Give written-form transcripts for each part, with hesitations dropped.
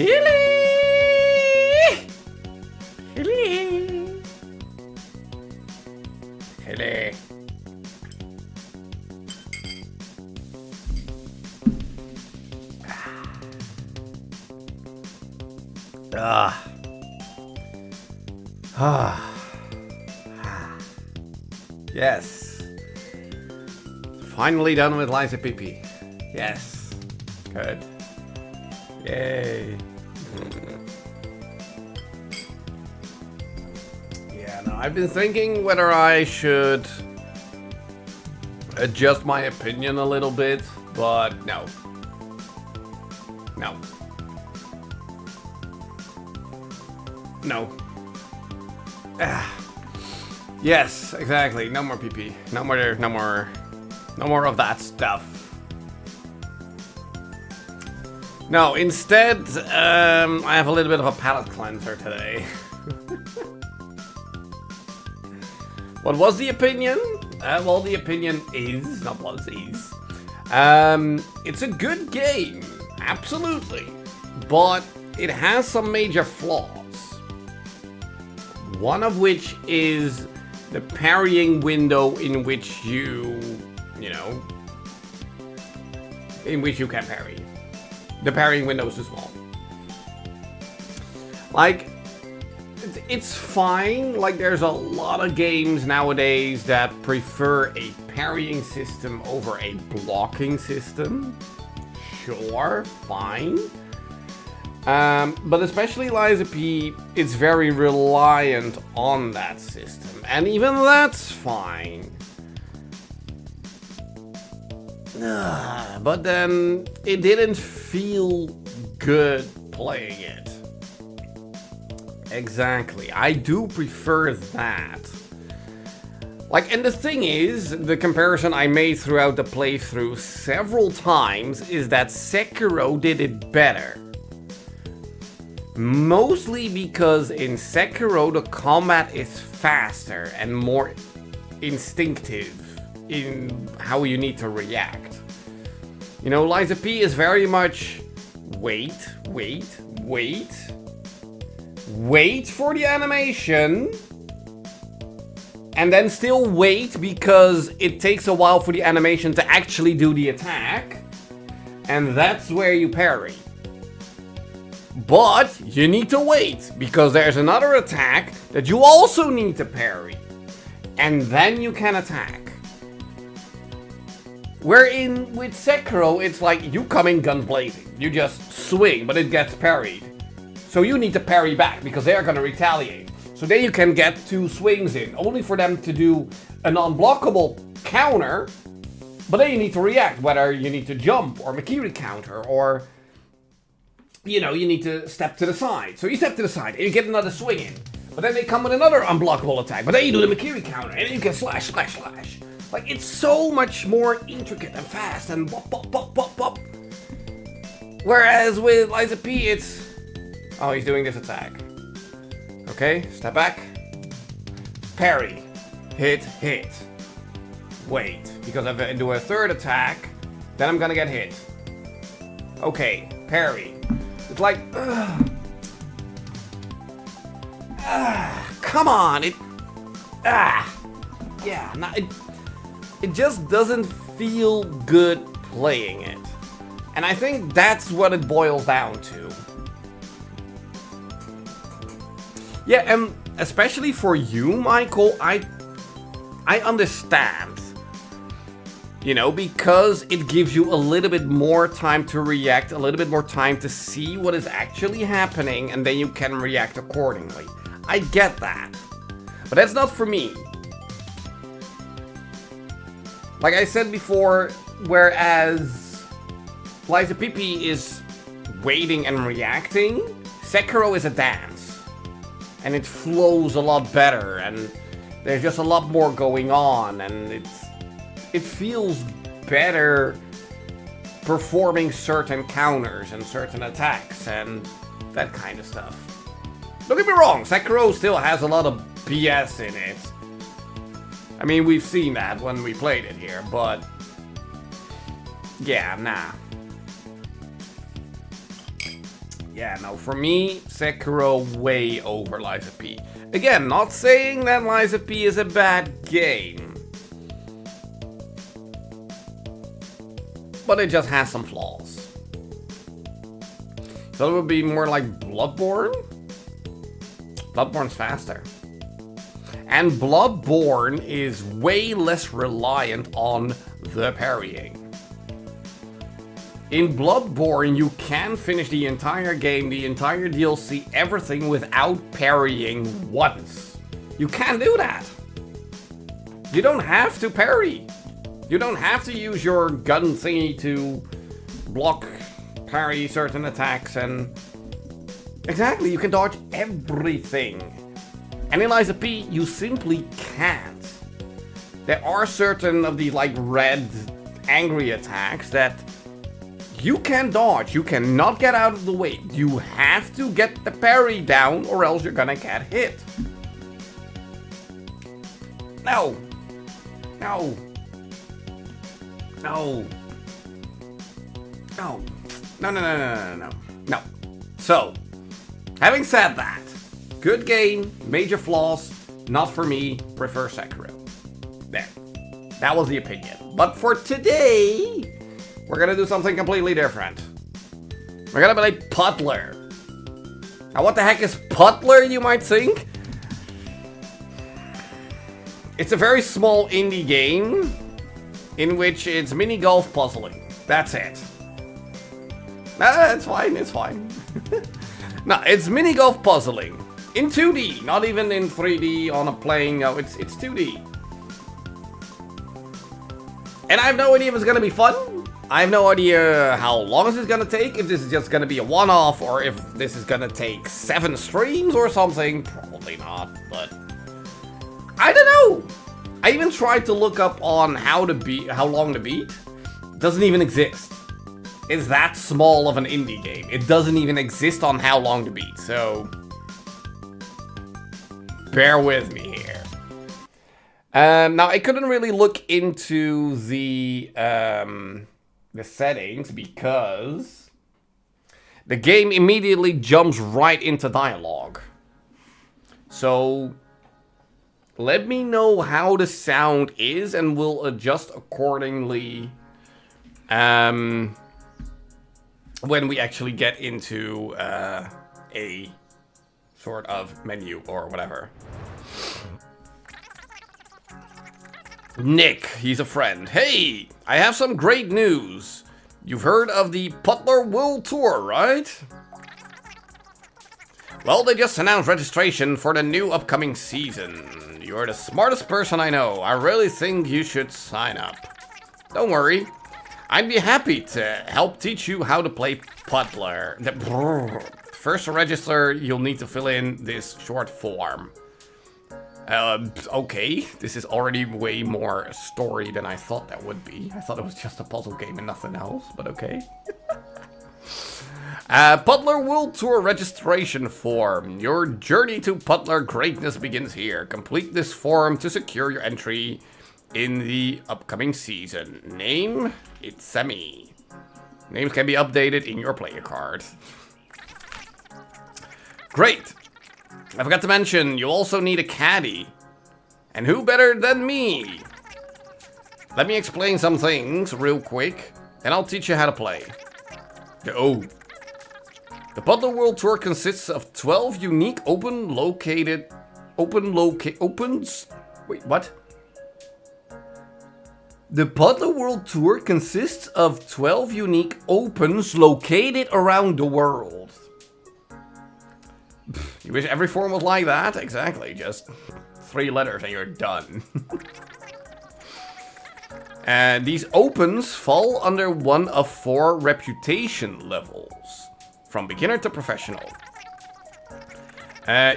Hilly! Hilly! Hilly! Ah. Ah. Yes. Finally done with Liza Pippi. Yes. Good. Yay. Yeah, no, I've been thinking whether I should adjust my opinion a little bit, but no. No. No. Ah. Yes, exactly. No more PP. No more of that stuff. No, instead, I have a little bit of a palate cleanser today. What was the opinion? Well, the opinion is, not was, is. It's a good game, absolutely. But it has some major flaws. One of which is the parrying window in which in which you can parry. The parrying window is too small. Like, it's fine. Like, there's a lot of games nowadays that prefer a parrying system over a blocking system. Sure, fine. But especially Liza P, it's very reliant on that system. And even that's fine. But then it didn't feel good playing it. Exactly. I do prefer that. Like, and the thing is, the comparison I made throughout the playthrough several times is that Sekiro did it better. Mostly because in Sekiro the combat is faster and more instinctive in how you need to react. You know, Liza P is very much wait for the animation, and then still wait because it takes a while for the animation to actually do the attack, and that's where you parry. But you need to wait, because there's another attack that you also need to parry. And then you can attack. Wherein with Sekiro, it's like you come in guns blazing. You just swing, but it gets parried. So you need to parry back, because they're gonna retaliate. So then you can get 2 swings in, only for them to do an unblockable counter. But then you need to react, whether you need to jump, or Mikiri counter, or... you know, you need to step to the side. So you step to the side, and you get another swing in. But then they come with another unblockable attack. But then you do the Mikiri counter, and then you can slash, slash, slash. Like, it's so much more intricate and fast, and bop, bop, bop, bop, bop. Whereas with Liza P, it's... oh, he's doing this attack. Okay, step back. Parry. Hit, hit. Wait, because if I do a third attack, then I'm gonna get hit. Okay, parry. It's like, come on, yeah, it just doesn't feel good playing it. And I think that's what it boils down to. Yeah, and especially for you, Michael, I understand. You know, because it gives you a little bit more time to react, a little bit more time to see what is actually happening, and then you can react accordingly. I get that. But that's not for me. Like I said before, whereas Liza Pippi is waiting and reacting, Sekiro is a dance. And it flows a lot better, and there's just a lot more going on, and it feels better performing certain counters and certain attacks and that kind of stuff. Don't get me wrong, Sekiro still has a lot of BS in it. I mean, we've seen that when we played it here, but yeah, nah. Yeah, no, for me, Sekiro way over Lies of P. Again, not saying that Lies of P is a bad game. But it just has some flaws. So it would be more like Bloodborne? Bloodborne's faster. And Bloodborne is way less reliant on the parrying. In Bloodborne, you can finish the entire game, the entire DLC, everything without parrying once. You can't do that. You don't have to parry. You don't have to use your gun thingy to block, parry certain attacks, and... Exactly, you can dodge everything. And in Lies of P, you simply can't. There are certain of the, like, red, angry attacks that you can dodge. You cannot get out of the way. You have to get the parry down or else you're gonna get hit. No. No. No. No. No, no, no, no, no, no. No. So, having said that, good game, major flaws, not for me, prefer Sekiro. There. That was the opinion. But for today, we're gonna do something completely different. We're gonna play Puttler. Now what the heck is Puttler, you might think? It's a very small indie game in which it's mini golf puzzling. That's it. Nah, it's fine, it's fine. No, it's mini golf puzzling. In 2D, not even in 3D on a plane. No, it's 2D. And I have no idea if it's gonna be fun. I have no idea how long this is gonna take. If this is just gonna be a one-off, or if this is gonna take 7 streams or something. Probably not, but I don't know. I even tried to look up on how long to beat. Doesn't even exist. It's that small of an indie game. It doesn't even exist on how long to beat. So bear with me here. Now I couldn't really look into the settings because the game immediately jumps right into dialogue. So let me know how the sound is and we'll adjust accordingly when we actually get into a sort of menu or whatever. Nick, he's a friend. Hey, I have some great news. You've heard of the Puttler World Tour, right? Well, they just announced registration for the new upcoming season. You're the smartest person I know. I really think you should sign up. Don't worry. I'd be happy to help teach you how to play Puttler. First to register, you'll need to fill in this short form. Okay, this is already way more story than I thought that would be. I thought it was just a puzzle game and nothing else, but okay. Puttler World Tour registration form. Your journey to Puttler greatness begins here. Complete this form to secure your entry in the upcoming season. Name? It's Semi. Names can be updated in your player card. Great! I forgot to mention, you also need a caddy. And who better than me? Let me explain some things real quick, and I'll teach you how to play. Oh. The Puttler World Tour consists of 12 unique Wait, what? The Puttler World Tour consists of 12 unique opens located around the world. You wish every form was like that? Exactly, just 3 letters and you're done. These opens fall under one of 4 reputation levels, from beginner to professional.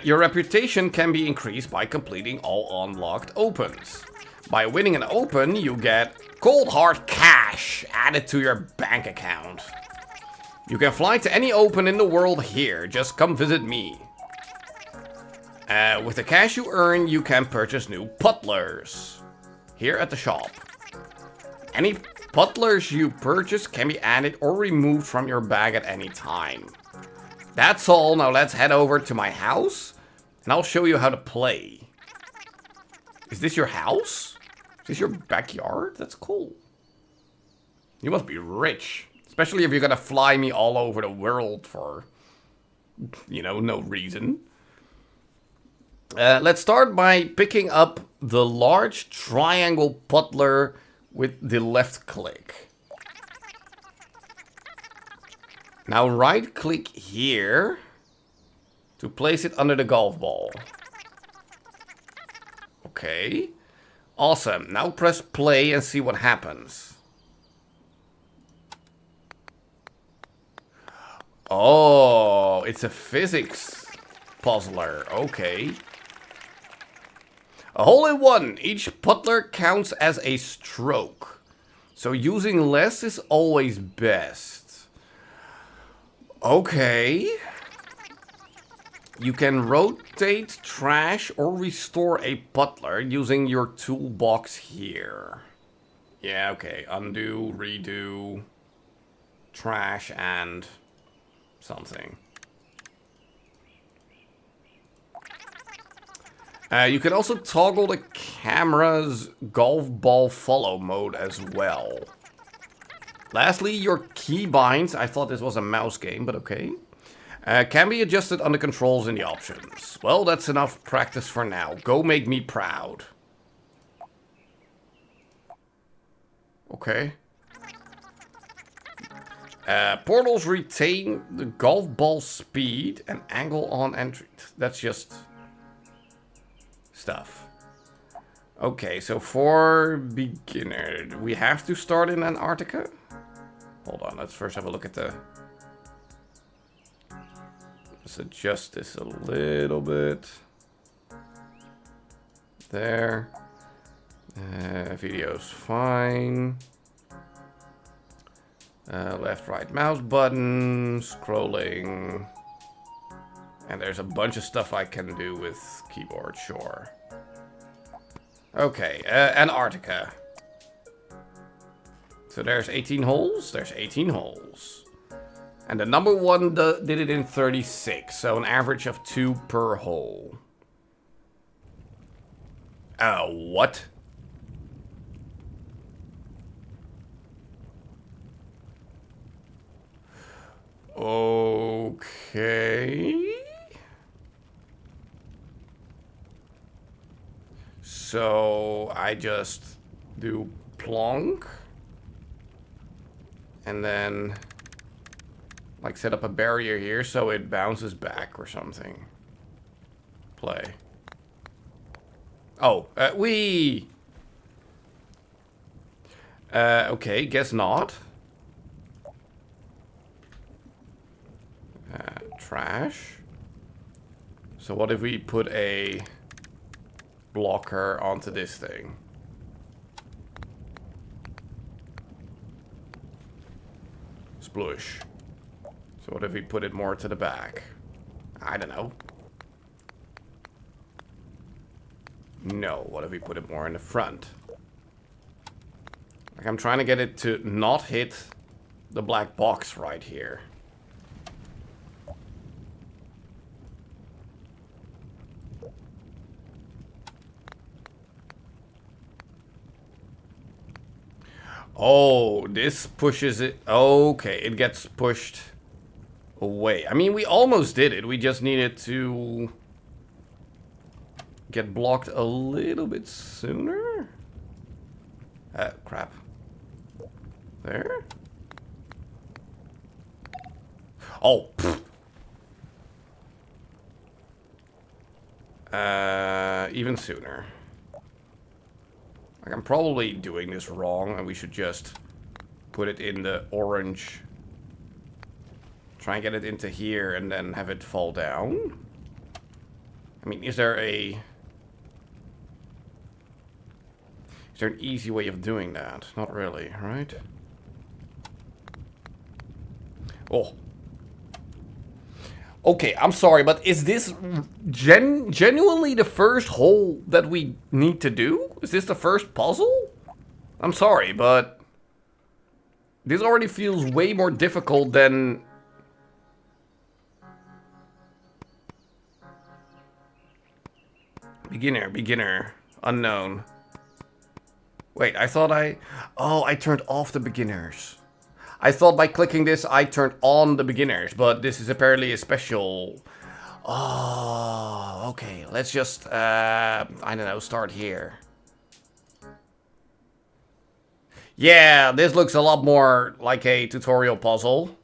Your reputation can be increased by completing all unlocked opens. By winning an open, you get cold hard cash added to your bank account. You can fly to any open in the world here, just come visit me. With the cash you earn, you can purchase new Puttlers here at the shop. Any Puttlers you purchase can be added or removed from your bag at any time. That's all. Now let's head over to my house, and I'll show you how to play. Is this your house? Is this your backyard? That's cool. You must be rich. Especially if you're gonna fly me all over the world for, you know, no reason. Let's start by picking up the large triangle Puttler with the left click. Now right click here to place it under the golf ball. Okay. Awesome. Now press play and see what happens. Oh, it's a physics puzzler. Okay. A hole in one. Each Puttler counts as a stroke. So using less is always best. Okay. You can rotate, trash, or restore a Puttler using your toolbox here. Yeah, okay. Undo, redo, trash, and something. You can also toggle the camera's golf ball follow mode as well. Lastly, your keybinds, I thought this was a mouse game, but okay, can be adjusted on the controls in the options. Well, that's enough practice for now. Go make me proud. Okay. Portals retain the golf ball speed and angle on entry. That's just stuff. Okay, so for beginner, we have to start in Antarctica? Hold on, let's first have a look at the... Let's adjust this a little bit. There. Video's fine. Left, right mouse button, scrolling. And there's a bunch of stuff I can do with keyboard, sure. Okay, Antarctica. So there's 18 holes, there's 18 holes. And the number one did it in 36, so an average of 2 per hole. What? Okay. So I just do plonk. And then like set up a barrier here so it bounces back or something. Play. Oh, okay, guess not. Trash. So what if we put a blocker onto this thing? Splush. So what if we put it more to the back? I don't know. No, what if we put it more in the front? Like I'm trying to get it to not hit the black box right here. Oh, this pushes it. Okay, it gets pushed away. I mean, we almost did it. We just needed to get blocked a little bit sooner. Crap. There? Oh, pfft. Even sooner. Like, I'm probably doing this wrong, and we should just put it in the orange. Try and get it into here, and then have it fall down. I mean, is there an easy way of doing that? Not really, right? Oh. Okay, I'm sorry, but is this genuinely the first hole that we need to do? Is this the first puzzle? I'm sorry, but this already feels way more difficult than Beginner. Unknown. Wait, I thought oh, I turned off the beginners. I thought by clicking this, I turned on the beginners, but this is apparently a special. Oh, okay. Let's just, I don't know, start here. Yeah, this looks a lot more like a tutorial puzzle.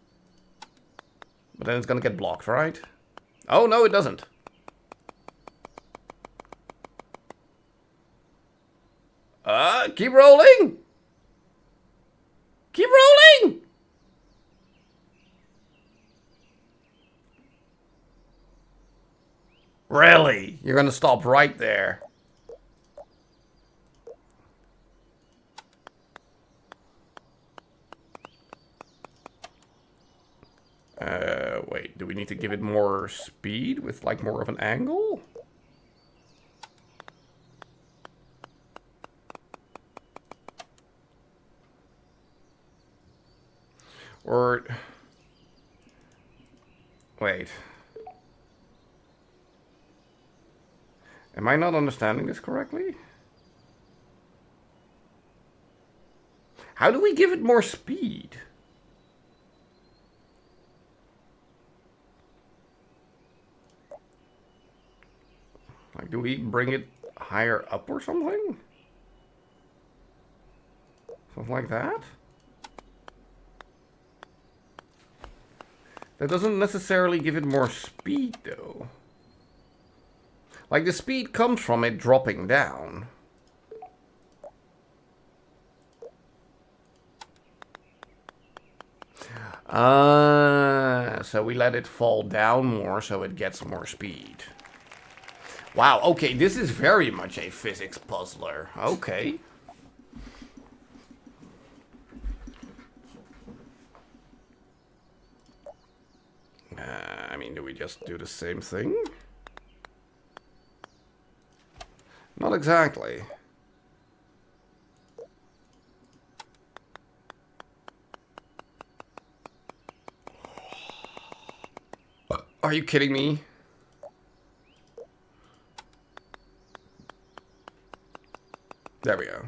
But then it's gonna get blocked, right? Oh, no, it doesn't. Keep rolling! Keep rolling! Really? You're gonna stop right there. Wait, do we need to give it more speed with like more of an angle? Or... Wait. Am I not understanding this correctly? How do we give it more speed? Like, do we bring it higher up or something? Something like that? That doesn't necessarily give it more speed, though. Like, the speed comes from it dropping down. So we let it fall down more so it gets more speed. Wow, okay, this is very much a physics puzzler. Okay. I mean, do we just do the same thing? Not exactly. Are you kidding me? There we go.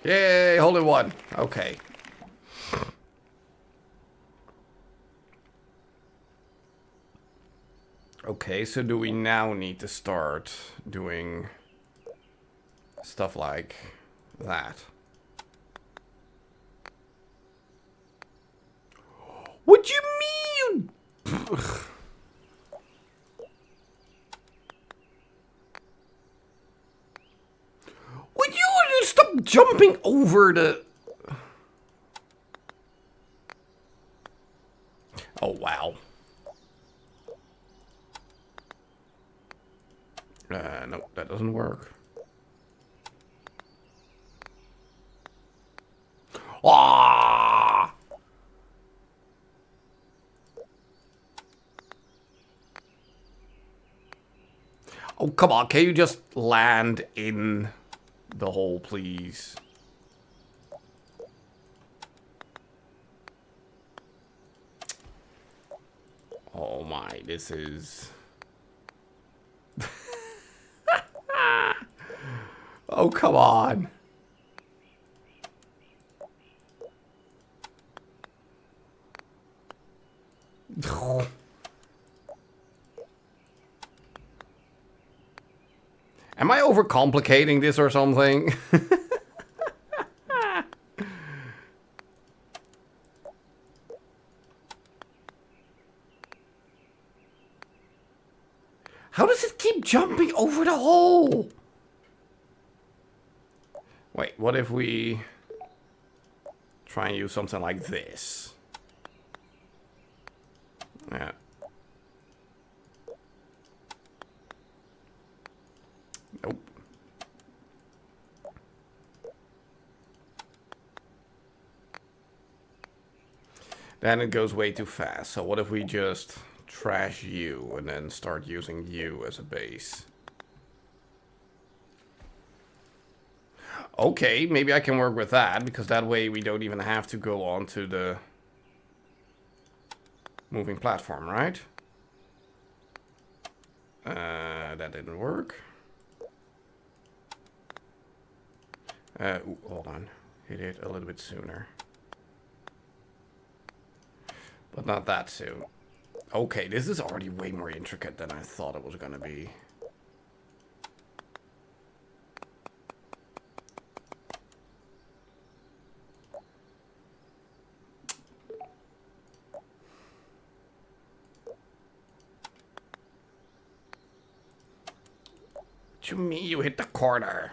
Yay, hole in one. Okay. Okay, so do we now need to start doing stuff like that? What do you mean? Would you stop jumping over the... Oh, wow. No, that doesn't work. Ah! Oh, come on. Can you just land in the hole, please? Oh my, this is... Oh, come on. Am I overcomplicating this or something? How does it keep jumping over the hole? Wait, what if we try and use something like this? Yeah. Nope. Then it goes way too fast. So what if we just trash you and then start using you as a base? Okay, maybe I can work with that, because that way we don't even have to go on to the moving platform, right? That didn't work. Ooh, hold on. Hit it a little bit sooner. But not that soon. Okay, this is already way more intricate than I thought it was gonna be. What you mean you hit the corner?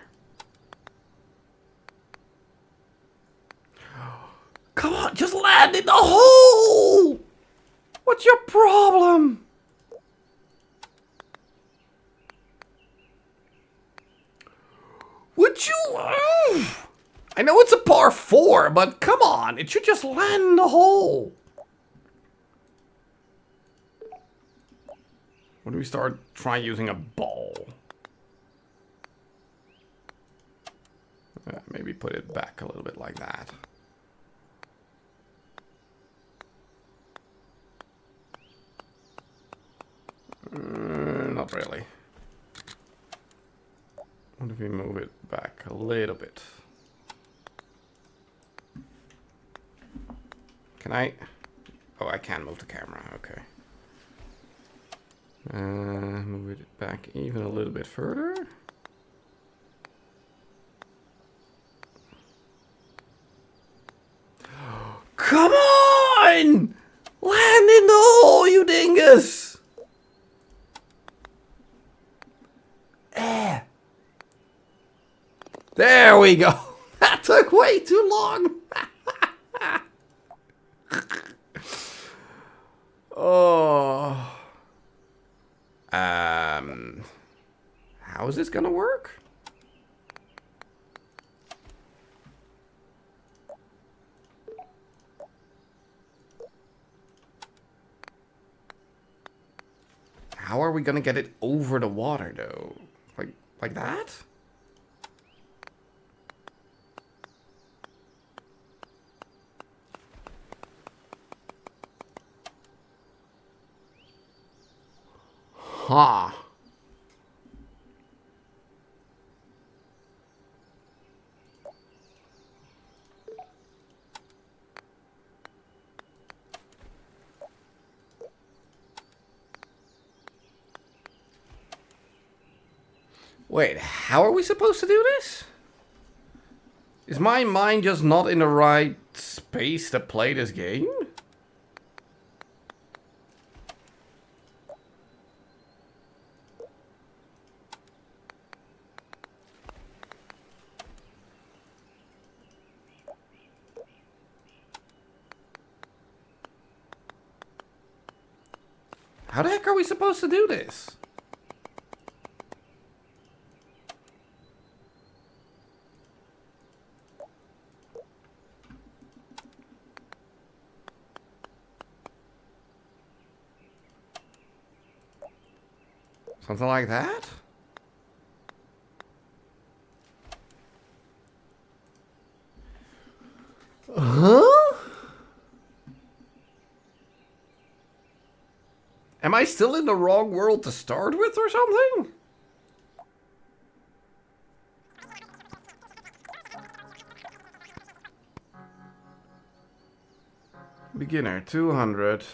Come on, just land in the hole! What's your problem? Would you... I know it's a par 4, but come on, it should just land in the hole. When do we start trying using a ball? Maybe put it back a little bit like that. Not really. What if we move it back a little bit? Can I? Oh, I can move the camera. Okay. Move it back even a little bit further. Come on! Land in the hole, you dingus! There we go. That took way too long. Oh. How is this gonna work? How are we gonna get it over the water though? Like that? Huh. Wait, how are we supposed to do this? Is my mind just not in the right space to play this game? How the heck are we supposed to do this? Something like that? Huh? Am I still in the wrong world to start with or something? Beginner, 200.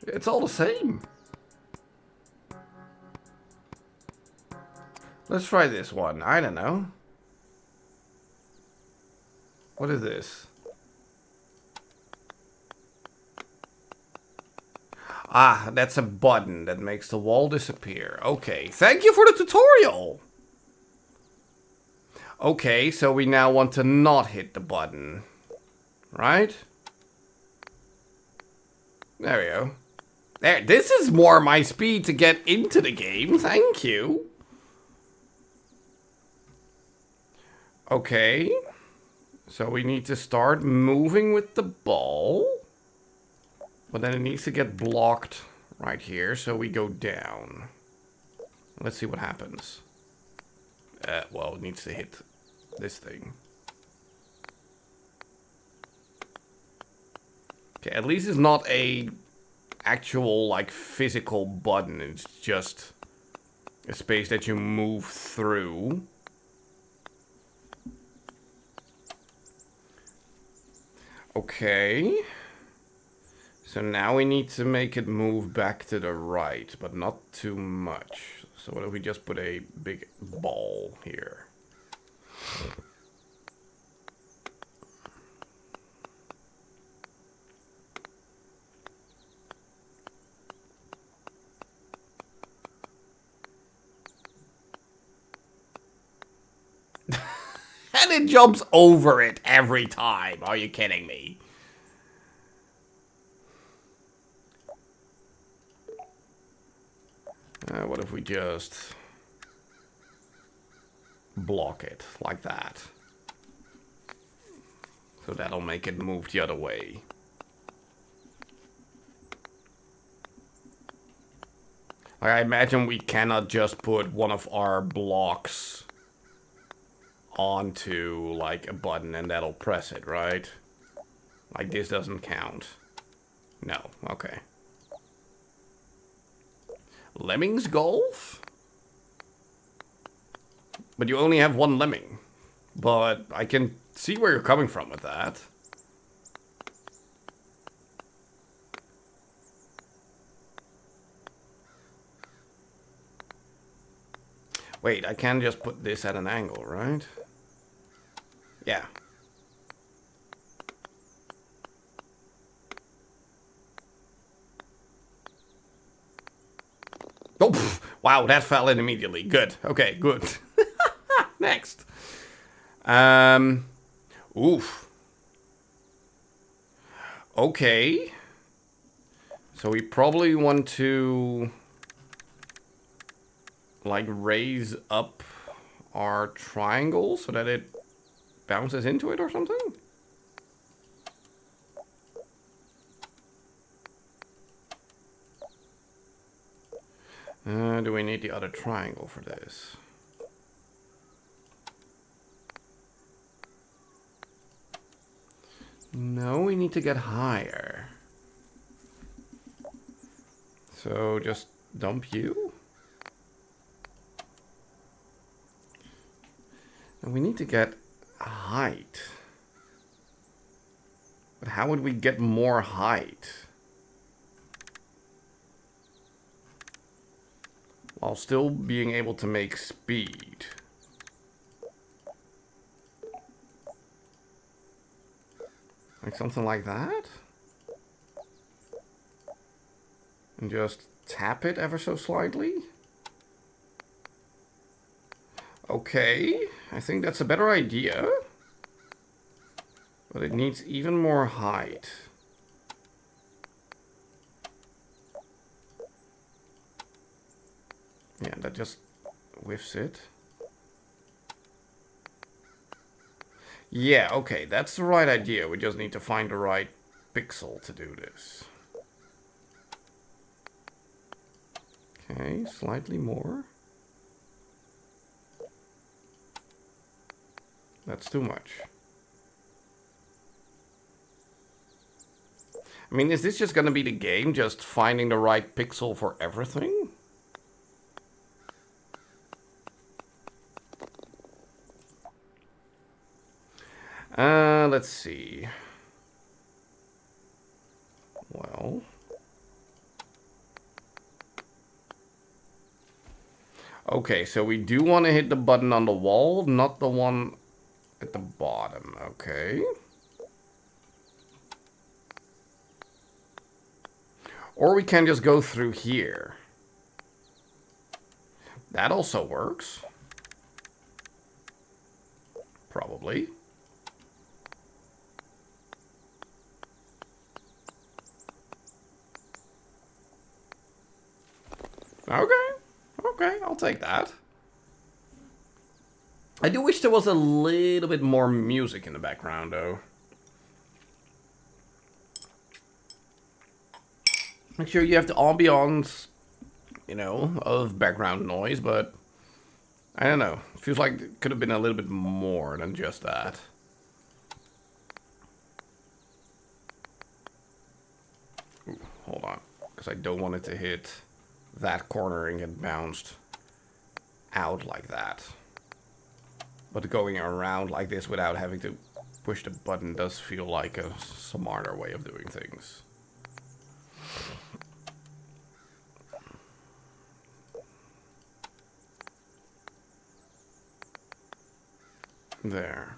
It's all the same. Let's try this one. I don't know. What is this? Ah, that's a button that makes the wall disappear. Okay, thank you for the tutorial. Okay, so we now want to not hit the button. Right? There we go. There, this is more my speed to get into the game. Thank you. Okay. So we need to start moving with the ball. But then it needs to get blocked right here, so we go down. Let's see what happens. Well, it needs to hit this thing. Okay, at least it's not a actual, like, physical button. It's just a space that you move through. Okay. So now we need to make it move back to the right, but not too much. So what if we just put a big ball here? And it jumps over it every time. Are you kidding me? What if we just block it like that? So that'll make it move the other way. I imagine we cannot just put one of our blocks onto like a button and that'll press it, right? Like this doesn't count. No, okay. Lemmings golf? But you only have one lemming. But I can see where you're coming from with that. Wait, I can just put this at an angle, right? Yeah. Oh, pff, wow, that fell in immediately. Good. Okay, good. Next. Oof. Okay. So we probably want to like raise up our triangle so that it bounces into it or something? Do we need the other triangle for this? No, we need to get higher. So just dump you. And we need to get height. But how would we get more height? While still being able to make speed. Like something like that? And just tap it ever so slightly? Okay, I think that's a better idea. But it needs even more height. Yeah, that just whiffs it. Yeah, okay, that's the right idea. We just need to find the right pixel to do this. Okay, slightly more. That's too much. I mean, is this just gonna be the game, just finding the right pixel for everything? Let's see. Well. Okay, so we do want to hit the button on the wall, not the one at the bottom. Okay. Or we can just go through here. That also works. Probably. Okay. Okay, I'll take that. I do wish there was a little bit more music in the background, though. Make sure you have the ambiance, you know, of background noise, but I don't know. It feels like it could have been a little bit more than just that. Ooh, hold on, because I don't want it to hit that corner and get bounced out like that. But going around like this without having to push the button does feel like a smarter way of doing things. There.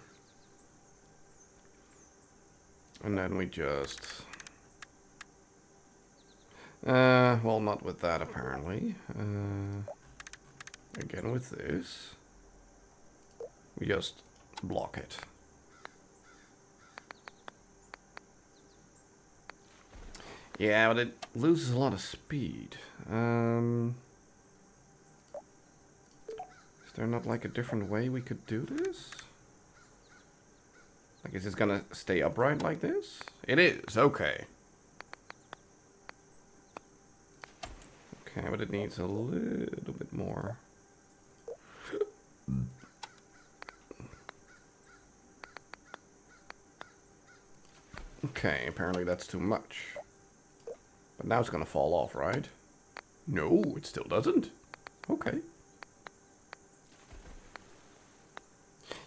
And then we just... well, not with that, apparently. Again, with this. We just block it. Yeah, but it loses a lot of speed. Is there not, like, a different way we could do this? Like, is this gonna stay upright like this? It is, okay. Okay, but it needs a little bit more. Okay, apparently that's too much. But now it's gonna fall off, right? No, it still doesn't. Okay.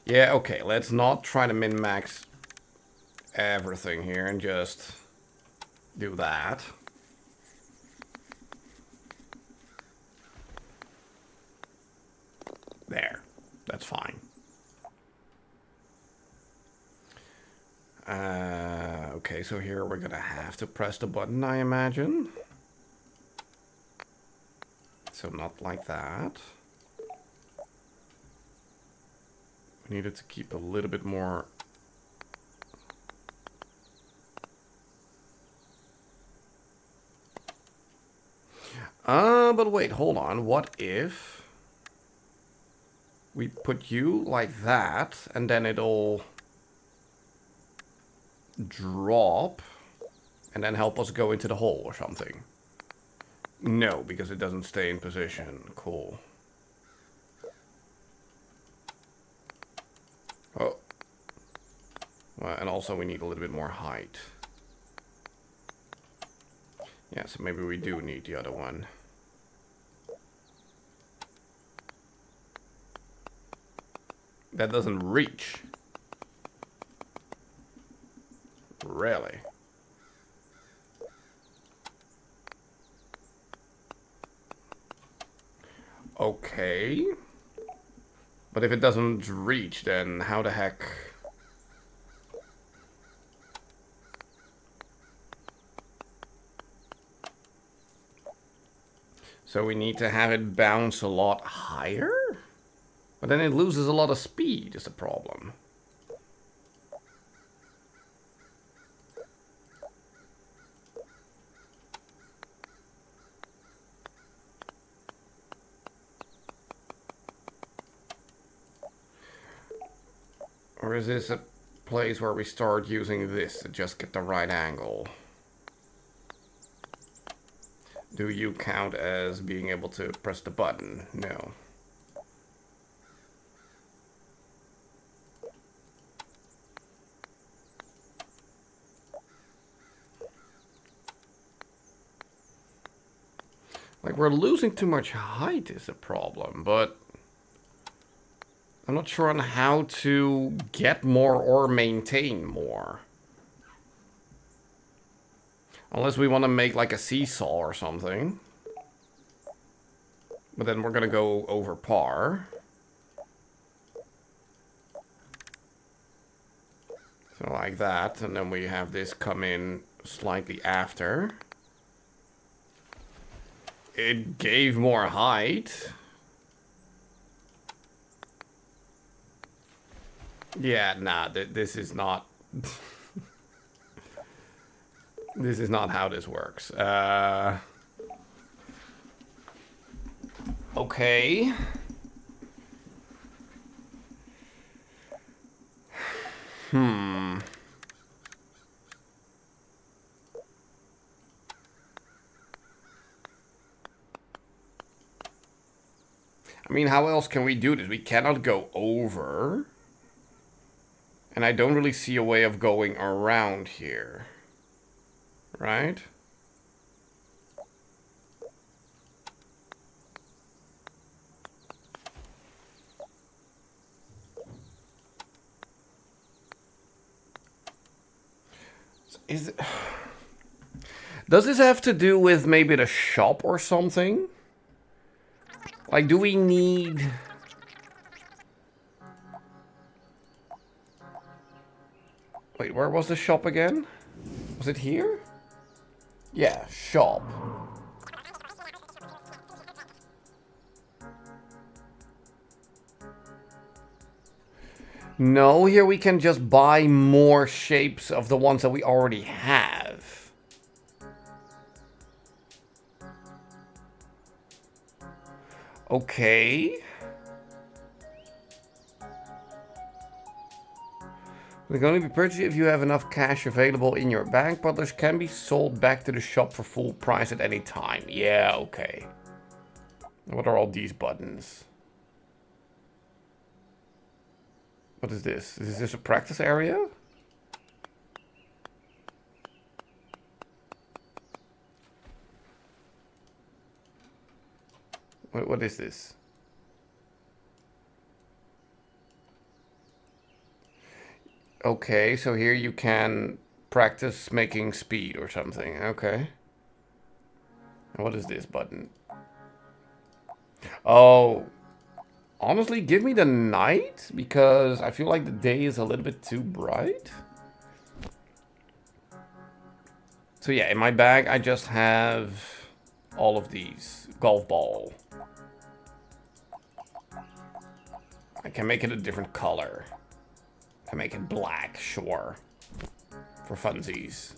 Yeah, okay, let's not try to min-max everything here and just do that. There. That's fine. Okay, so here we're gonna have to press the button, I imagine. So not like that. We needed to keep a little bit more... but wait, hold on. What if we put you like that, and then it'll drop, and then help us go into the hole or something? No, because it doesn't stay in position. Cool. Oh. Well, and also we need a little bit more height. Yeah, so maybe we do need the other one. That doesn't reach. Really? Okay. But if it doesn't reach, then how the heck... So we need to have it bounce a lot higher? But then it loses a lot of speed, is the problem. Or is this a place where we start using this to just get the right angle? Do you count as being able to press the button? No. Like, we're losing too much height is a problem, but I'm not sure on how to get more or maintain more. Unless we want to make like a seesaw or something. But then we're gonna go over par. So like that, and then we have this come in slightly after. It gave more height. Yeah, nah, this is not... this is not how this works. Okay. I mean, how else can we do this? We cannot go over. And I don't really see a way of going around here. Right? Is does this have to do with maybe the shop or something? Like, do we need... Wait, where was the shop again? Was it here? Yeah, shop. No, here we can just buy more shapes of the ones that we already have. Okay. They can only be purchased if you have enough cash available in your bank. Putlers can be sold back to the shop for full price at any time. Yeah, okay. What are all these buttons? What is this? Is this a practice area? What is this? Okay, so here you can practice making speed or something. Okay. And what is this button? Oh. Honestly, give me the night, because I feel like the day is a little bit too bright. So yeah, in my bag I just have all of these. Golf ball. I can make it a different color. I can make it black, sure. For funsies.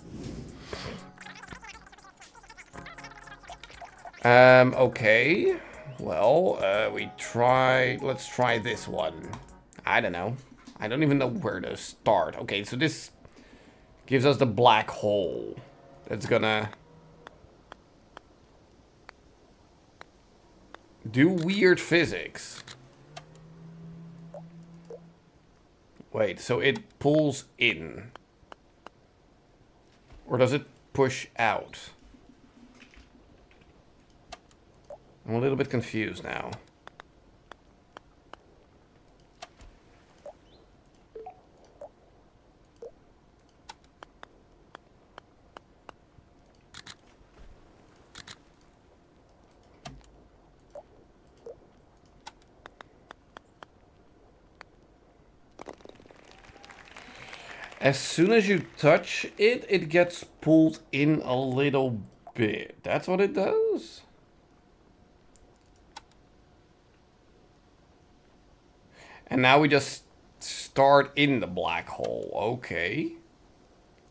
Okay. Well, let's try this one. I don't know. I don't even know where to start. Okay, so this gives us the black hole. That's gonna do weird physics. Wait, so it pulls in. Or does it push out? I'm a little bit confused now. As soon as you touch it, it gets pulled in a little bit. That's what it does? And now we just start in the black hole. Okay.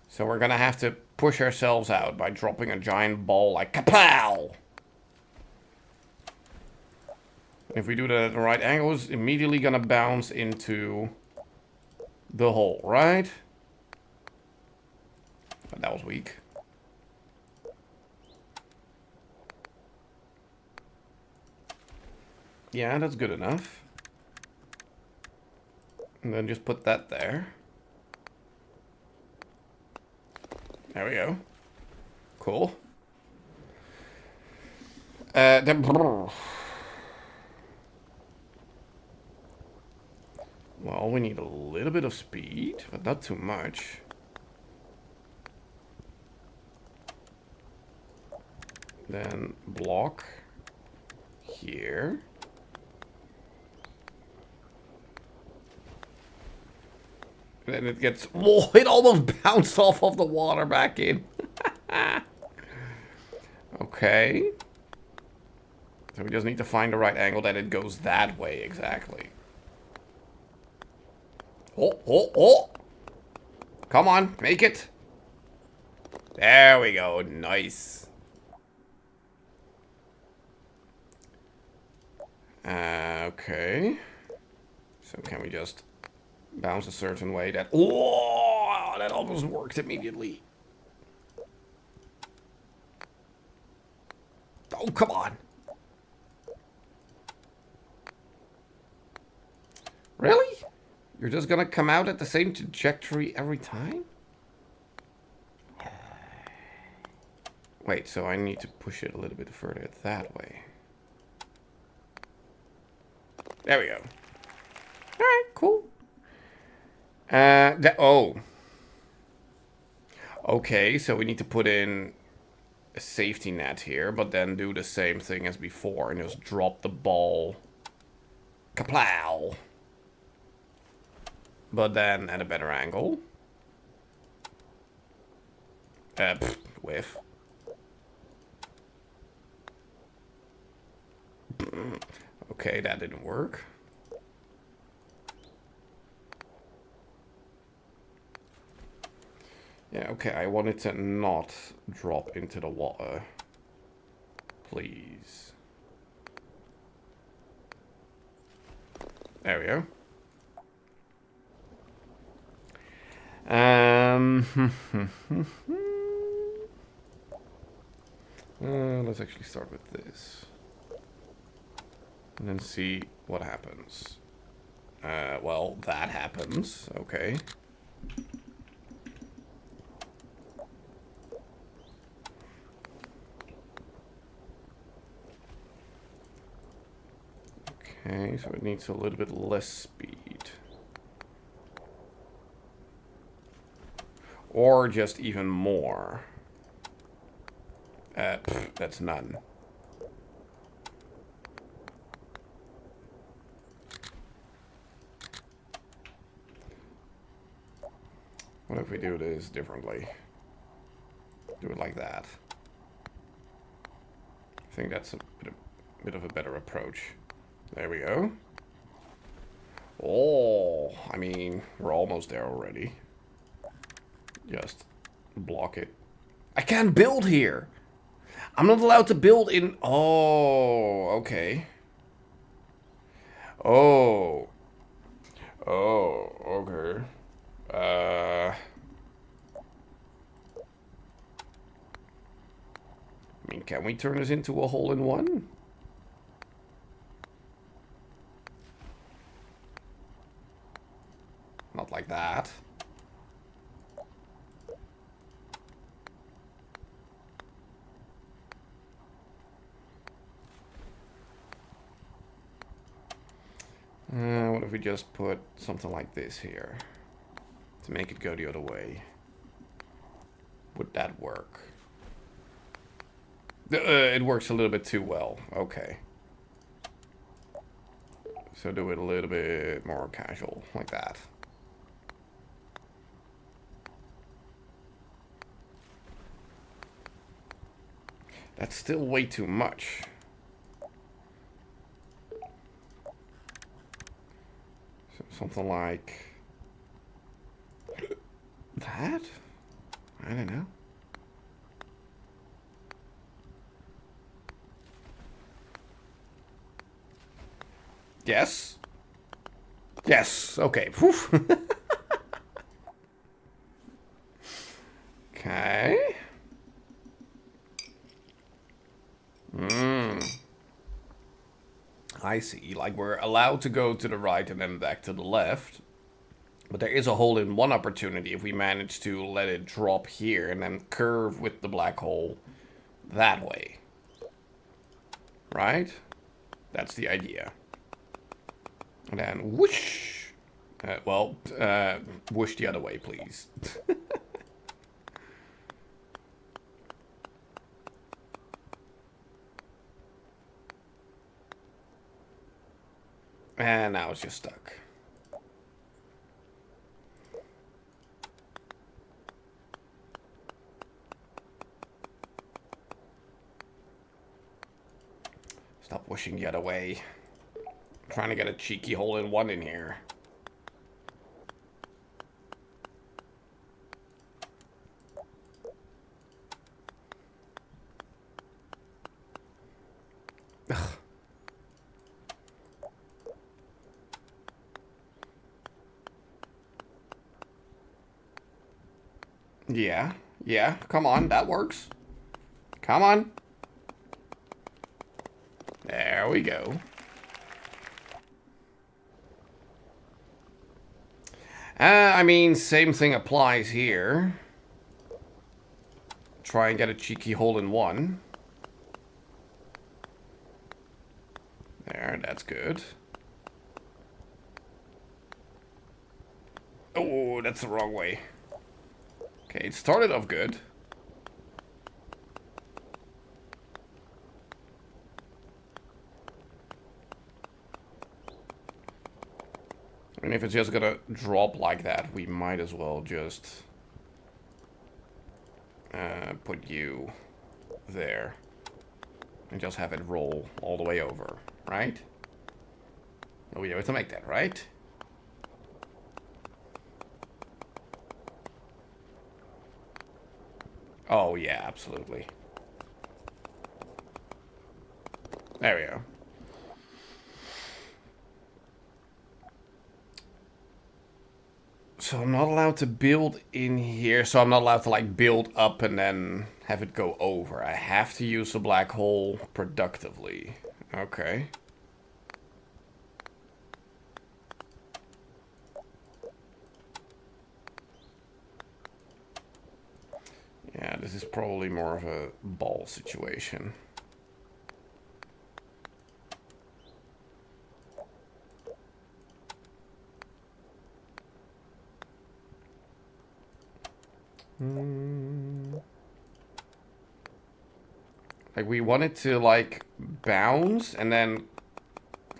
So we're gonna have to push ourselves out by dropping a giant ball like kapow! If we do that at the right angle, it's immediately gonna bounce into the hole, right? But that was weak. Yeah, that's good enough. And then just put that there. There we go. Cool. Well, we need a little bit of speed, but not too much. Then block here. Then it gets... Whoa, it almost bounced off of the water back in. Okay. So we just need to find the right angle that it goes that way exactly. Oh, oh, oh! Come on, make it! There we go, nice. Okay. So can we just bounce a certain way that... Oh, that almost worked immediately. Oh, come on. Really? You're just gonna come out at the same trajectory every time? Wait, so I need to push it a little bit further that way. There we go. Alright, cool. Oh. Okay, so we need to put in a safety net here, but then do the same thing as before and just drop the ball. Kaplow! But then at a better angle. Whiff. Okay, that didn't work. Yeah, okay, I want it to not drop into the water. Please. There we go. Let's actually start with this. And then see what happens. Well, that happens. Okay. Okay, so it needs a little bit less speed. Or just even more. That's none. What if we do this differently? Do it like that. I think that's a bit of a better approach. There we go. Oh, I mean, we're almost there already. Just block it. I can't build here. I'm not allowed to build in... Oh, okay. Oh. Oh, okay. I mean, can we turn this into a hole-in-one? Not like that. What if we just put something like this here to make it go the other way? Would that work? It works a little bit too well. Okay. So do it a little bit more casual, like that. That's still way too much. So something like that? I don't know. Yes? Yes, okay. Okay. I see. Like, we're allowed to go to the right and then back to the left. But there is a hole-in-one opportunity if we manage to let it drop here and then curve with the black hole that way. Right? That's the idea. And then whoosh. Whoosh the other way, please. And now it's just stuck. Stop whooshing the other way. I'm trying to get a cheeky hole-in-one in here. Ugh. Yeah, come on, that works. Come on. There we go. I mean, same thing applies here. Try and get a cheeky hole-in-one. There, that's good. Oh, that's the wrong way. Okay, it started off good. And if it's just gonna drop like that, we might as well just put you there. And just have it roll all the way over, right? Oh, we have to make that, right? Oh, yeah, absolutely. There we go. So I'm not allowed to build in here, so I'm not allowed to like build up and then have it go over. I have to use a black hole productively. Okay. Yeah, this is probably more of a ball situation. Like we wanted to like bounce and then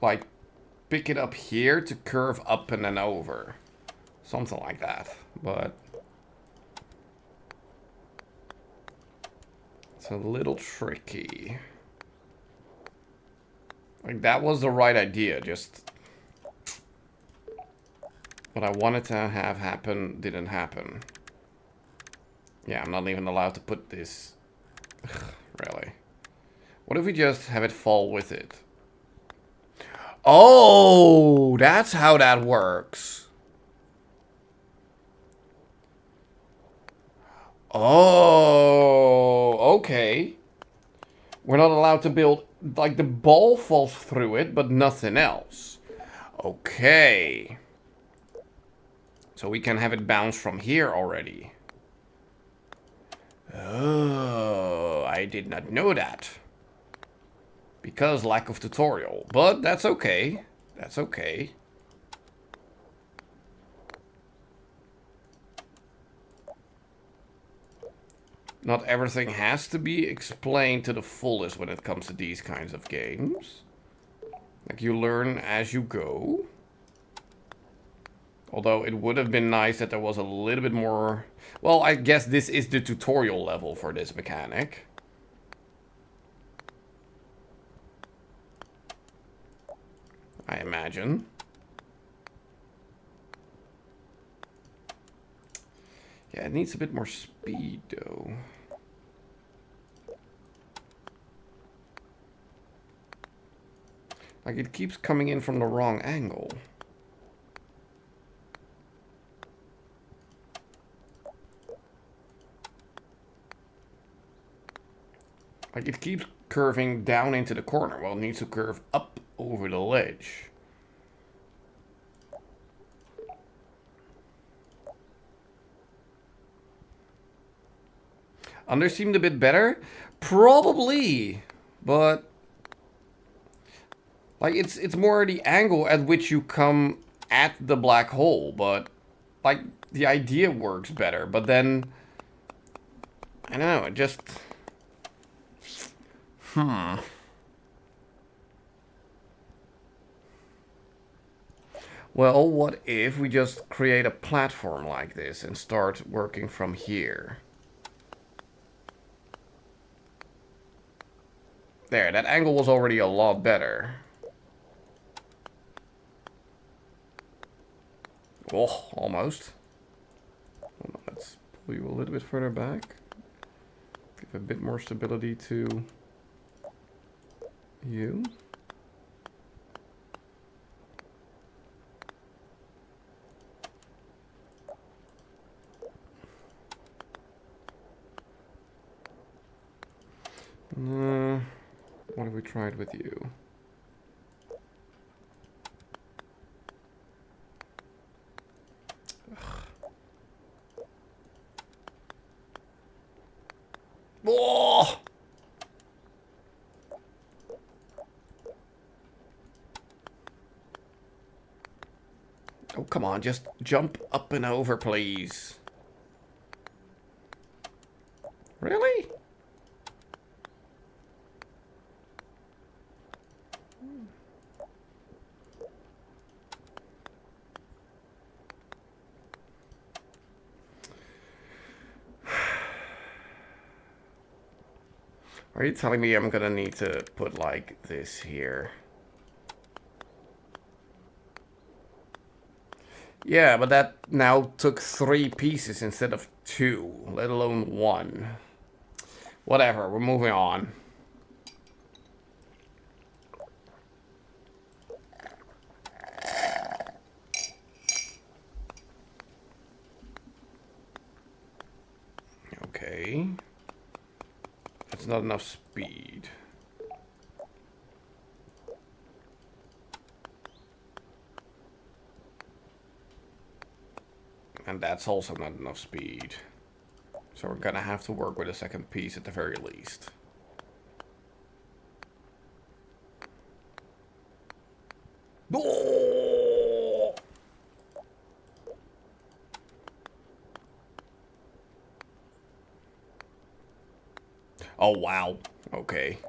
like pick it up here to curve up and then over. Something like that. But it's a little tricky. Like that was the right idea, just what I wanted to have happen didn't happen. Yeah, I'm not even allowed to put this. Really. What if we just have it fall with it? Oh, that's how that works. Oh, okay. We're not allowed to build, like the ball falls through it, but nothing else. Okay. So we can have it bounce from here already. Oh, I did not know that. Because lack of tutorial. But that's okay. That's okay. Not everything has to be explained to the fullest when it comes to these kinds of games. Like you learn as you go. Although it would have been nice that there was a little bit more... Well, I guess this is the tutorial level for this mechanic. I imagine. Yeah, it needs a bit more speed, though. Like, it keeps coming in from the wrong angle. Like, it keeps curving down into the corner. Well, it needs to curve up over the ledge. Under seemed a bit better? Probably. But... like, it's more the angle at which you come at the black hole. But, like, the idea works better. But then... I don't know, it just... Well, what if we just create a platform like this and start working from here? There, that angle was already a lot better. Oh, almost. Hold on, let's pull you a little bit further back. Give a bit more stability to you. What have we tried with you? Oh! Oh, come on, just jump up and over, please. Really? Are you telling me I'm gonna need to put like this here? Yeah, but that now took 3 pieces instead of 2, let alone 1. Whatever, we're moving on. Okay. That's not enough speed. And that's also not enough speed. So we're gonna have to work with a second piece at the very least. Oh! Oh, wow. Okay.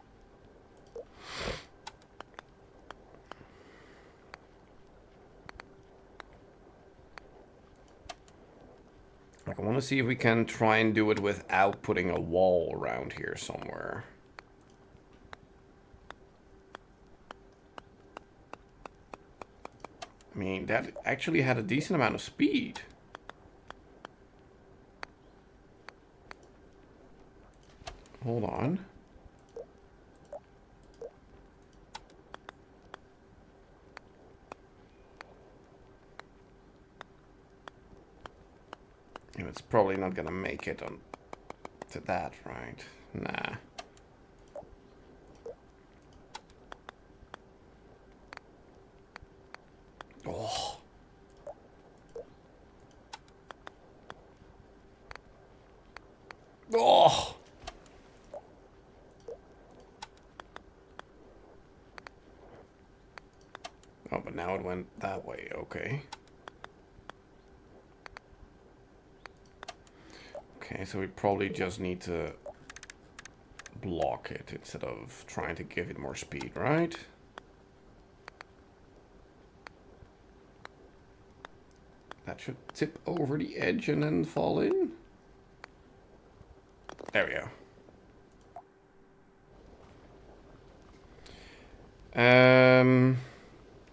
I want to see if we can try and do it without putting a wall around here somewhere. I mean, that actually had a decent amount of speed. Hold on. And it's probably not gonna make it on to that, right? Nah. Oh. Oh. Oh, but now it went that way. Okay. Okay, so we probably just need to block it instead of trying to give it more speed, right? That should tip over the edge and then fall in. There we go.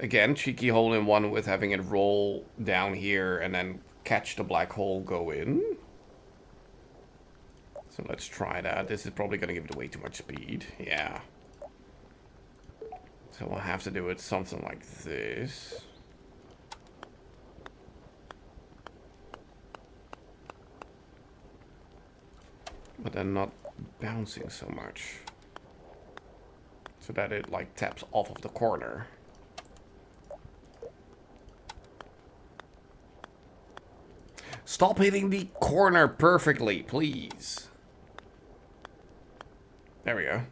Again, cheeky hole in one with having it roll down here and then catch the black hole, go in. So let's try that. This is probably going to give it way too much speed. Yeah. So we'll have to do it something like this. But then not bouncing so much. So that it like taps off of the corner. Stop hitting the corner perfectly, please. There we go.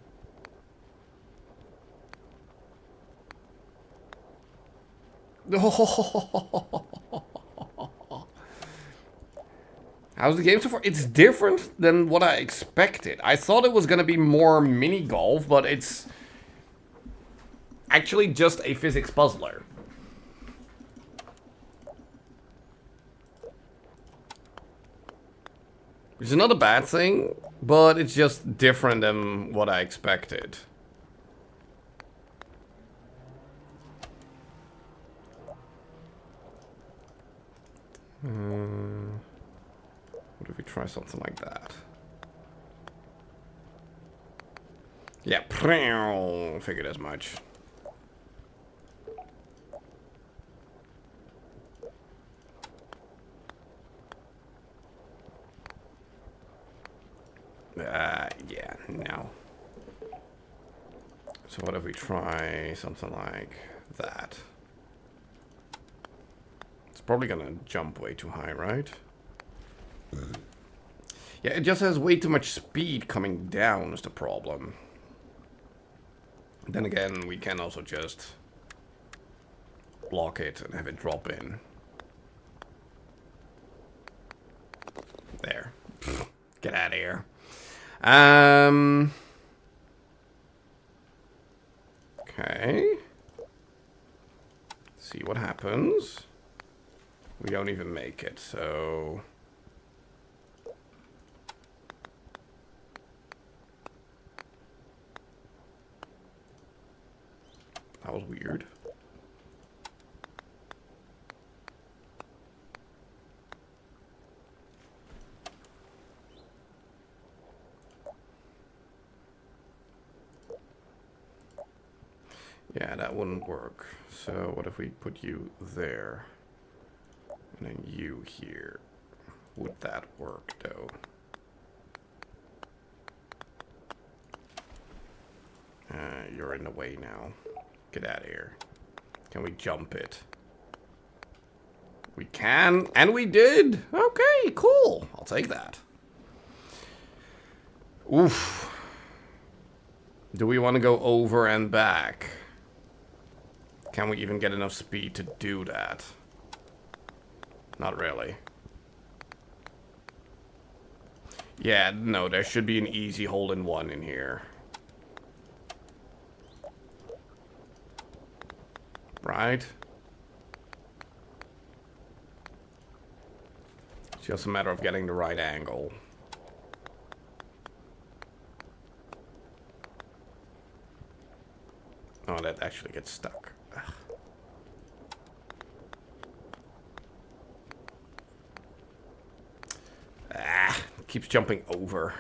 How's the game so far? It's different than what I expected. I thought it was going to be more mini golf, but it's actually just a physics puzzler. Which is not a bad thing, but it's just different than what I expected. What if we try something like that? Yeah, figured as much. Yeah, no. So what if we try something like that? It's probably gonna jump way too high, right? Yeah, it just has way too much speed coming down is the problem. Then again, we can also just block it and have it drop in. There. Get out of here. Okay. See what happens. We don't even make it, so... That was weird. Yeah, that wouldn't work. So what if we put you there? And then you here. Would that work, though? You're in the way now. Get out of here. Can we jump it? We can, and we did. Okay, cool. I'll take that. Oof. Do we want to go over and back? Can we even get enough speed to do that? Not really. Yeah, no, there should be an easy hole-in-one in here. Right? It's just a matter of getting the right angle. Oh, that actually gets stuck. Ugh. Ah, it keeps jumping over.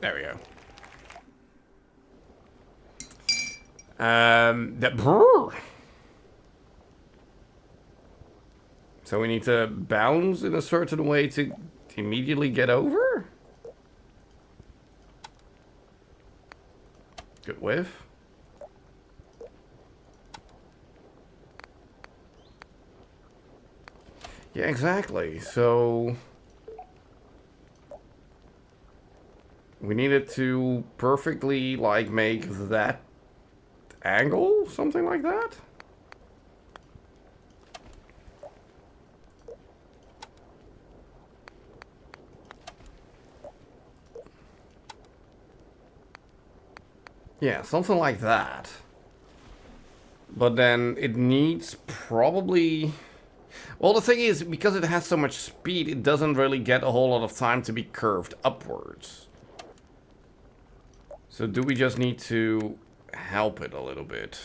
There we go. So we need to bounce in a certain way to immediately get over? Good whiff. Yeah, exactly. So we needed to perfectly, like, make that angle? Something like that? Yeah, something like that. But then it needs probably... Well, the thing is, because it has so much speed, it doesn't really get a whole lot of time to be curved upwards. So do we just need to help it a little bit?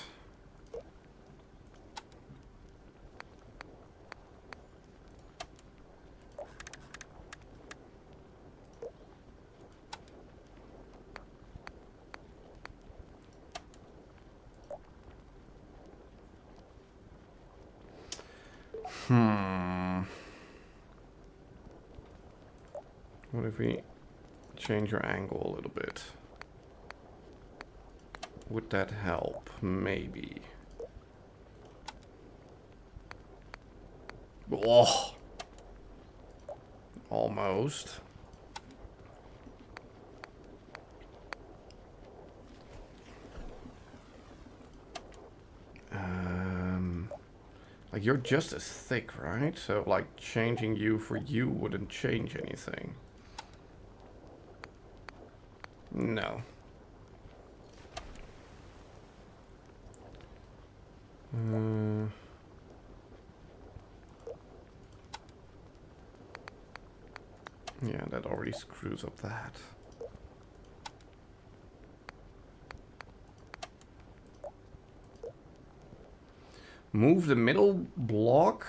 What if we change our angle a little bit? Would that help? Maybe. Oh! Almost. Like, you're just as thick, right? So, like, changing you for you wouldn't change anything. No. Yeah, that already screws up that. Move the middle block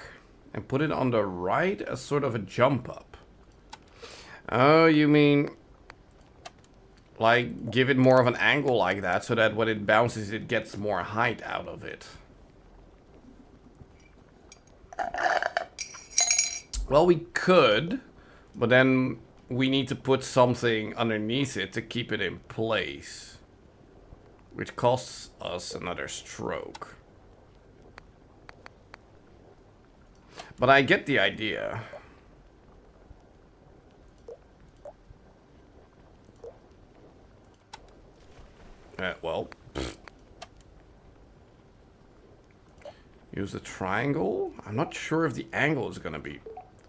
and put it on the right as sort of a jump up. Oh, you mean... like, give it more of an angle like that, so that when it bounces, it gets more height out of it. Well, we could, but then we need to put something underneath it to keep it in place. Which costs us another stroke. But I get the idea. Well, Use the triangle. I'm not sure if the angle is gonna be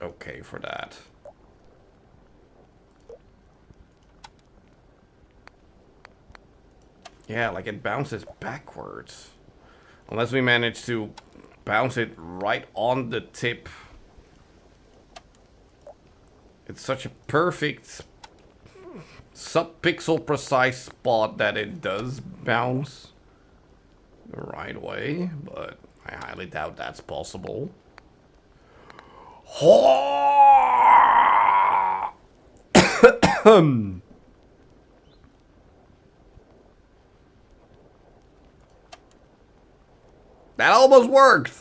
okay for that. Yeah, like it bounces backwards. Unless we manage to bounce it right on the tip. It's such a perfect sub-pixel precise spot that it does bounce the right way, but I highly doubt that's possible. That almost worked.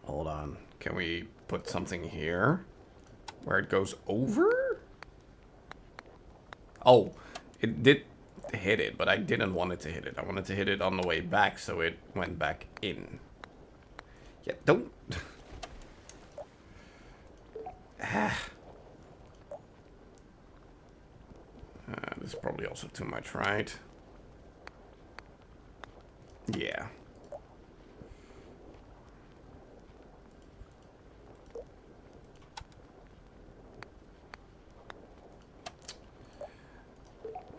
Hold on. Can we put something here where it goes over? Oh, it did hit it, but I didn't want it to hit it. I wanted to hit it on the way back, so it went back in. Yeah, don't... this is probably also too much, right? Yeah.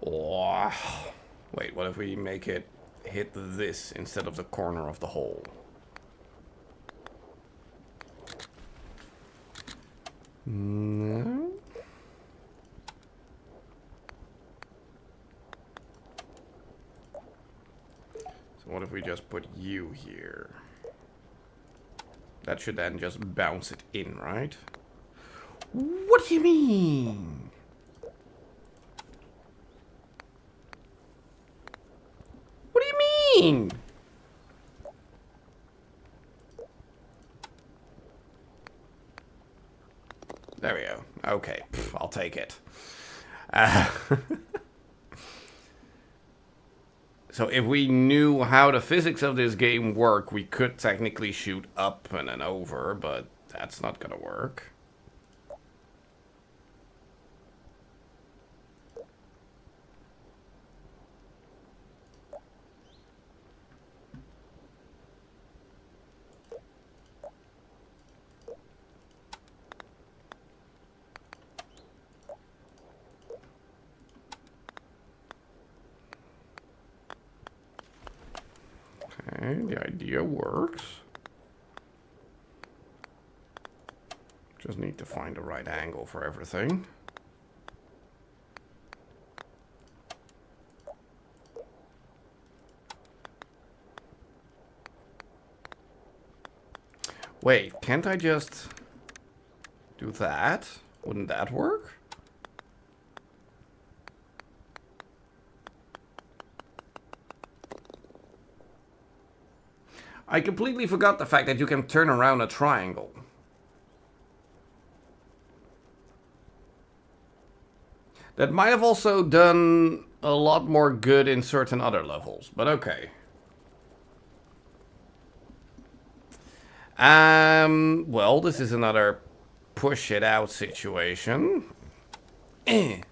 Oh. Wait, what if we make it hit this instead of the corner of the hole? No. So what if we just put you here? That should then just bounce it in, right? What do you mean? What do you mean? There we go. Okay, I'll take it. So if we knew how the physics of this game work, we could technically shoot up and then over, but that's not gonna work. Okay, the idea works. Just need to find the right angle for everything. Wait, can't I just do that? Wouldn't that work? I completely forgot the fact that you can turn around a triangle. That might have also done a lot more good in certain other levels, but okay. Well, this is another push it out situation. And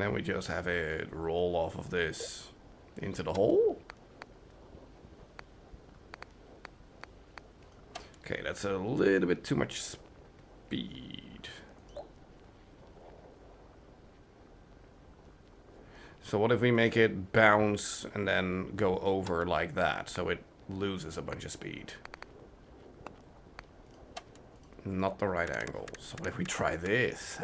then we just have it roll off of this into the hole. Okay, that's a little bit too much speed. So what if we make it bounce and then go over like that, so it loses a bunch of speed? Not the right angle. So what if we try this?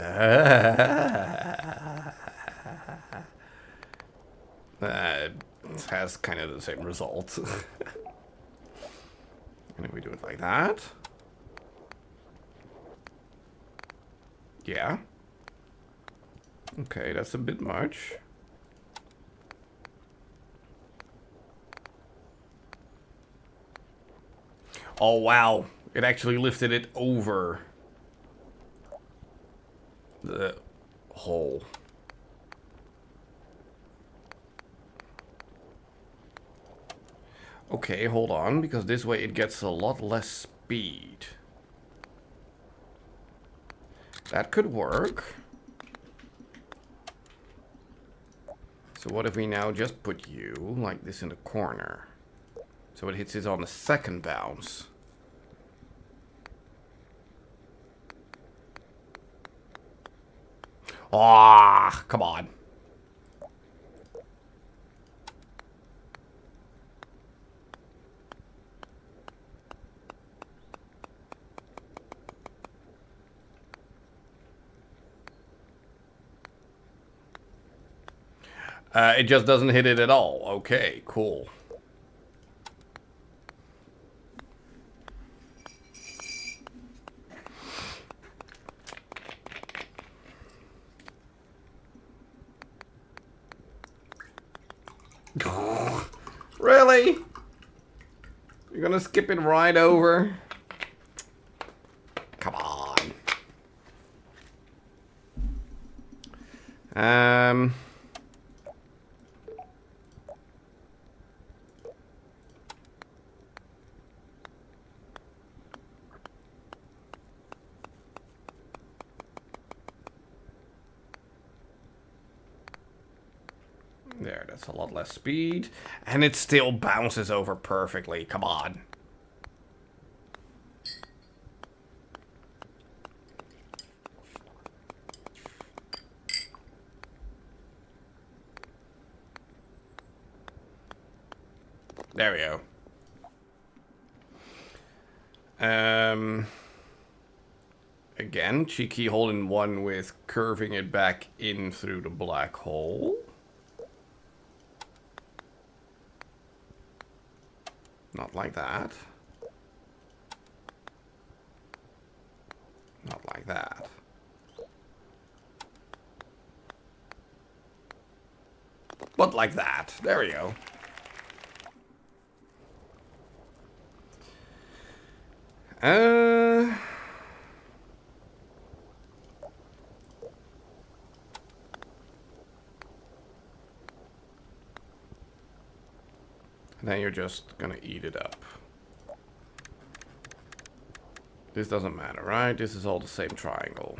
It has kind of the same result. And if we do it like that? Yeah. Okay, that's a bit much. Oh, wow. It actually lifted it over the hole. Okay, hold on, because this way it gets a lot less speed. That could work. So what if we now just put you like this in the corner? So it hits it on the second bounce. Ah, come on. It just doesn't hit it at all. Okay, cool. Really? You're gonna skip it right over? Come on. There, that's a lot less speed. And it still bounces over perfectly. Come on. There we go. Again, cheeky hole in one with curving it back in through the black hole. Not like that. Not like that. But like that. There we go. Then you're just gonna eat it up. This doesn't matter, right? This is all the same triangle.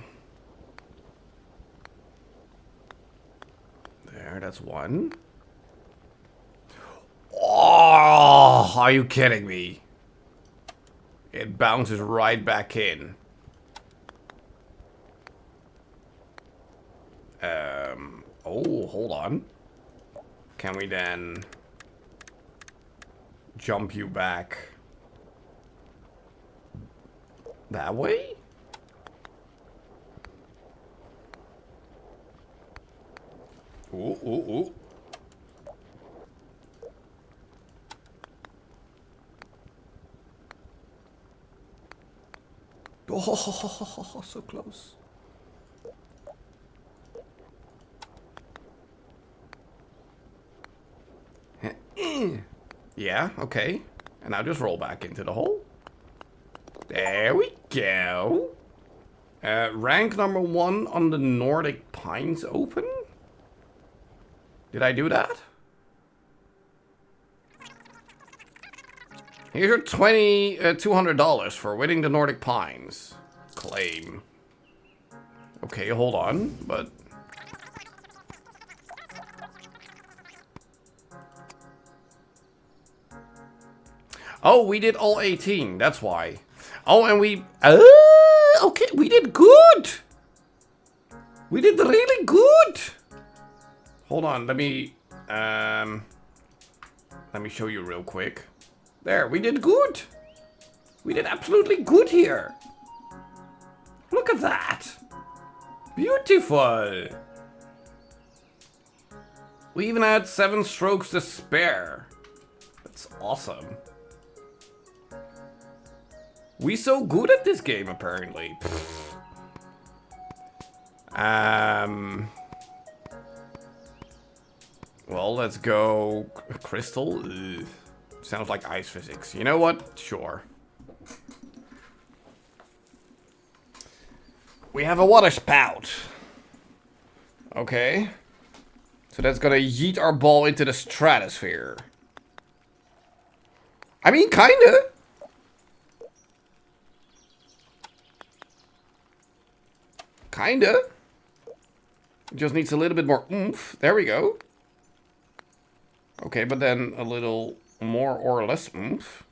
There, that's one. Oh, are you kidding me? It bounces right back in. Oh, hold on. Can we then jump you back that way? Ooh, ooh, ooh. Oh, so close. Yeah, okay. And now just roll back into the hole. There we go. Rank number 1 on the Nordic Pines Open? Did I do that? Here's your $200 for winning the Nordic Pines. Claim. Okay, hold on, but... Oh, we did all 18, that's why. Oh, and we... okay, we did good! We did really good! Hold on, let me show you real quick. There, we did good! We did absolutely good here! Look at that! Beautiful! We even had 7 strokes to spare. That's awesome. We so good at this game, apparently. Well, let's go crystal. Ugh. Sounds like ice physics. You know what? Sure. We have a water spout. Okay. So that's gonna yeet our ball into the stratosphere. I mean, kinda. Kinda. It just needs a little bit more oomph. There we go. Okay, but then a little more or less oomph.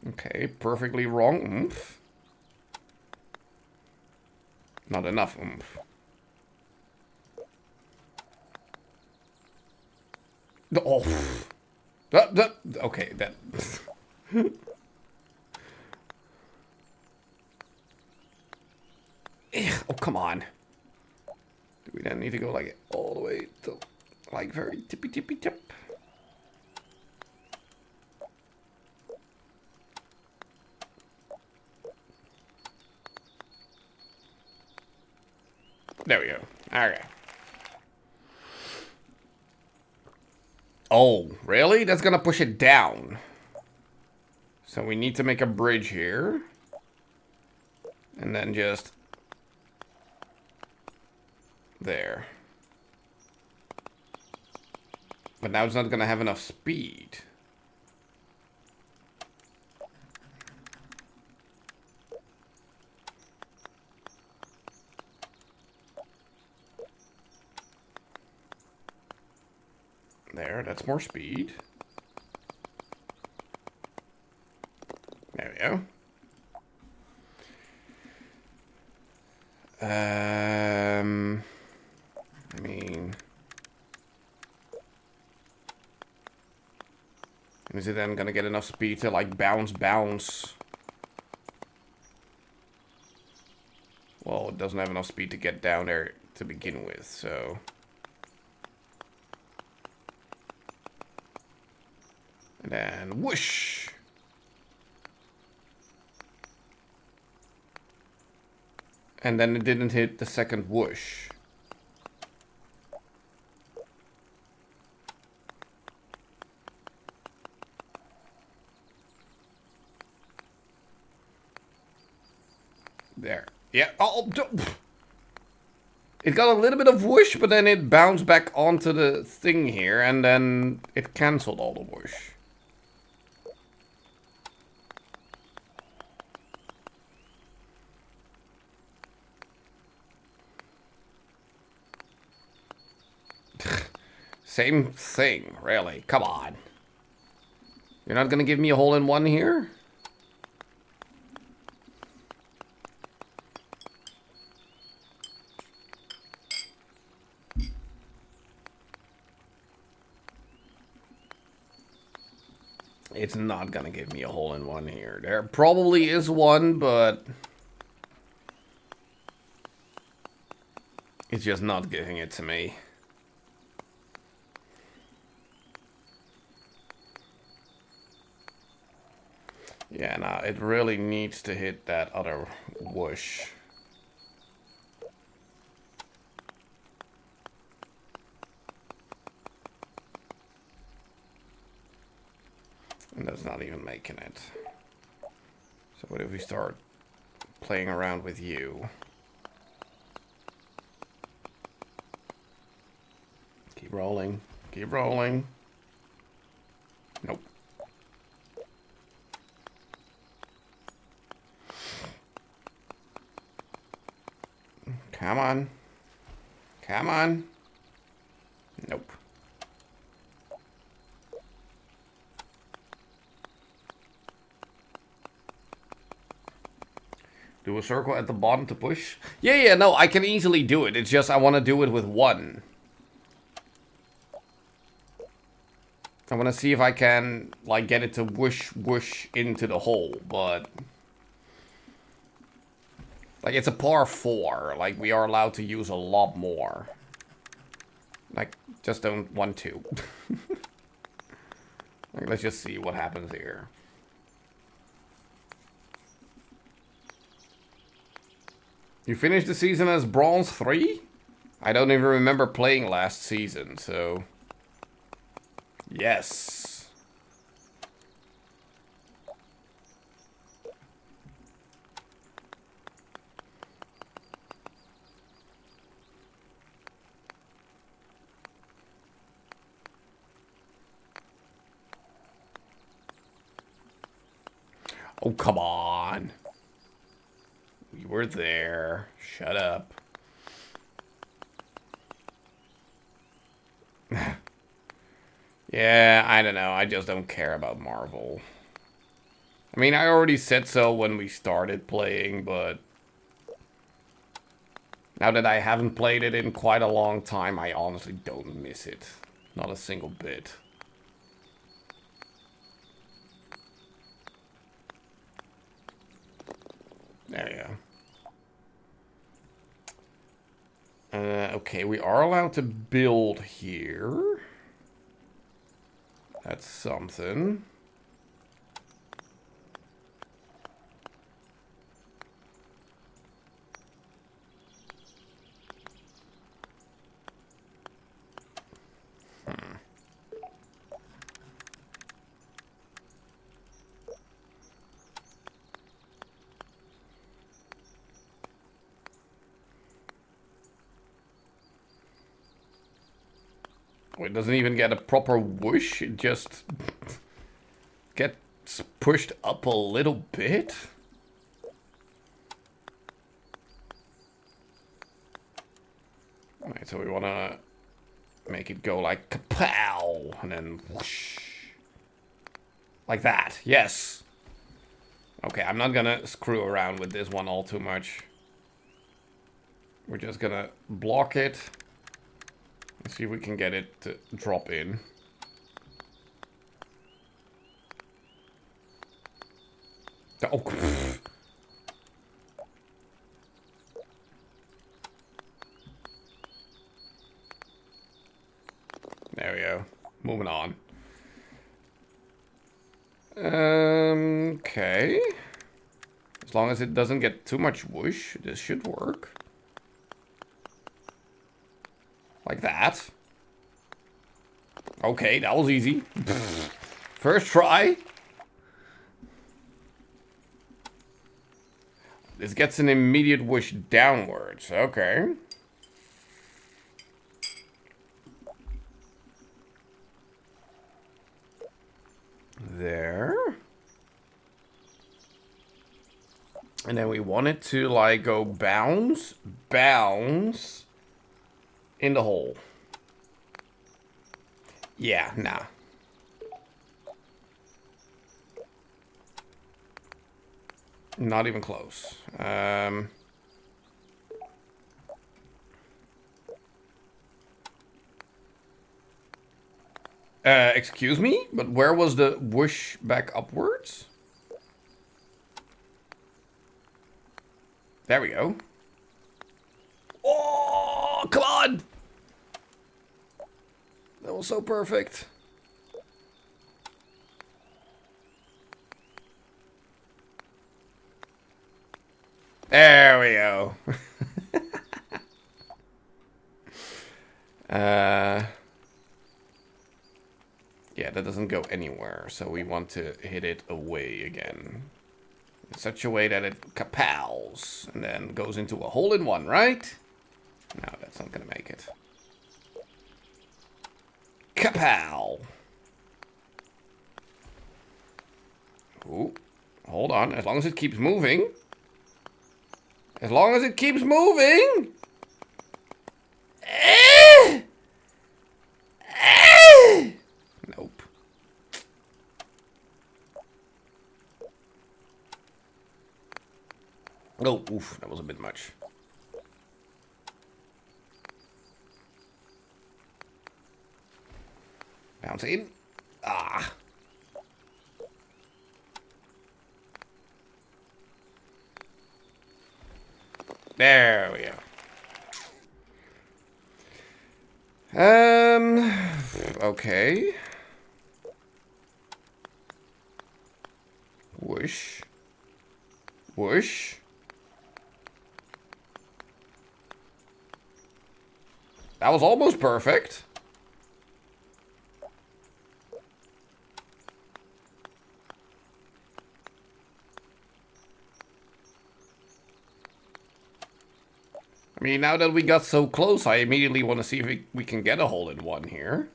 Okay, perfectly wrong oomph. Not enough oomph. Oh. Okay, that... Oh, come on. Do we then need to go like all the way to like very tippy tip? There we go. Okay. Oh, really? That's gonna push it down. So we need to make a bridge here. And then just... there. But now it's not gonna have enough speed. There, that's more speed. There we go. I mean... is it then gonna get enough speed to like bounce? Well, it doesn't have enough speed to get down there to begin with, so... and then whoosh! And then it didn't hit the second whoosh. There. Yeah. Oh, it got a little bit of whoosh, but then it bounced back onto the thing here, and then it cancelled all the whoosh. Same thing, really. Come on. You're not gonna give me a hole-in-one here? It's not gonna give me a hole-in-one here. There probably is one, but... it's just not giving it to me. Yeah, no, it really needs to hit that other whoosh. And that's not even making it. So what if we start playing around with you? Keep rolling. Keep rolling. Nope. Come on. Come on. Nope. Do a circle at the bottom to push? Yeah, no, I can easily do it. It's just I want to do it with one. I want to see if I can, like, get it to whoosh, whoosh into the hole, but... like, it's a par 4. Like, we are allowed to use a lot more. Like, just don't want to. Like, let's just see what happens here. You finished the season as Bronze 3? I don't even remember playing last season, so... yes. Oh, come on. We were there. Shut up. Yeah, I don't know. I just don't care about Marvel. I mean, I already said so when we started playing, but now that I haven't played it in quite a long time, I honestly don't miss it. Not a single bit. There you go. Okay, we are allowed to build here. That's something. Oh, it doesn't even get a proper whoosh. It just gets pushed up a little bit. Alright, so we want to make it go like kapow, and then whoosh. Like that, yes. Okay, I'm not gonna screw around with this one all too much. We're just gonna block it. And see if we can get it to drop in. Oh, there we go. Moving on. Okay. As long as it doesn't get too much whoosh, this should work. Like that. Okay, that was easy. First try. This gets an immediate whoosh downwards. Okay. There. And then we want it to like go bounce, bounce in the hole. Yeah, nah. Not even close. Excuse me? But where was the whoosh back upwards? There we go. Oh, come on! That was so perfect. There we go. Yeah, that doesn't go anywhere, so we want to hit it away again. In such a way that it kapows, and then goes into a hole-in-one, right? No, that's not gonna make it. Kapow! Ooh, hold on, as long as it keeps moving. As long as it keeps moving! Nope. Oh, oof, that was a bit much. Bounce in. Ah. There we go. Okay. Whoosh. Whoosh. That was almost perfect. I mean, now that we got so close, I immediately want to see if we can get a hole-in-one here.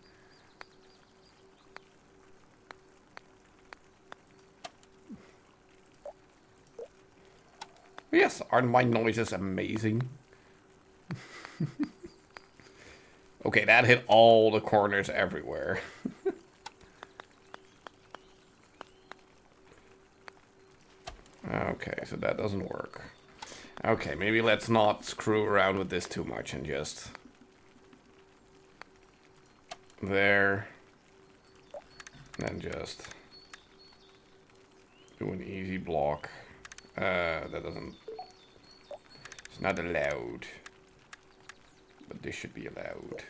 Yes, aren't my noises amazing? Okay, that hit all the corners everywhere. Okay, so that doesn't work. Okay, maybe let's not screw around with this too much and just... There. And then just... do an easy block. That doesn't... It's not allowed. But this should be allowed.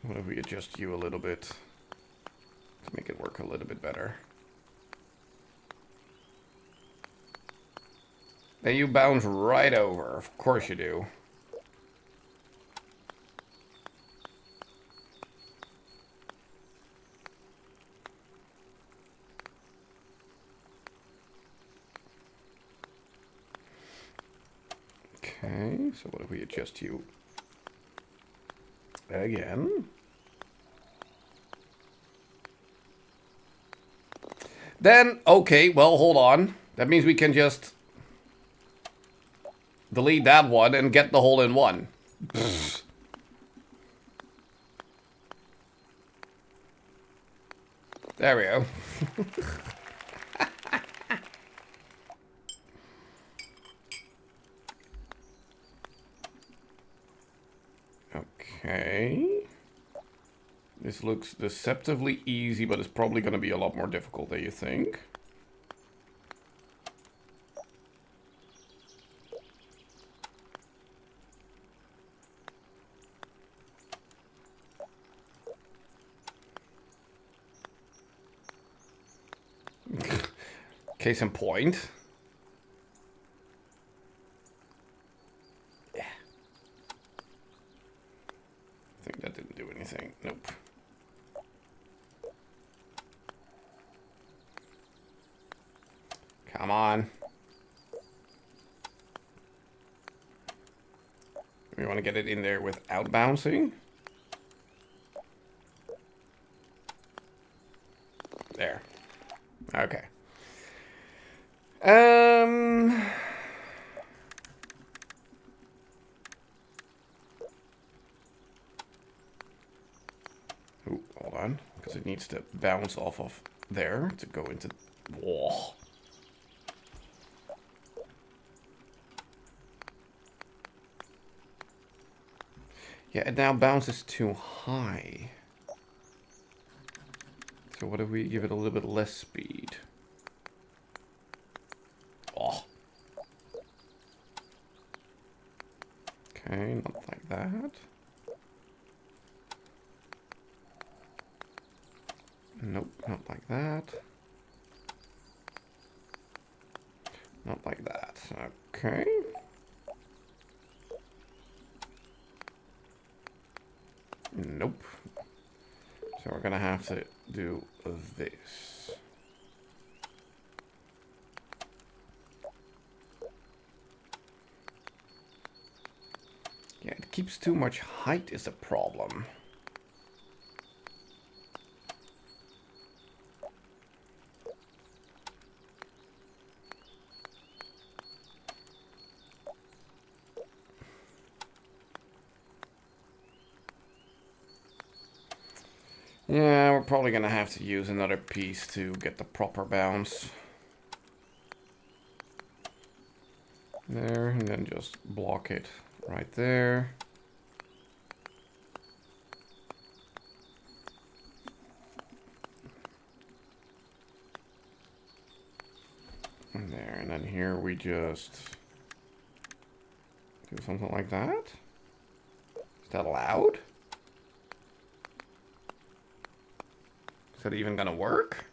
What if we adjust you a little bit to make it work a little bit better? Then you bounce right over. Of course you do. Okay, so what if we adjust you again? Then, okay, well, hold on. That means we can just delete that one and get the hole in one. There we go. Okay. This looks deceptively easy, but it's probably going to be a lot more difficult than you think. Case in point. Yeah. I think that didn't do anything. Nope. Come on. We want to get it in there without bouncing. There. Okay. Ooh, hold on, because it needs to bounce off of there to go into... Whoa. Yeah, it now bounces too high. So what if we give it a little bit less speed? Oh. Okay, not like that. Nope, not like that. Not like that. Okay. Nope. So we're gonna have to do this. Yeah, it keeps too much height is the problem. Yeah, we're probably gonna have to use another piece to get the proper bounce. There, and then just block it right there. And there, and then here we just do something like that. Is that allowed? Is that even gonna work?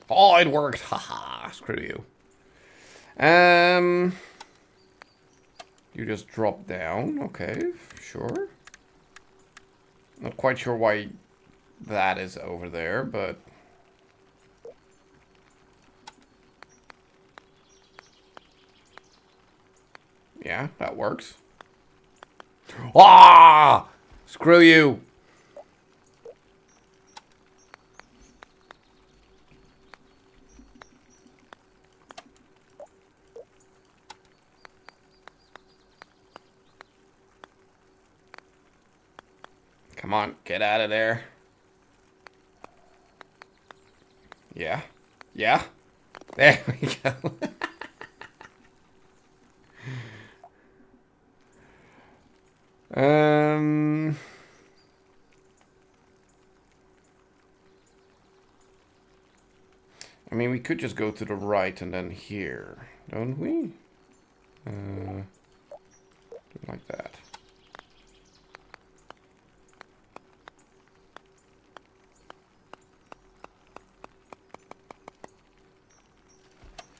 Oh, it worked. Haha, screw you. You just drop down. Okay, sure. Not quite sure why that is over there, but... Yeah, that works. Ah! Screw you. Come on, get out of there. Yeah. Yeah. There we go. um... I mean, we could just go to the right and then here, don't we? Like that.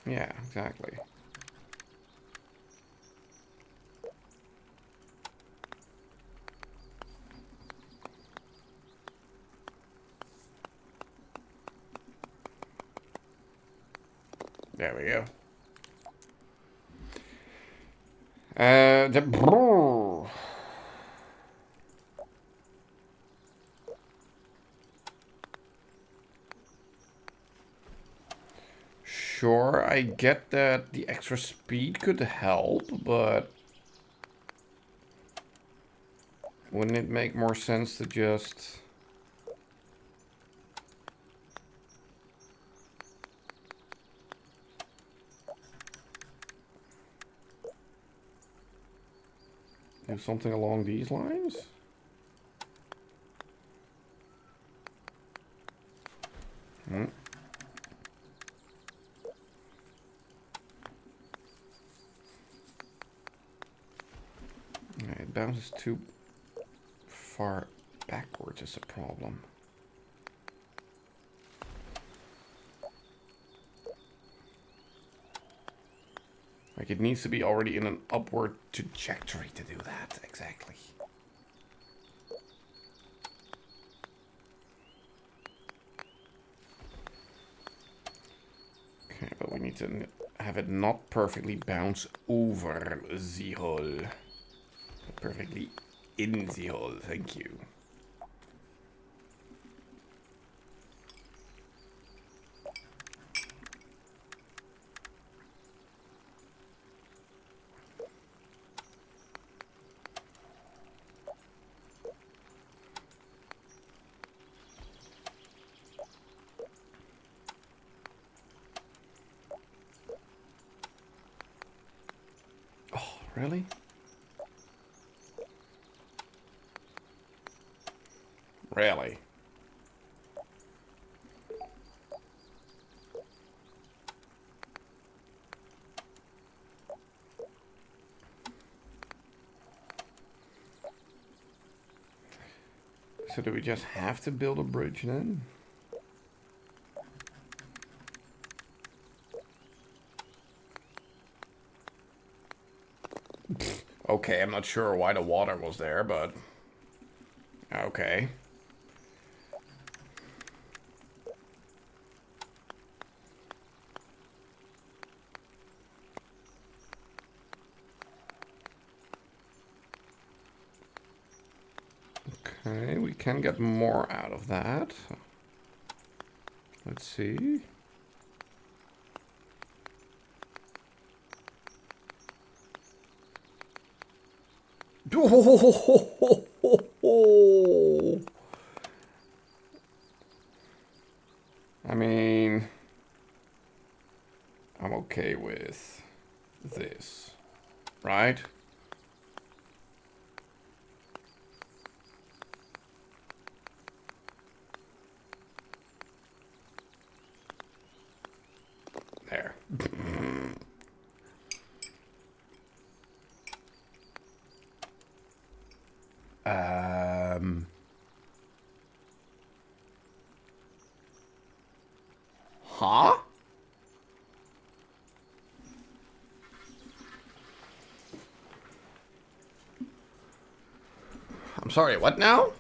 Yeah, exactly. There we go. Sure, I get that the extra speed could help, but wouldn't it make more sense to just... do something along these lines? Hmm. It bounces too far backwards is a problem. Like, it needs to be already in an upward trajectory to do that, exactly. Okay, but we need to have it not perfectly bounce over the hole. Perfectly in the hole, thank you. Oh, really? Really? So do we just have to build a bridge then? Okay, I'm not sure why the water was there, but... okay. Okay, we can get more out of that. Let's see. I mean, I'm okay with this, right? There. Huh? I'm sorry, what now?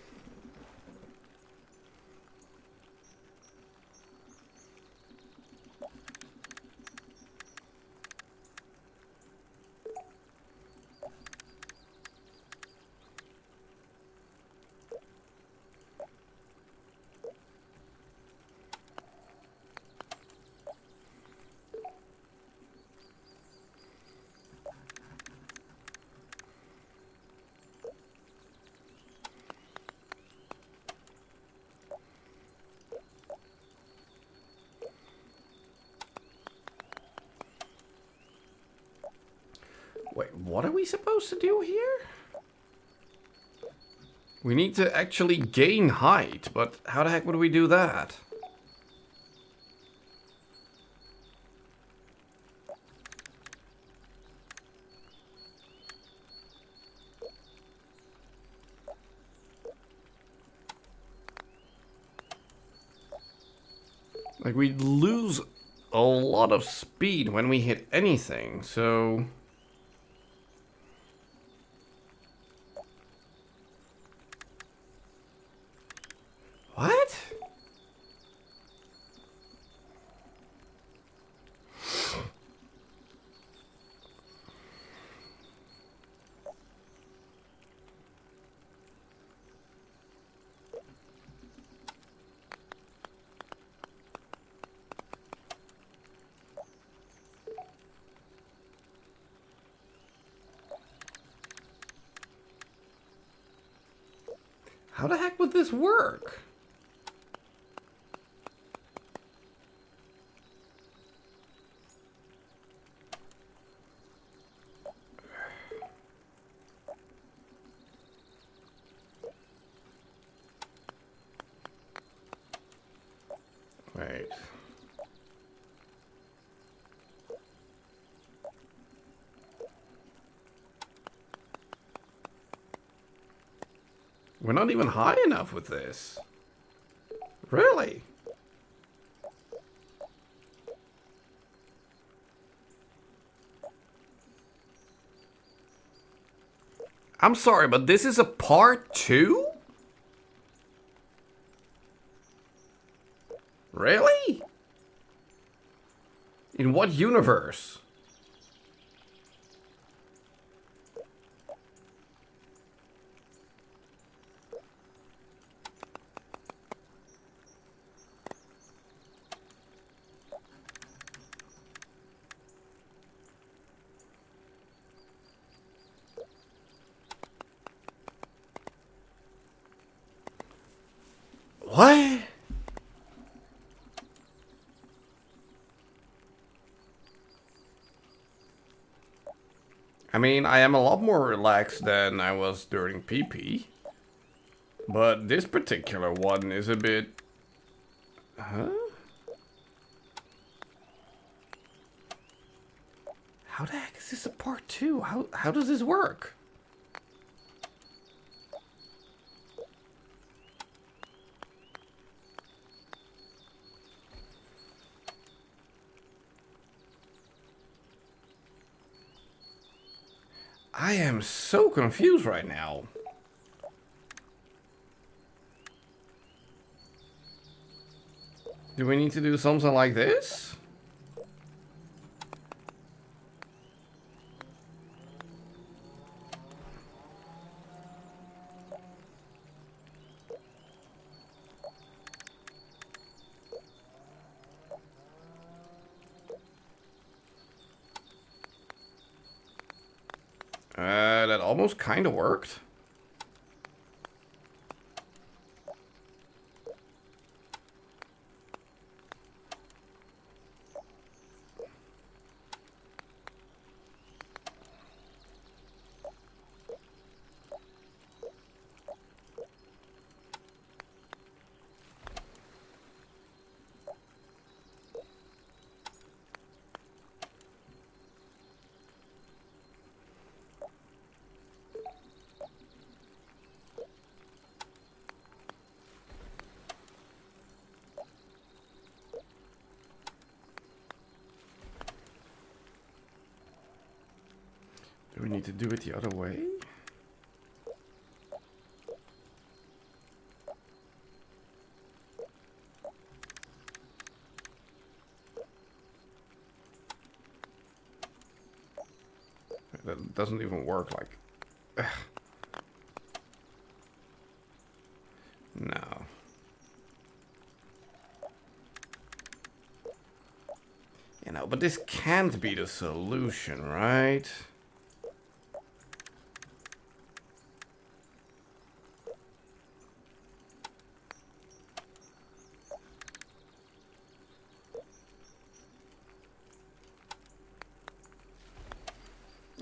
Wait, what are we supposed to do here? We need to actually gain height, but how the heck would we do that? Like, we lose a lot of speed when we hit anything, so... What? How the heck would this work? Wait. We're not even high enough with this. Really? I'm sorry, but this is a part 2? Really? In what universe? What? I mean, I am a lot more relaxed than I was during PP. But this particular one is a bit... Huh? How the heck is this a part 2? How does this work? I am so confused right now. Do we need to do something like this? That almost kind of worked. Do we need to do it the other way? That doesn't even work like... Ugh. No. You know, but this can't be the solution, right?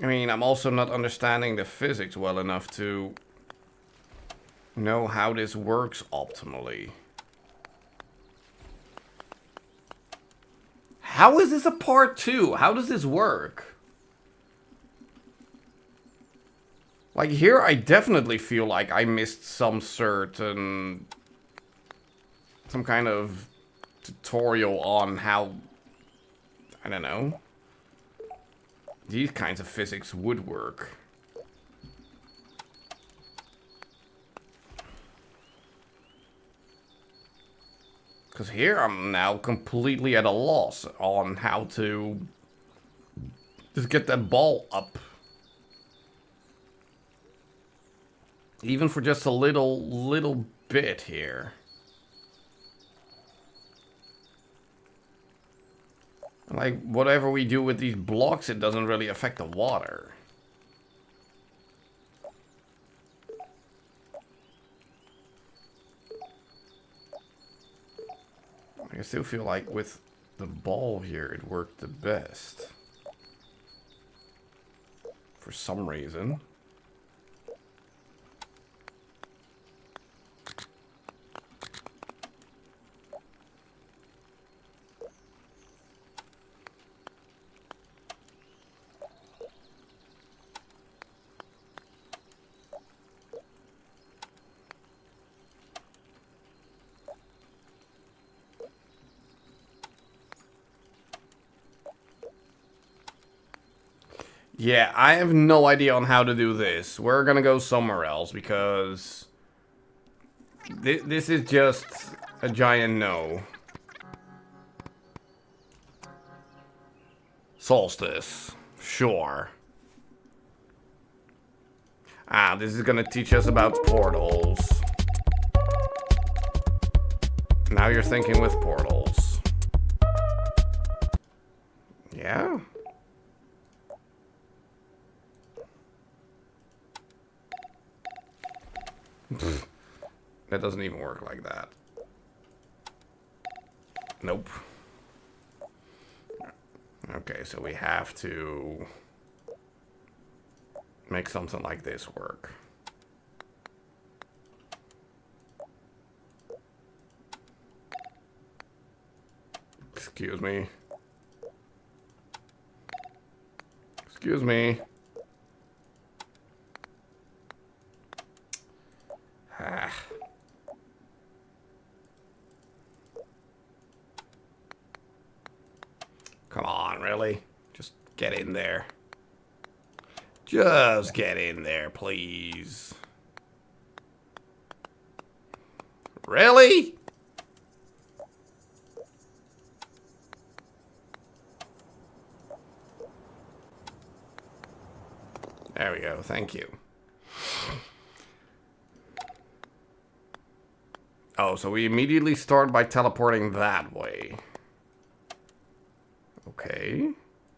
I mean, I'm also not understanding the physics well enough to know how this works optimally. How is this a part 2? How does this work? Like here, I definitely feel like I missed some kind of tutorial on how, I don't know, these kinds of physics would work. Because here I'm now completely at a loss on how to just get that ball up. Even for just a little bit here. Like, whatever we do with these blocks, it doesn't really affect the water. I still feel like with the ball here, it worked the best. For some reason. Yeah, I have no idea on how to do this. We're gonna go somewhere else because this is just a giant no. Solstice. Sure. Ah, this is gonna teach us about portals. Now you're thinking with portals. Yeah? That doesn't even work like that. Nope. Okay, so we have to make something like this work. Excuse me. Excuse me. Ah. Come on, really? Just get in there. Just get in there, please. Really? There we go, thank you. Oh, so we immediately start by teleporting that way. Okay.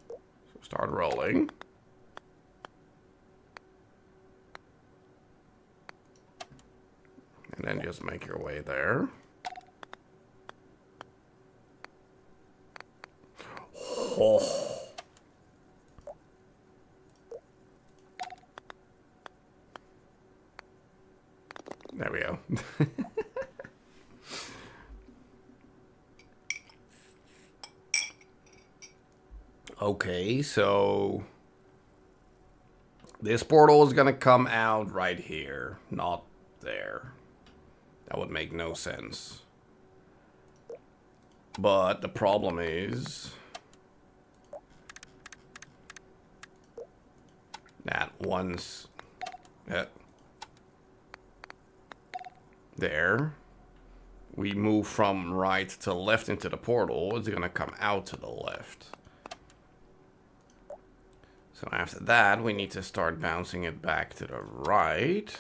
So start rolling. And then just make your way there. Oh. There we go. Okay, so this portal is gonna come out right here, not there. That would make no sense. But the problem is that once there we move from right to left into the portal, it's gonna come out to the left. So after that, we need to start bouncing it back to the right.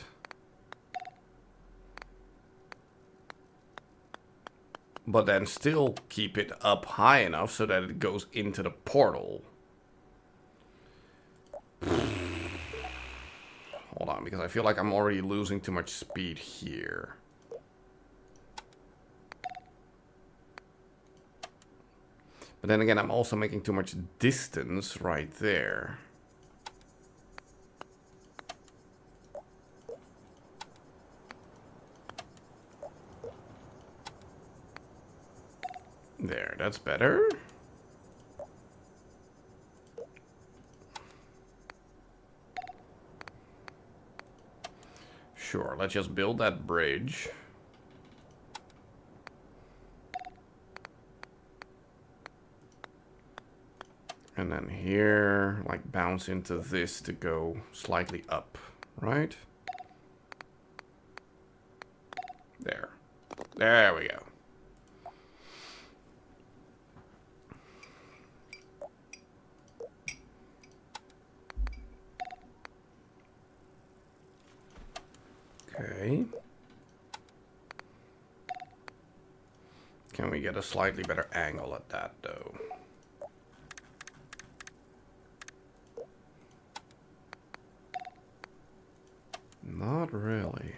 But then still keep it up high enough so that it goes into the portal. Hold on, because I feel like I'm already losing too much speed here. But then again, I'm also making too much distance right there. that's better. Sure, let's just build that bridge. And then here, like, bounce into this to go slightly up, right? There. There we go. Okay. Can we get a slightly better angle at that, though? Not really.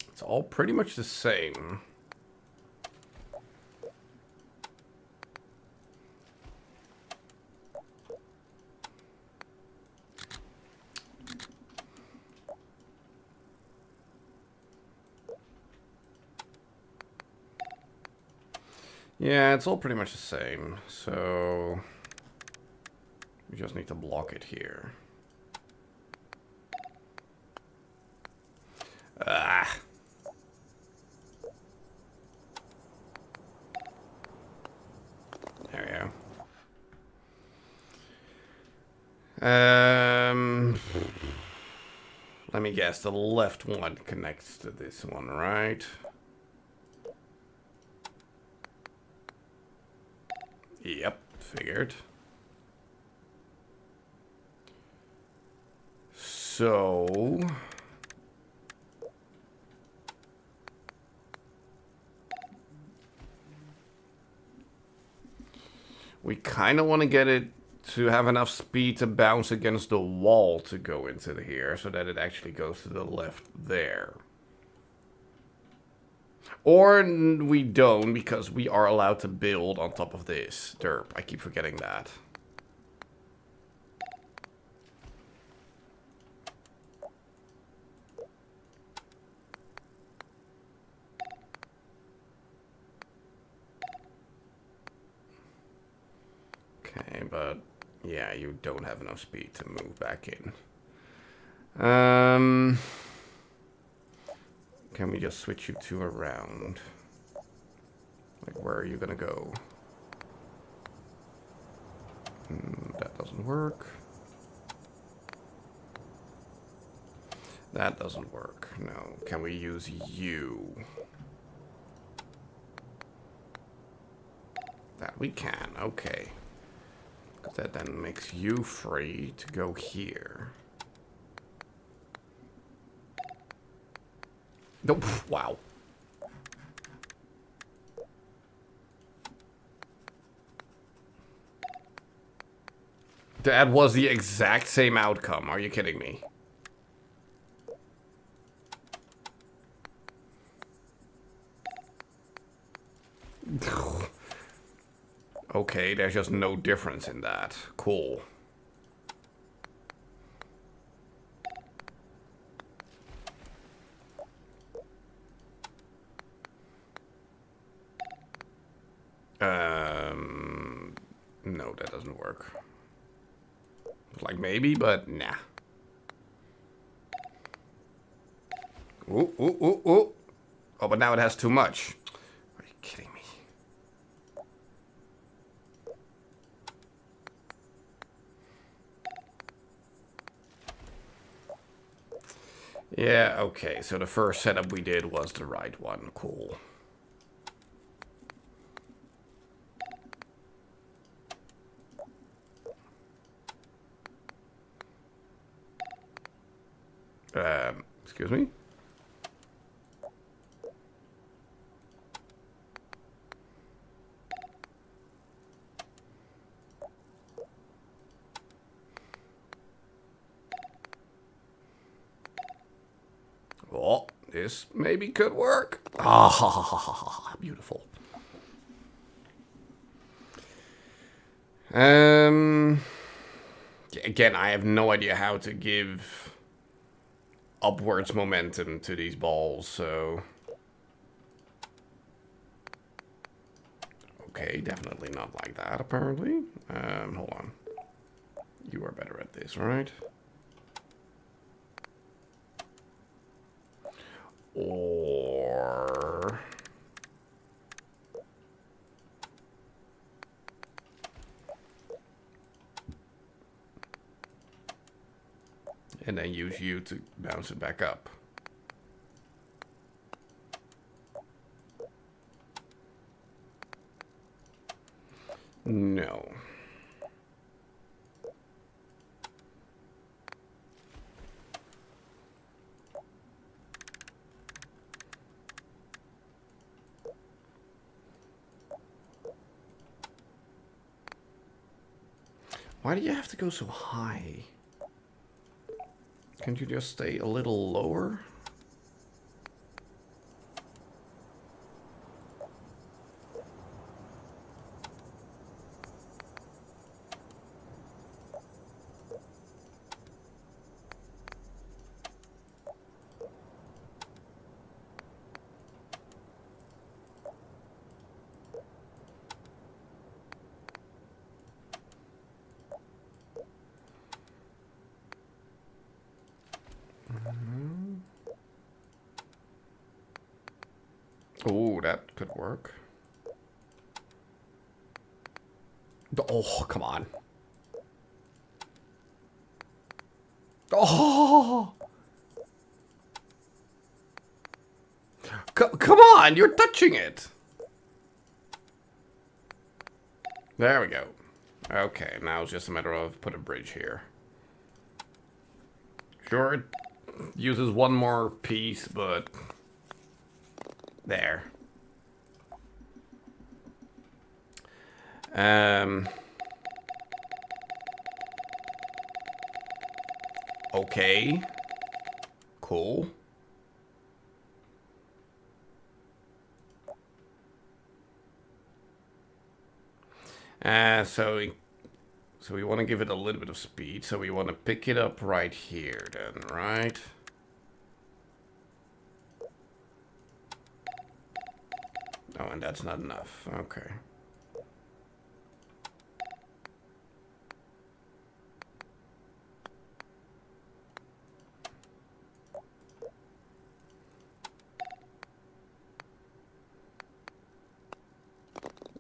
It's all pretty much the same. Yeah, it's all pretty much the same. So we just need to block it here. Ah. There we go. Let me guess, the left one connects to this one, right? Yep, figured. So we kind of want to get it to have enough speed to bounce against the wall to go into here, so that it actually goes to the left there. Or we don't, because we are allowed to build on top of this. Derp, I keep forgetting that. Okay, but yeah, you don't have enough speed to move back in. Can we just switch you two around? Like, where are you gonna go? That doesn't work. That doesn't work. No. Can we use you? That we can. Okay. That then makes you free to go here. Nope. Wow. That was the exact same outcome. Are you kidding me? Okay, there's just no difference in that. Cool. No, that doesn't work. Like maybe, but nah. Ooh, ooh, ooh, ooh. Oh, but now it has too much. Are you kidding me? Yeah, okay. So the first setup we did was the right one. Cool. Excuse me? Oh, this maybe could work. Ah, beautiful. Um, Again, I have no idea how to give upwards momentum to these balls, so... Okay, definitely not like that, apparently. Hold on. You are better at this, right? Or... And then use you to bounce it back up. No. Why do you have to go so high? Can't you just stay a little lower? Oh, that could work. Oh, come on. Oh! Come on, you're touching it. There we go. Okay, now it's just a matter of put a bridge here. Sure, it uses one more piece, but... There. Okay. Cool. So we want to give it a little bit of speed. So we want to pick it up right here then, right? Oh, and that's not enough. Okay.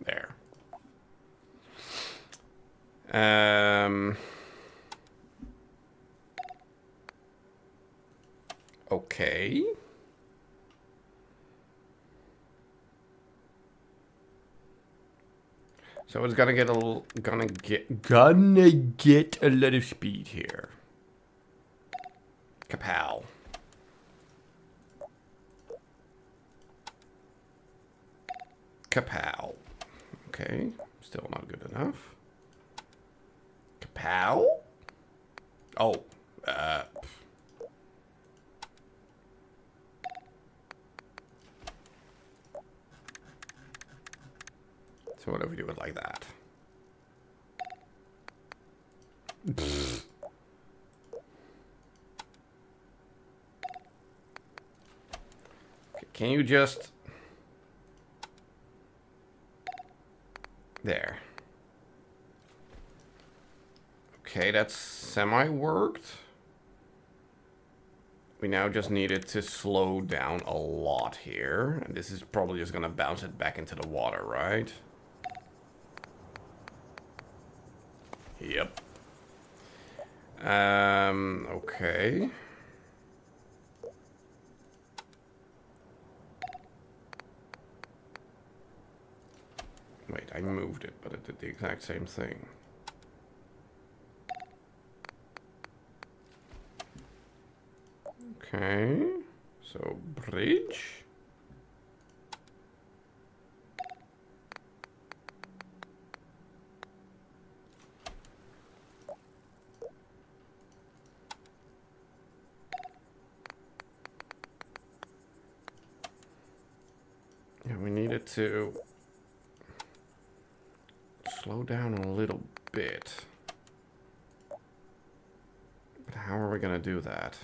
There. Okay. So it's gonna get a little, gonna get a lot of speed here. Kapow. Kapow. Okay, still not good enough. Kapow. Oh, so what if we do it like that? Okay, can you just... There. Okay, that's semi-worked. We now just need it to slow down a lot here. And this is probably just gonna bounce it back into the water, right? Yep. Okay. Wait, I moved it, but it did the exact same thing. Okay, so bridge. Yeah, we need it to slow down a little bit. But how are we gonna do that?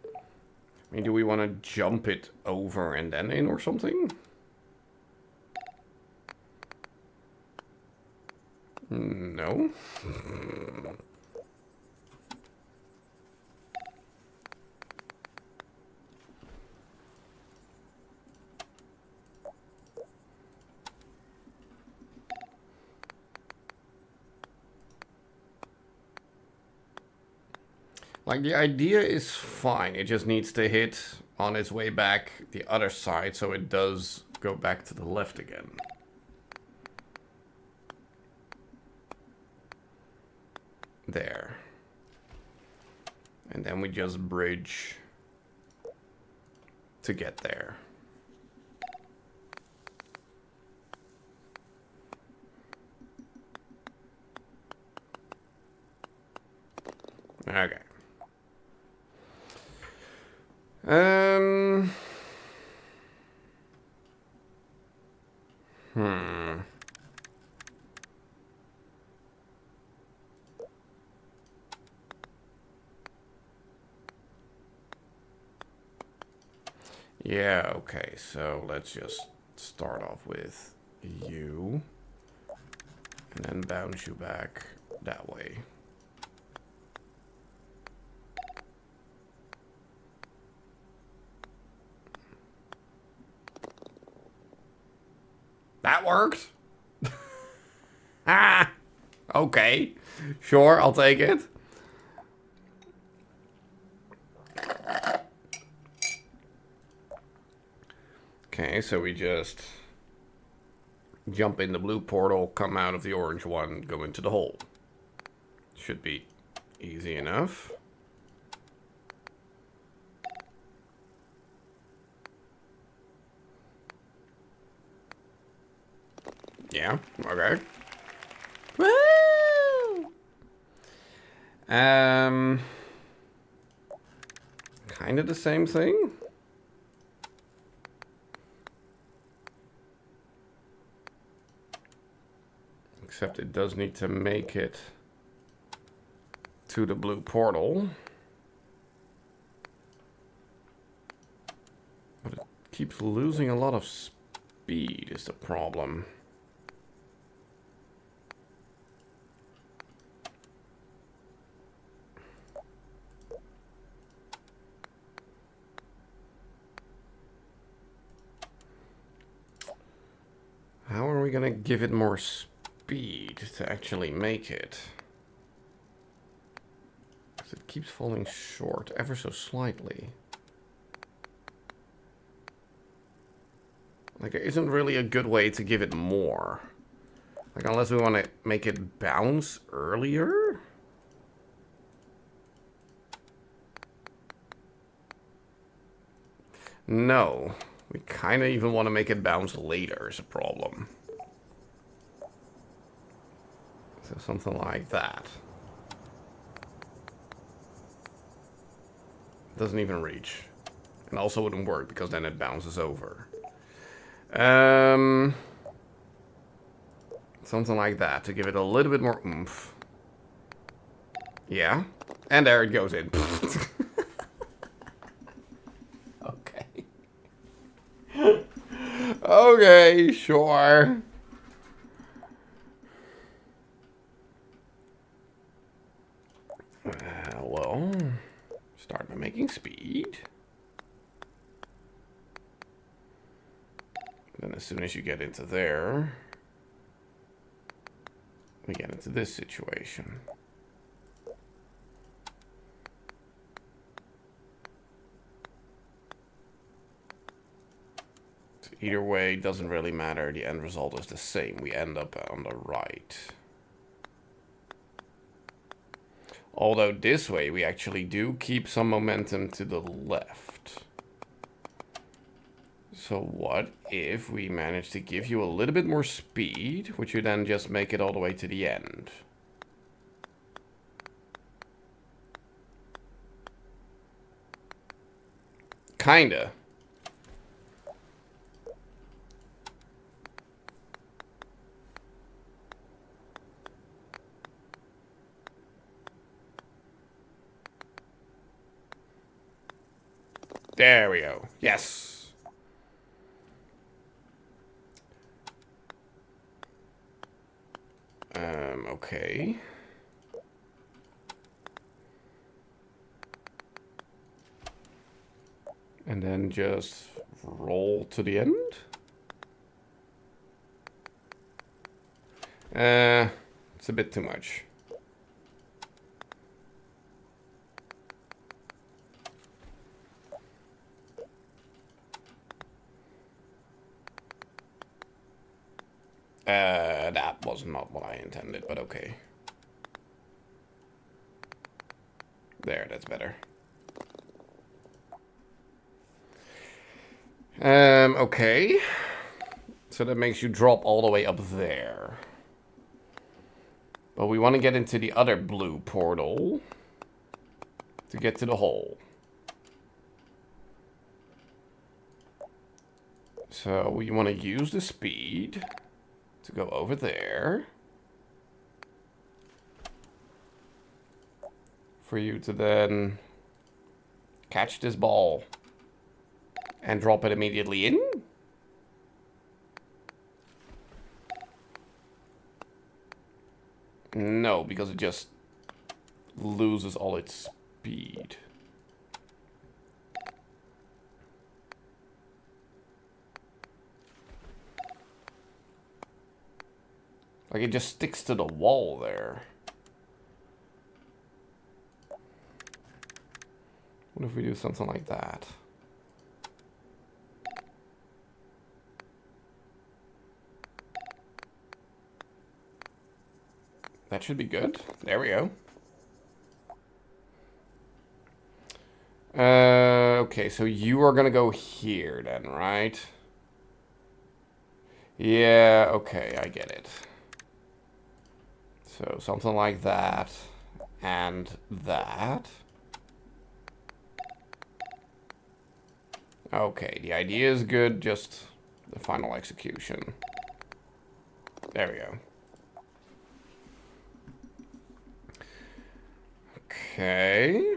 I mean, do we want to jump it over and then in or something? No. Like, the idea is fine. It just needs to hit on its way back the other side so it does go back to the left again. There. And then we just bridge to get there. Okay. Yeah, okay, so let's just start off with you. And then bounce you back that way. That worked? Ah! Okay. Sure, I'll take it. Okay, so we just jump in the blue portal, come out of the orange one, go into the hole. Should be easy enough. Yeah, okay. Woo! Kind of the same thing. Except it does need to make it to the blue portal. But it keeps losing a lot of speed is the problem. How are we gonna give it more speed to actually make it? Because it keeps falling short ever so slightly. Like, there isn't really a good way to give it more. Like, unless we want to make it bounce earlier? No. We kind of even want to make it bounce later is a problem. So something like that. Doesn't even reach. And also wouldn't work because then it bounces over. Something like that to give it a little bit more oomph. Yeah. And there it goes in. Okay. Okay, sure. Well, start by making speed. Then as soon as you get into there, we get into this situation. So either way, doesn't really matter. The end result is the same. We end up on the right. Although this way, we actually do keep some momentum to the left. So what if we manage to give you a little bit more speed, which you then just make it all the way to the end? Kinda. There we go. Yes. Okay. And then just roll to the end. It's a bit too much. That was not what I intended, but okay. There, that's better. Okay. So that makes you drop all the way up there. But we want to get into the other blue portal to get to the hole. So we want to use the speed to go over there. For you to then catch this ball and drop it immediately in. No, because it just loses all its speed. Like it just sticks to the wall there. What if we do something like that? That should be good. There we go. Okay, so you are gonna go here then, right? Yeah, okay, I get it. So something like that and that. Okay, the idea is good, just the final execution. There we go. Okay.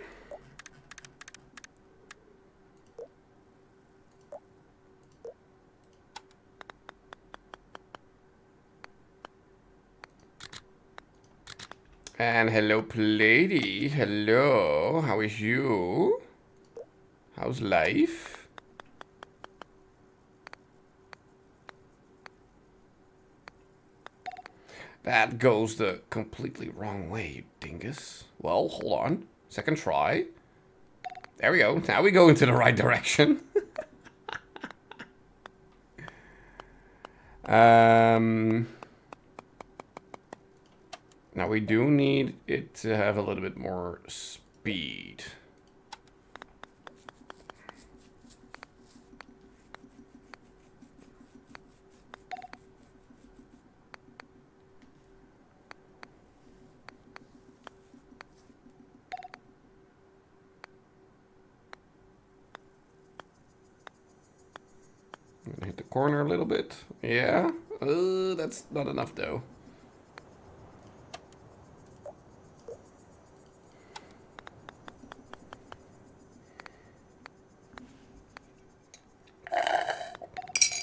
And hello, Plady. Hello, how is you? How's life? That goes the completely wrong way, you dingus. Well, hold on. Second try. There we go. Now we go into the right direction. Now we do need it to have a little bit more speed. I'm gonna hit the corner a little bit. Yeah. That's not enough though.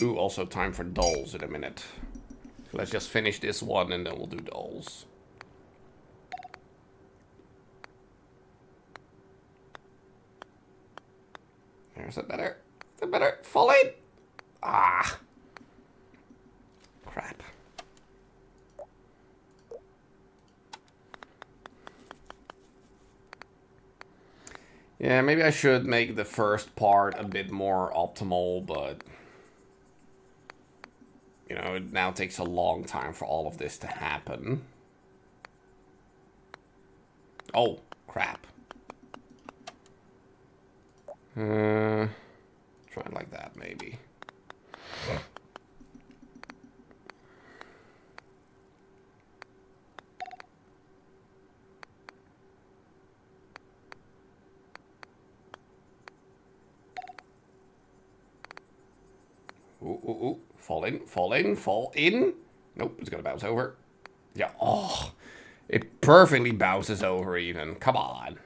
Ooh, also time for dolls in a minute. So let's just finish this one and then we'll do dolls. There's that better. Is that better? Fall in! Ah! Crap. Yeah, maybe I should make the first part a bit more optimal, but... You know, it now takes a long time for all of this to happen. Oh, crap. Try it like that, maybe. Ooh, ooh, ooh. Fall in, fall in, fall in. Nope, it's gonna bounce over. Yeah, oh. It perfectly bounces over even. Come on.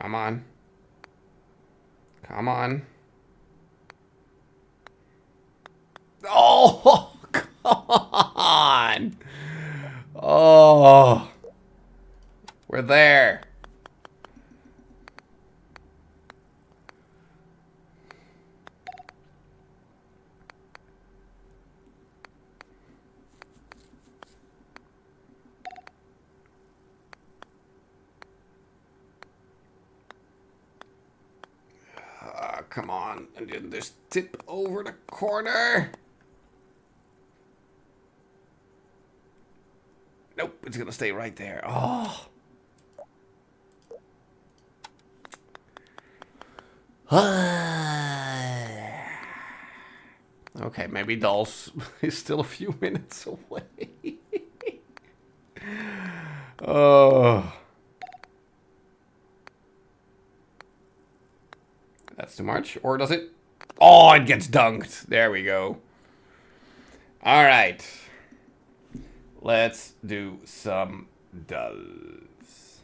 Come on. Come on. Oh, come on. Oh. We're there. Come on. And then just tip over the corner. Nope, it's gonna stay right there. Oh. Okay, maybe Dolls is still a few minutes away. Oh. That's too much, or does it? Oh, it gets dunked. There we go. All right. Let's do some does.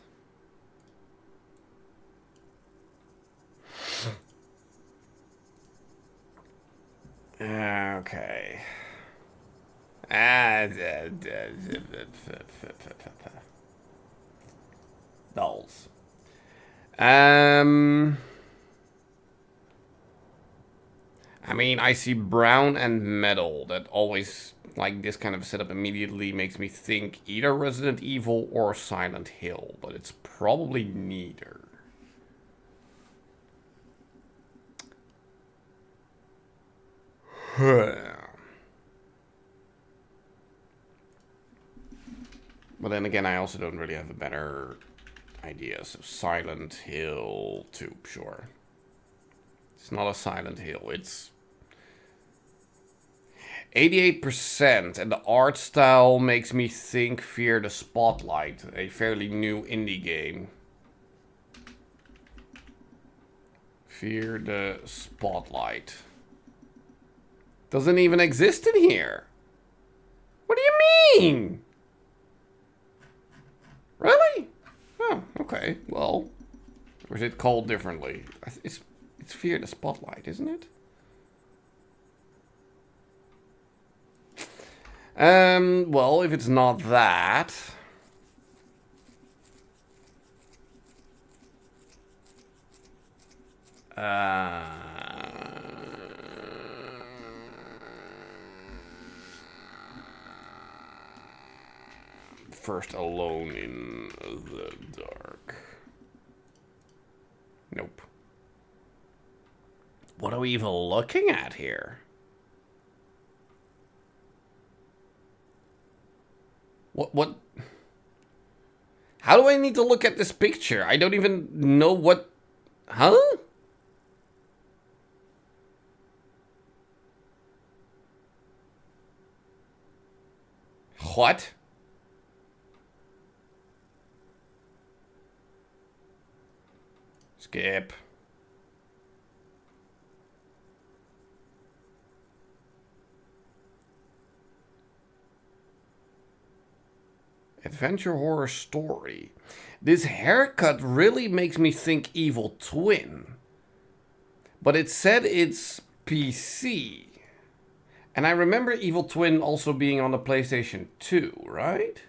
Okay. Dolls. I mean, I see brown and metal. That always, like, this kind of setup immediately makes me think either Resident Evil or Silent Hill, but it's probably neither. But then again, I also don't really have a better idea. So Silent Hill 2, sure. It's not a Silent Hill, it's 88%, and the art style makes me think Fear the Spotlight, a fairly new indie game. Fear the Spotlight. Doesn't even exist in here. What do you mean? Really? Oh, okay. Well, or is it called differently? It's Fear the Spotlight, isn't it? Well, if it's not that... First Alone in the Dark. Nope. What are we even looking at here? What? How do I need to look at this picture? I don't even know what... Huh? What? Skip. Adventure horror story. This haircut really makes me think Evil Twin. But it said it's PC. And I remember Evil Twin also being on the PlayStation 2, right?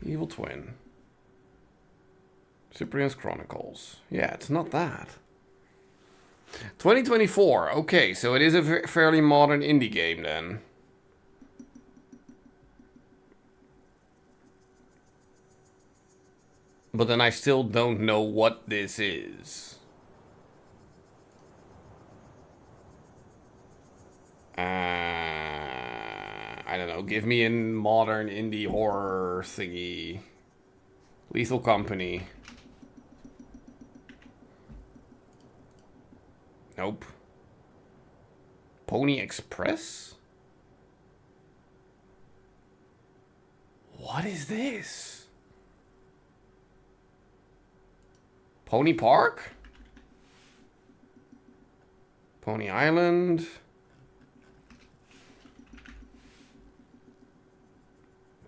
Evil Twin. Cyprian's Chronicles. Yeah, it's not that. 2024. Okay, so it is a fairly modern indie game then. But then I still don't know what this is. I don't know. Give me a modern indie horror thingy. Lethal Company. Nope. Pony Express? What is this? Pony Park? Pony Island?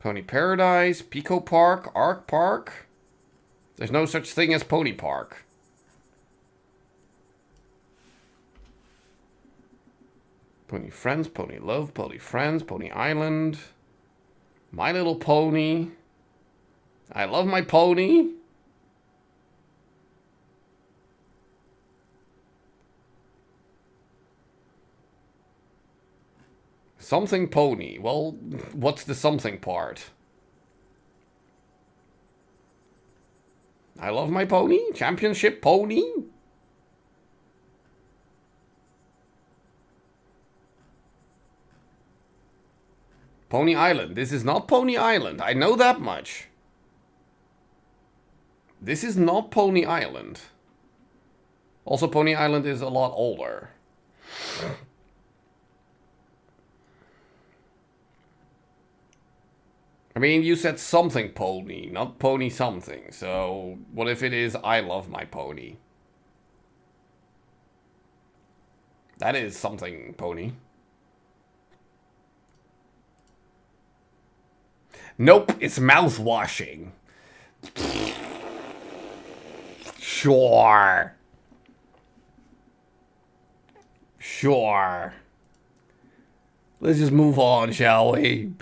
Pony Paradise, Pico Park, Ark Park. There's no such thing as Pony Park. Pony Friends, Pony Love, Pony Friends, Pony Island. My Little Pony. I Love My Pony. Something Pony. Well, what's the something part? I Love My Pony? Championship Pony? Pony Island. This is not Pony Island. I know that much. This is not Pony Island. Also, Pony Island is a lot older. I mean, you said something pony, not pony something. So, what if it is I Love My Pony? That is something pony. Nope, it's mouthwashing. Sure. Sure. Let's just move on, shall we?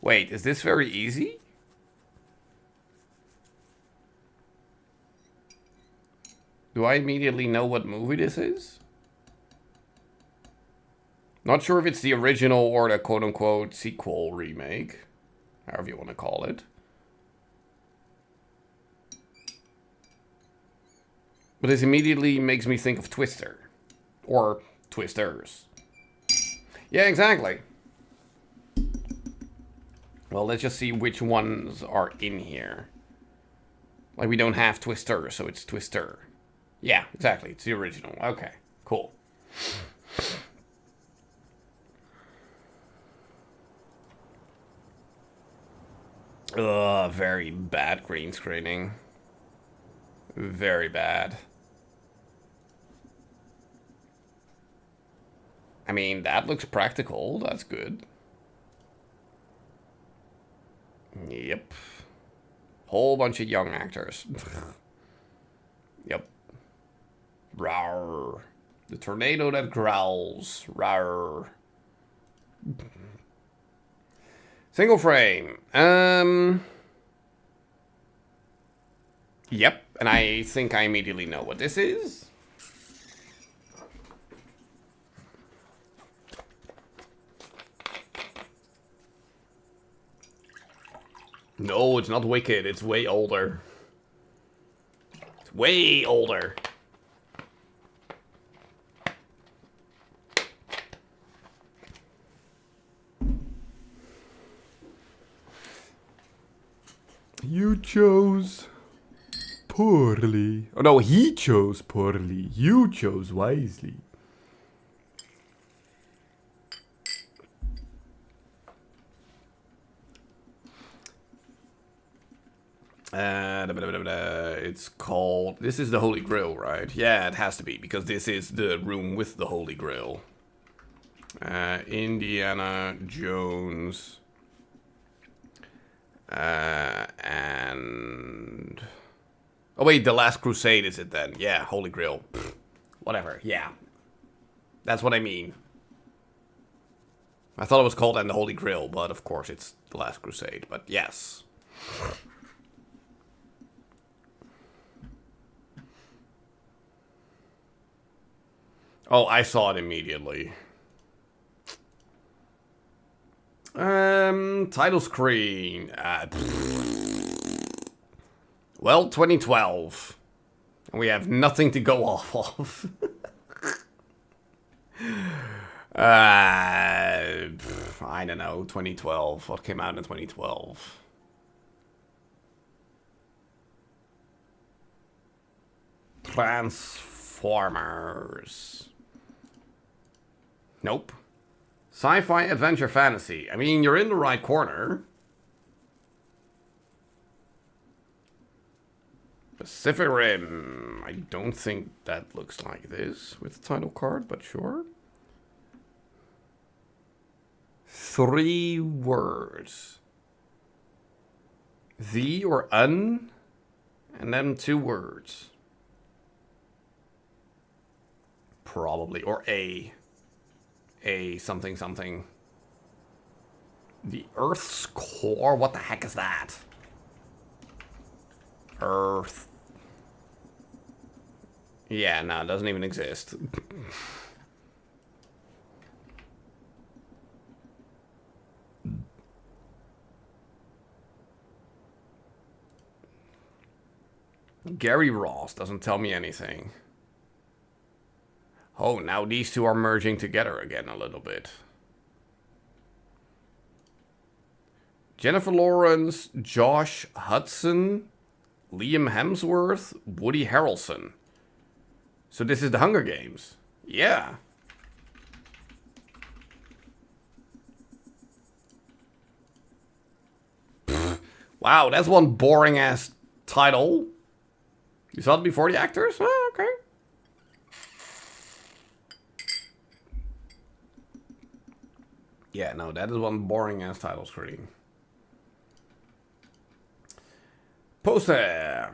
Wait, is this very easy? Do I immediately know what movie this is? Not sure if it's the original or the quote-unquote sequel remake. However you want to call it. But this immediately makes me think of Twister. Or Twisters. Yeah, exactly. Well, let's just see which ones are in here. Like, we don't have Twister, so it's Twister. Yeah, exactly. It's the original. Okay, cool. Ugh, very bad green screening. Very bad. I mean, that looks practical. That's good. Yep. Whole bunch of young actors. Yep. Rawr. The tornado that growls. Rawr. Single frame. Yep. And I think I immediately know what this is. No, it's not Wicked. It's way older. It's way older. You chose poorly. Oh no, he chose poorly. You chose wisely. It's called... This is the Holy Grail, right? Yeah, it has to be, because this is the room with the Holy Grail. Indiana Jones... and... Oh wait, The Last Crusade is it then? Yeah, Holy Grail. Pfft, whatever, yeah. That's what I mean. I thought it was called And the Holy Grail, but of course it's The Last Crusade. But yes. Oh, I saw it immediately. Title screen. Well, 2012. And we have nothing to go off of. I don't know, 2012. What came out in 2012? Transformers. Nope. Sci-fi, adventure, fantasy. I mean, you're in the right corner. Pacific Rim. I don't think that looks like this with the title card, but sure. 3 words. The or un, and then 2 words. Probably, or a. A something something. The Earth's core? What the heck is that? Earth. Yeah, no, it doesn't even exist. Gary Ross doesn't tell me anything. Oh, now these two are merging together again a little bit. Jennifer Lawrence, Josh Hudson, Liam Hemsworth, Woody Harrelson. So this is the Hunger Games. Yeah. Wow, that's one boring ass title. You saw it before the actors? Oh, okay. Yeah, no, that is one boring ass title screen. Poster.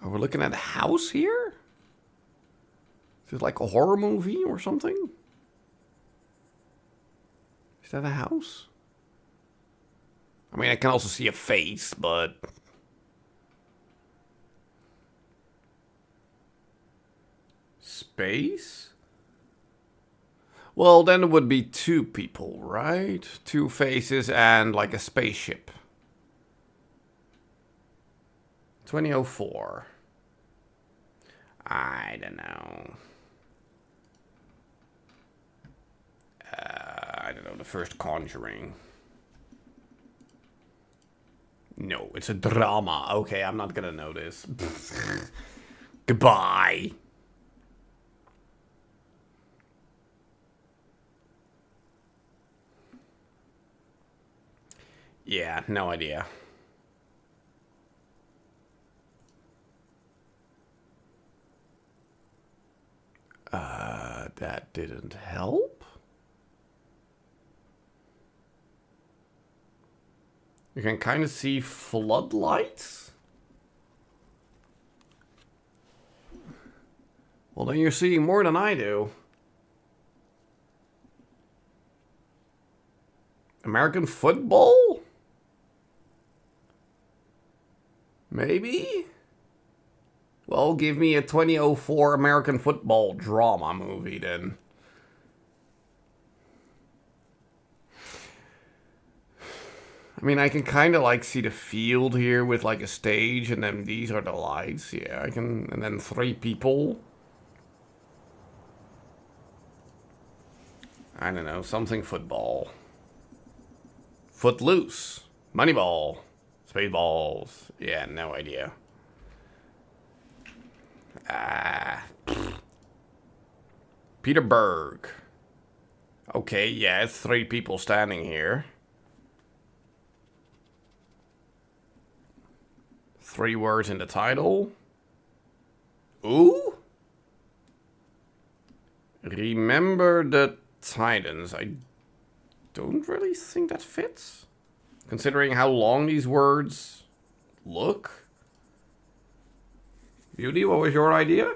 Oh, we're looking at a house here? Is it like a horror movie or something? Is that a house? I mean, I can also see a face, but... Space? Well, then it would be 2 people, right? 2 faces and like a spaceship. 2004. I don't know. I don't know, the first Conjuring. No, it's a drama. Okay, I'm not gonna know this. Goodbye. Yeah, no idea. That didn't help. You can kind of see floodlights. Well, then you're seeing more than I do. American football? Maybe? Well, give me a 2004 American football drama movie then. I mean, I can kind of like see the field here with like a stage, and then these are the lights. Yeah, I can, and then 3 people. I don't know, something football. Footloose. Moneyball. Spaceballs. Yeah, no idea. Peter Berg. Okay, yeah, it's 3 people standing here. 3 words in the title. Ooh? Remember the Titans. I don't really think that fits. Considering how long these words look. Beauty, what was your idea?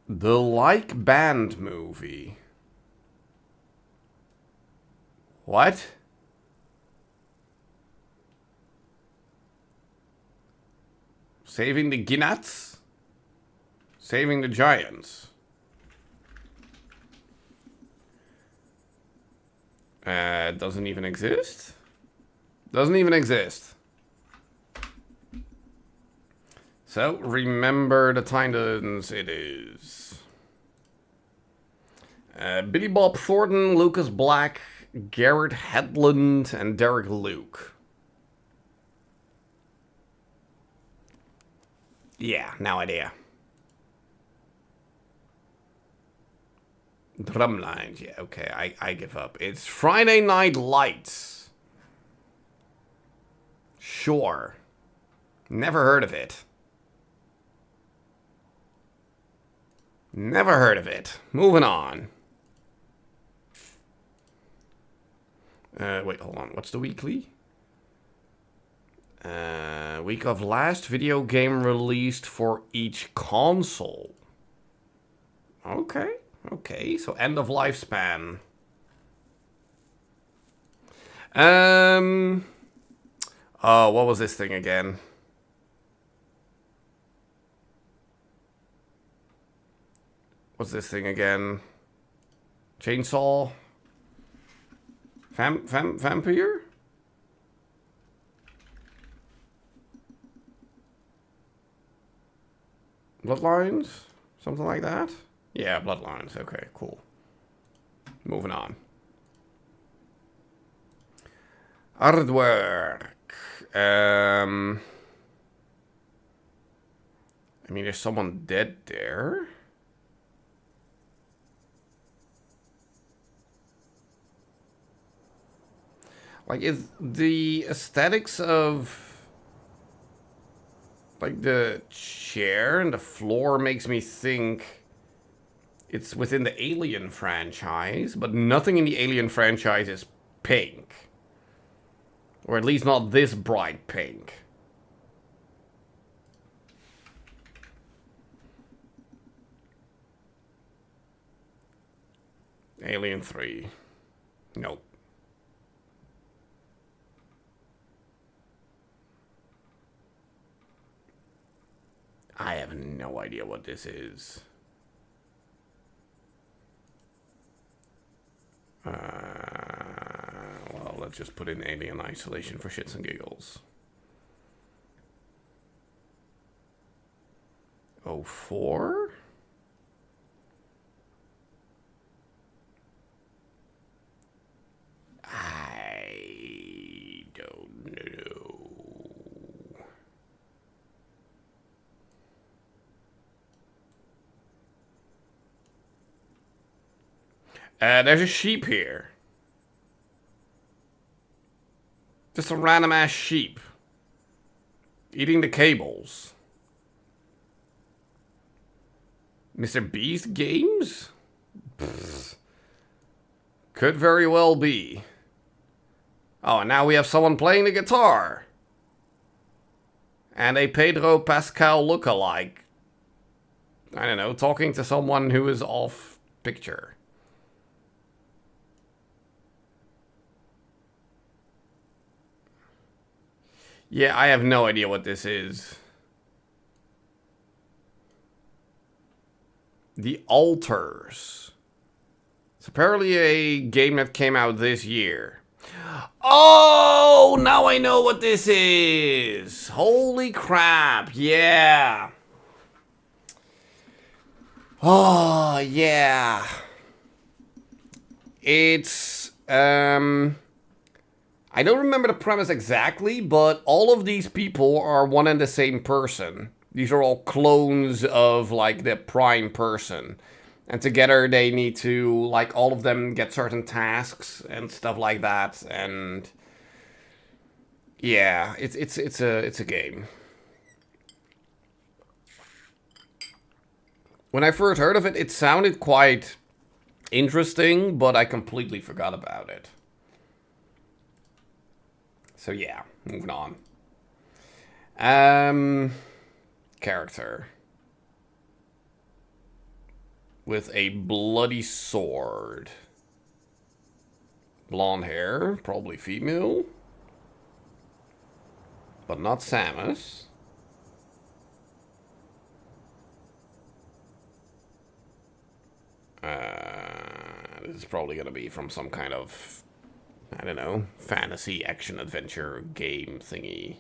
The Like Band movie. What? Saving the Ginats? Saving the Giants. Doesn't even exist? Doesn't even exist. So, Remember the Titans it is. Billy Bob Thornton, Lucas Black, Garrett Hedlund, and Derek Luke. Yeah, no idea. Drumlines, yeah, okay, I give up. It's Friday Night Lights. Sure. Never heard of it. Never heard of it. Moving on. Wait, hold on. What's the weekly? Week of last video game released for each console. Okay, okay. So end of lifespan. Oh, what was this thing again? What's this thing again? Chainsaw? Vampire? Bloodlines? Something like that? Yeah, Bloodlines. Okay, cool. Moving on. Artwork. I mean, there's someone dead there. Like, is the aesthetics of, like, the chair and the floor makes me think it's within the Alien franchise, but nothing in the Alien franchise is pink. Or at least not this bright pink. Alien 3. Nope. I have no idea what this is. Well, let's just put in Alien Isolation for shits and giggles. 04? I don't know. There's a sheep here. Just a random ass sheep. Eating the cables. Mr. Beast Games? Pfft. Could very well be. Oh, and now we have someone playing the guitar. And a Pedro Pascal lookalike. I don't know, talking to someone who is off picture. Yeah, I have no idea what this is. The Altars. It's apparently a game that came out this year. Oh, now I know what this is. Holy crap, yeah. Oh, yeah. It's, I don't remember the premise exactly, but all of these people are one and the same person. These are all clones of, like, the prime person. And together they need to, like, all of them get certain tasks and stuff like that. And yeah, it's a game. When I first heard of it, it sounded quite interesting, but I completely forgot about it. So yeah, moving on. Character. With a bloody sword. Blonde hair, probably female. But not Samus. This is probably gonna be from some kind of, I don't know, fantasy action adventure game thingy.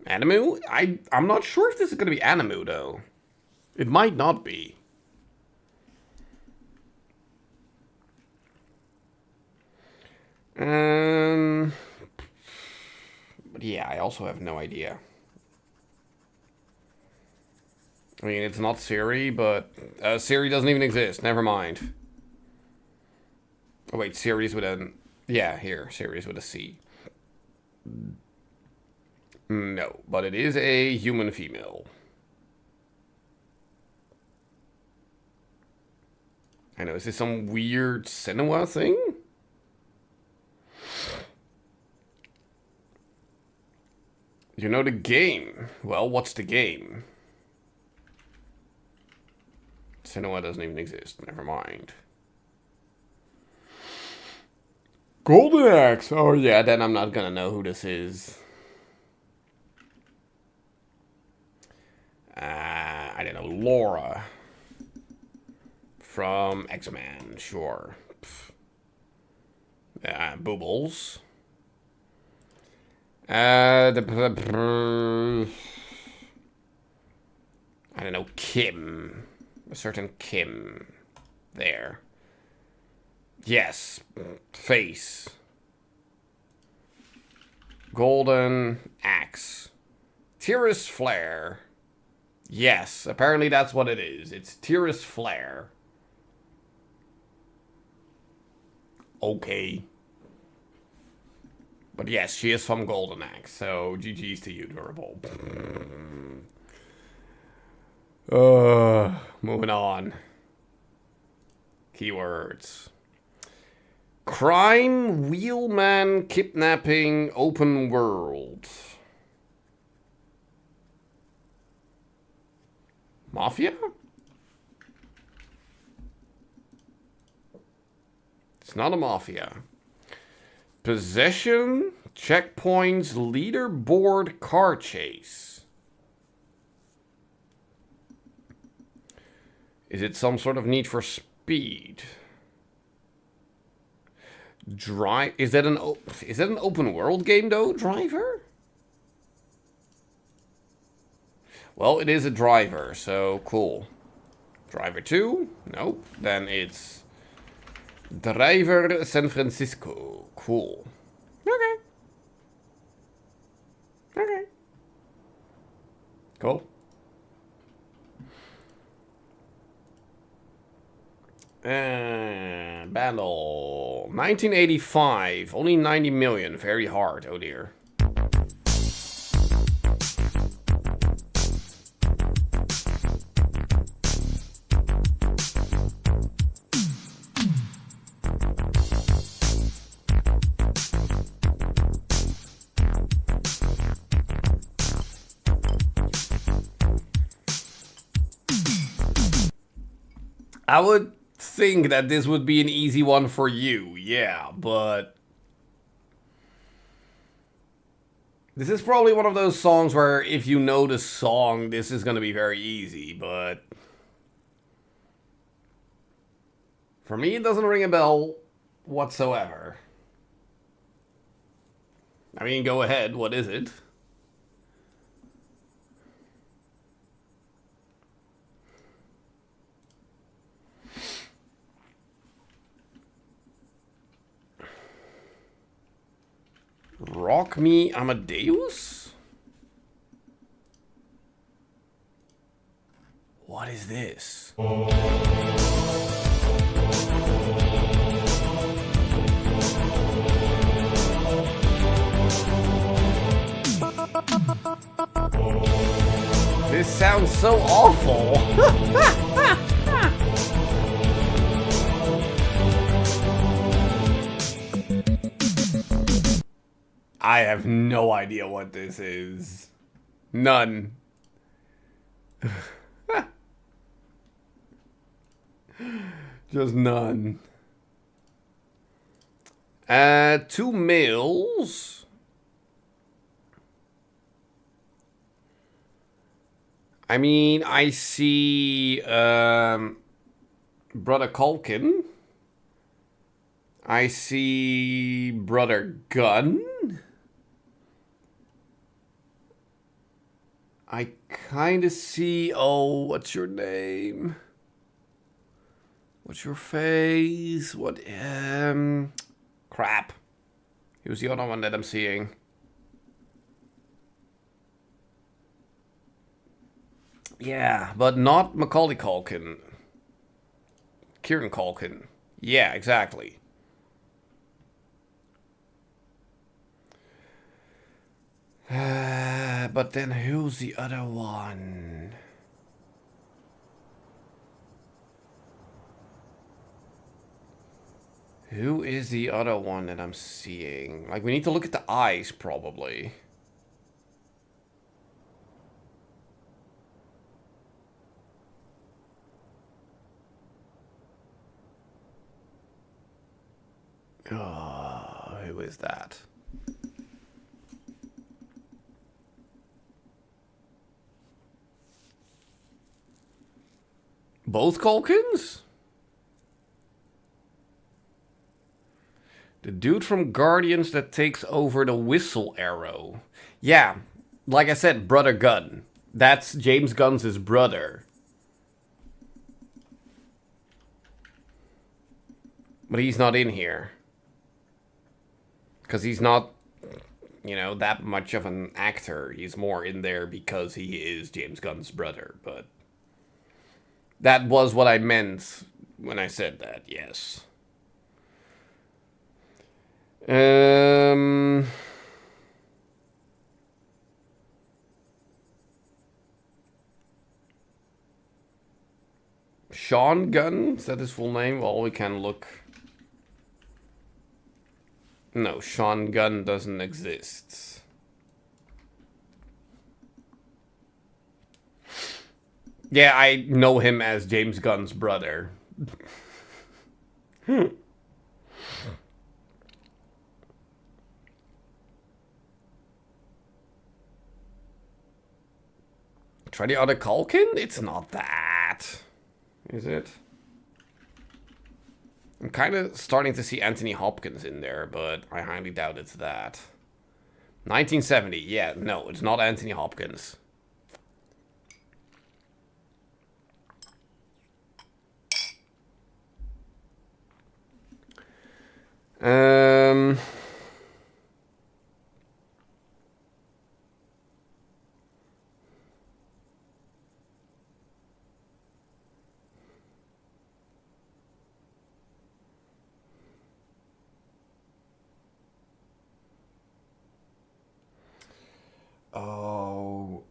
Animu? I'm not sure if this is gonna be Animu though. It might not be. But yeah, I also have no idea. I mean, it's not Siri, but Siri doesn't even exist. Never mind. Oh wait, Siri's with an... Yeah, here, Siri's with a C. No, but it is a human female. I know, is this some weird cinema thing? You know the game. Well, what's the game? Cinema doesn't even exist. Never mind. Golden Axe. Oh yeah, then I'm not gonna know who this is. I don't know. Laura. From X-Men, sure. Boobles. I don't know, Kim. A certain Kim. There. Yes. Face. Golden Axe. Tiris Flare. Yes, apparently that's what it is. It's Tiris Flare. Okay. But yes, she is from Golden Axe, so GG's to you, Durable. Moving on. Keywords. Crime, wheelman, kidnapping, open world. Mafia? It's not a mafia. Possession, checkpoints, leaderboard, car chase. Is it some sort of Need for Speed? Drive? Is that an open world game though, Driver? Well, it is a Driver, so cool. Driver 2? Nope. Then it's Driver San Francisco. Cool. Okay. Okay. Cool. Battle. 1985. Only 90 million. Very hard. Oh dear. I would think that this would be an easy one for you, yeah, but this is probably one of those songs where if you know the song, this is going to be very easy, but for me, it doesn't ring a bell whatsoever. I mean, go ahead, what is it? Rock Me Amadeus? What is this? This sounds so awful. I have no idea what this is. None. Just none. 2 males. I mean, I see Brother Culkin. I see Brother Gunn. I kind of see, oh, what's your name? What's your face? What, crap. Who's the other one that I'm seeing? Yeah, but not Macaulay Culkin. Kieran Culkin. Yeah, exactly. But then who's the other one? Who is the other one that I'm seeing? Like, we need to look at the eyes, probably. Oh, who is that? Both Culkins? The dude from Guardians that takes over the whistle arrow. Yeah, like I said, Brother Gunn. That's James Gunn's brother. But he's not in here. Because he's not, you know, that much of an actor. He's more in there because he is James Gunn's brother. But that was what I meant when I said that, yes. Sean Gunn? Is that his full name? Well, we can look. No, Sean Gunn doesn't exist. Yeah, I know him as James Gunn's brother. Try the other Culkin? It's not that. Is it? I'm kind of starting to see Anthony Hopkins in there, but I highly doubt it's that. 1970. Yeah, no, it's not Anthony Hopkins. Um... Oh,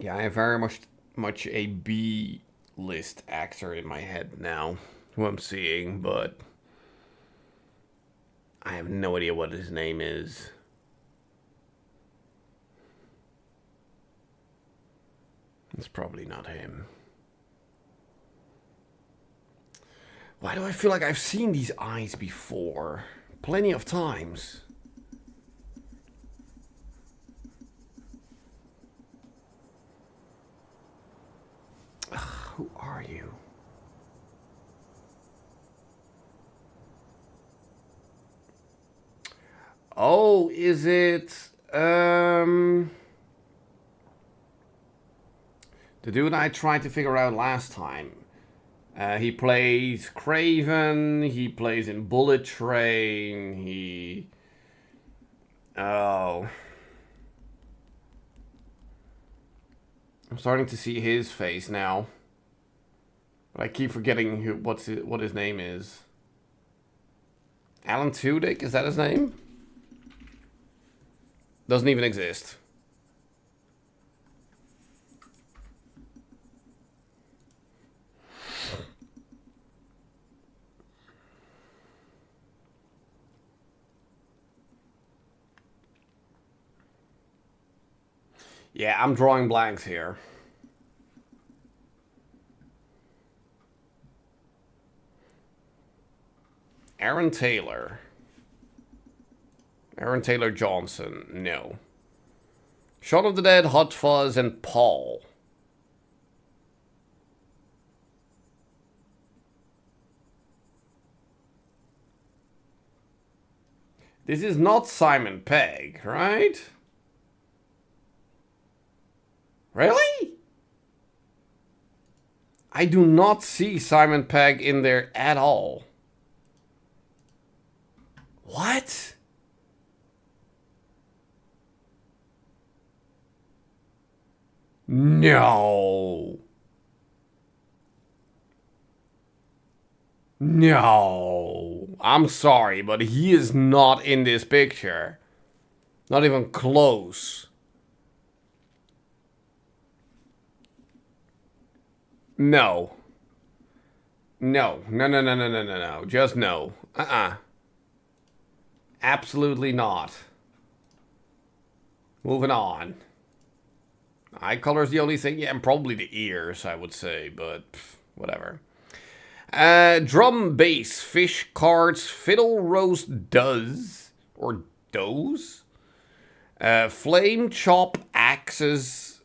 yeah, I have very much a B list actor in my head now, who I'm seeing, but I have no idea what his name is. It's probably not him. Why do I feel like I've seen these eyes before? Plenty of times. Ugh, who are you? Oh, is it the dude I tried to figure out last time? He plays Craven. He plays in Bullet Train. Oh. I'm starting to see his face now. But I keep forgetting what his name is. Alan Tudyk? Is that his name? Doesn't even exist. Yeah, I'm drawing blanks here. Aaron Taylor. Aaron Taylor Johnson. No. Shaun of the Dead, Hot Fuzz, and Paul. This is not Simon Pegg, right? Really? I do not see Simon Pegg in there at all. What? No. No. I'm sorry, but he is not in this picture. Not even close. No. No. No, no, no, no, no, no, no. Just no. Absolutely not. Moving on. Eye color is the only thing. Yeah, and probably the ears, I would say, but whatever. Drum, bass, fish, cards, fiddle, roast, does. Or does. Flame, chop, axes,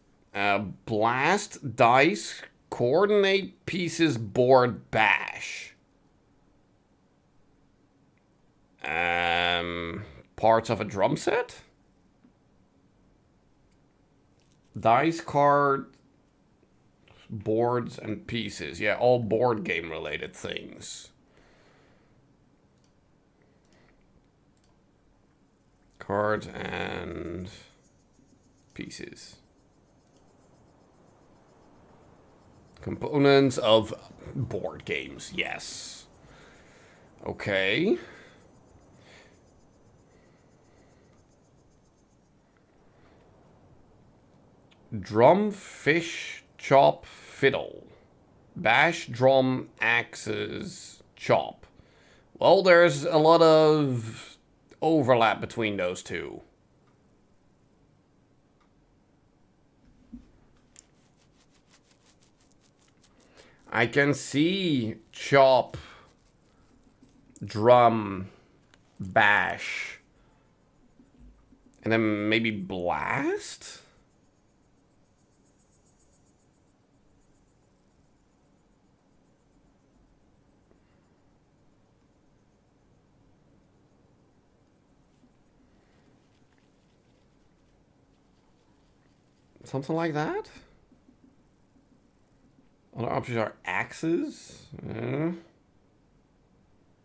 blast, dice, coordinate, pieces, board, bash. Parts of a drum set? Dice, card, boards, and pieces. Yeah, all board game related things. Cards and pieces. Components of board games, yes. Okay. Drum, fish, chop, fiddle. Bash, drum, axes, chop. Well, there's a lot of overlap between those two. I can see chop, drum, bash, and then maybe blast? Something like that? Other options are axes,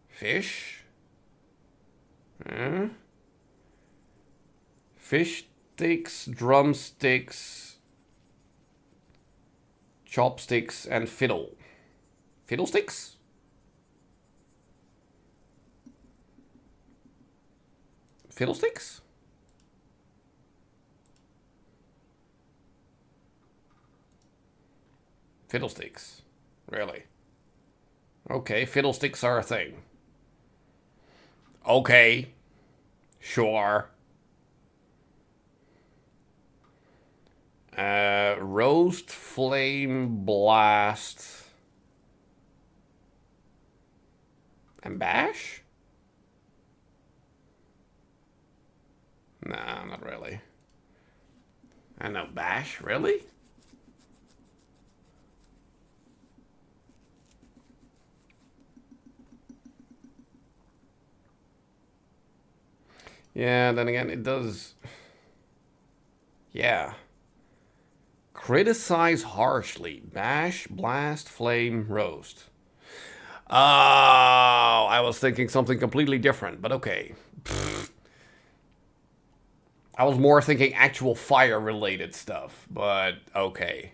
fish, fish sticks, drumsticks, chopsticks, and fiddle. Fiddlesticks? Fiddlesticks? Fiddlesticks. Really? Okay, fiddlesticks are a thing. Okay. Sure. Roast, flame, blast, and bash? Nah, not really. I know, bash? Really? Yeah, then again, it does. Yeah. Criticize harshly. Bash, blast, flame, roast. Oh, I was thinking something completely different, but okay. Pfft. I was more thinking actual fire-related stuff, but okay.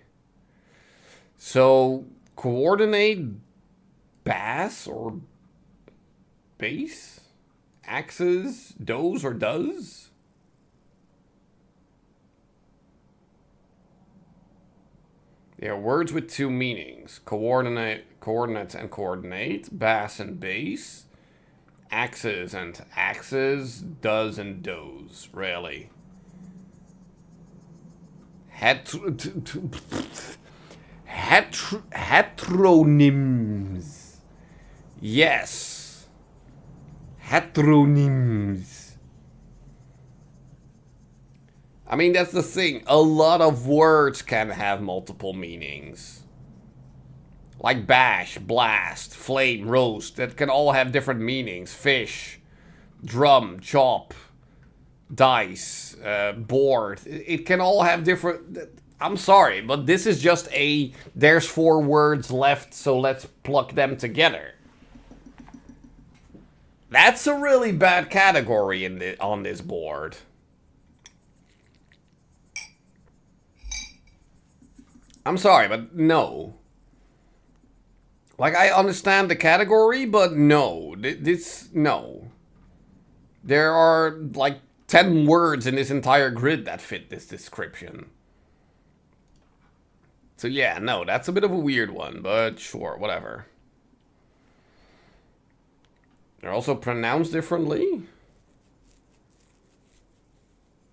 So, coordinate bass or bass? Axes, does or does? Yeah, words with two meanings. Coordinates and coordinate. Bass and base. Axes and axes. Does and does. Really. Heteronyms. Yes. Heteronyms. I mean, that's the thing. A lot of words can have multiple meanings. Like bash, blast, flame, roast. That can all have different meanings. Fish, drum, chop, dice, board. It can all have different... I'm sorry, but this is just a... There's 4 words left, so let's pluck them together. That's a really bad category on this board. I'm sorry, but no. Like, I understand the category, but no. No. There are, like, 10 words in this entire grid that fit this description. So yeah, no, that's a bit of a weird one, but sure, whatever. They're also pronounced differently?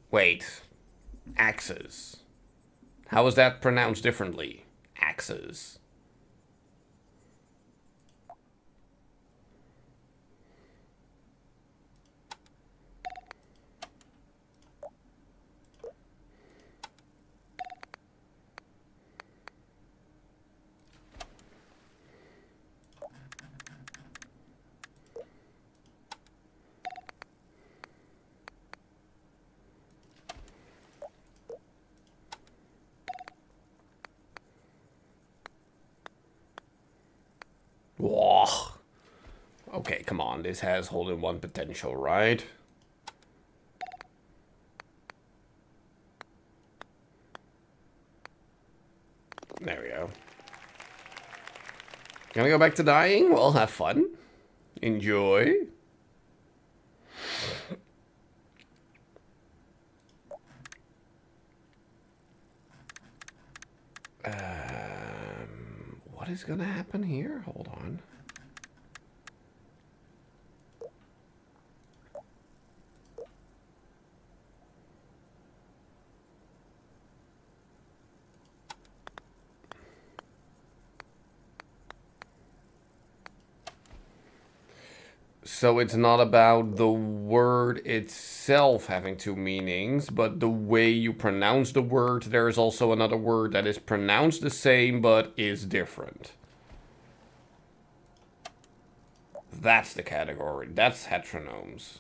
Wait. Axes. How is that pronounced differently? Axes. Whoa. Okay, come on. This has hole in one potential, right? There we go. Gonna go back to dying? Well, have fun. Enjoy. What is gonna happen here? Hold on. So it's not about the word itself having two meanings, but the way you pronounce the word. There is also another word that is pronounced the same, but is different. That's the category. That's heteronomes.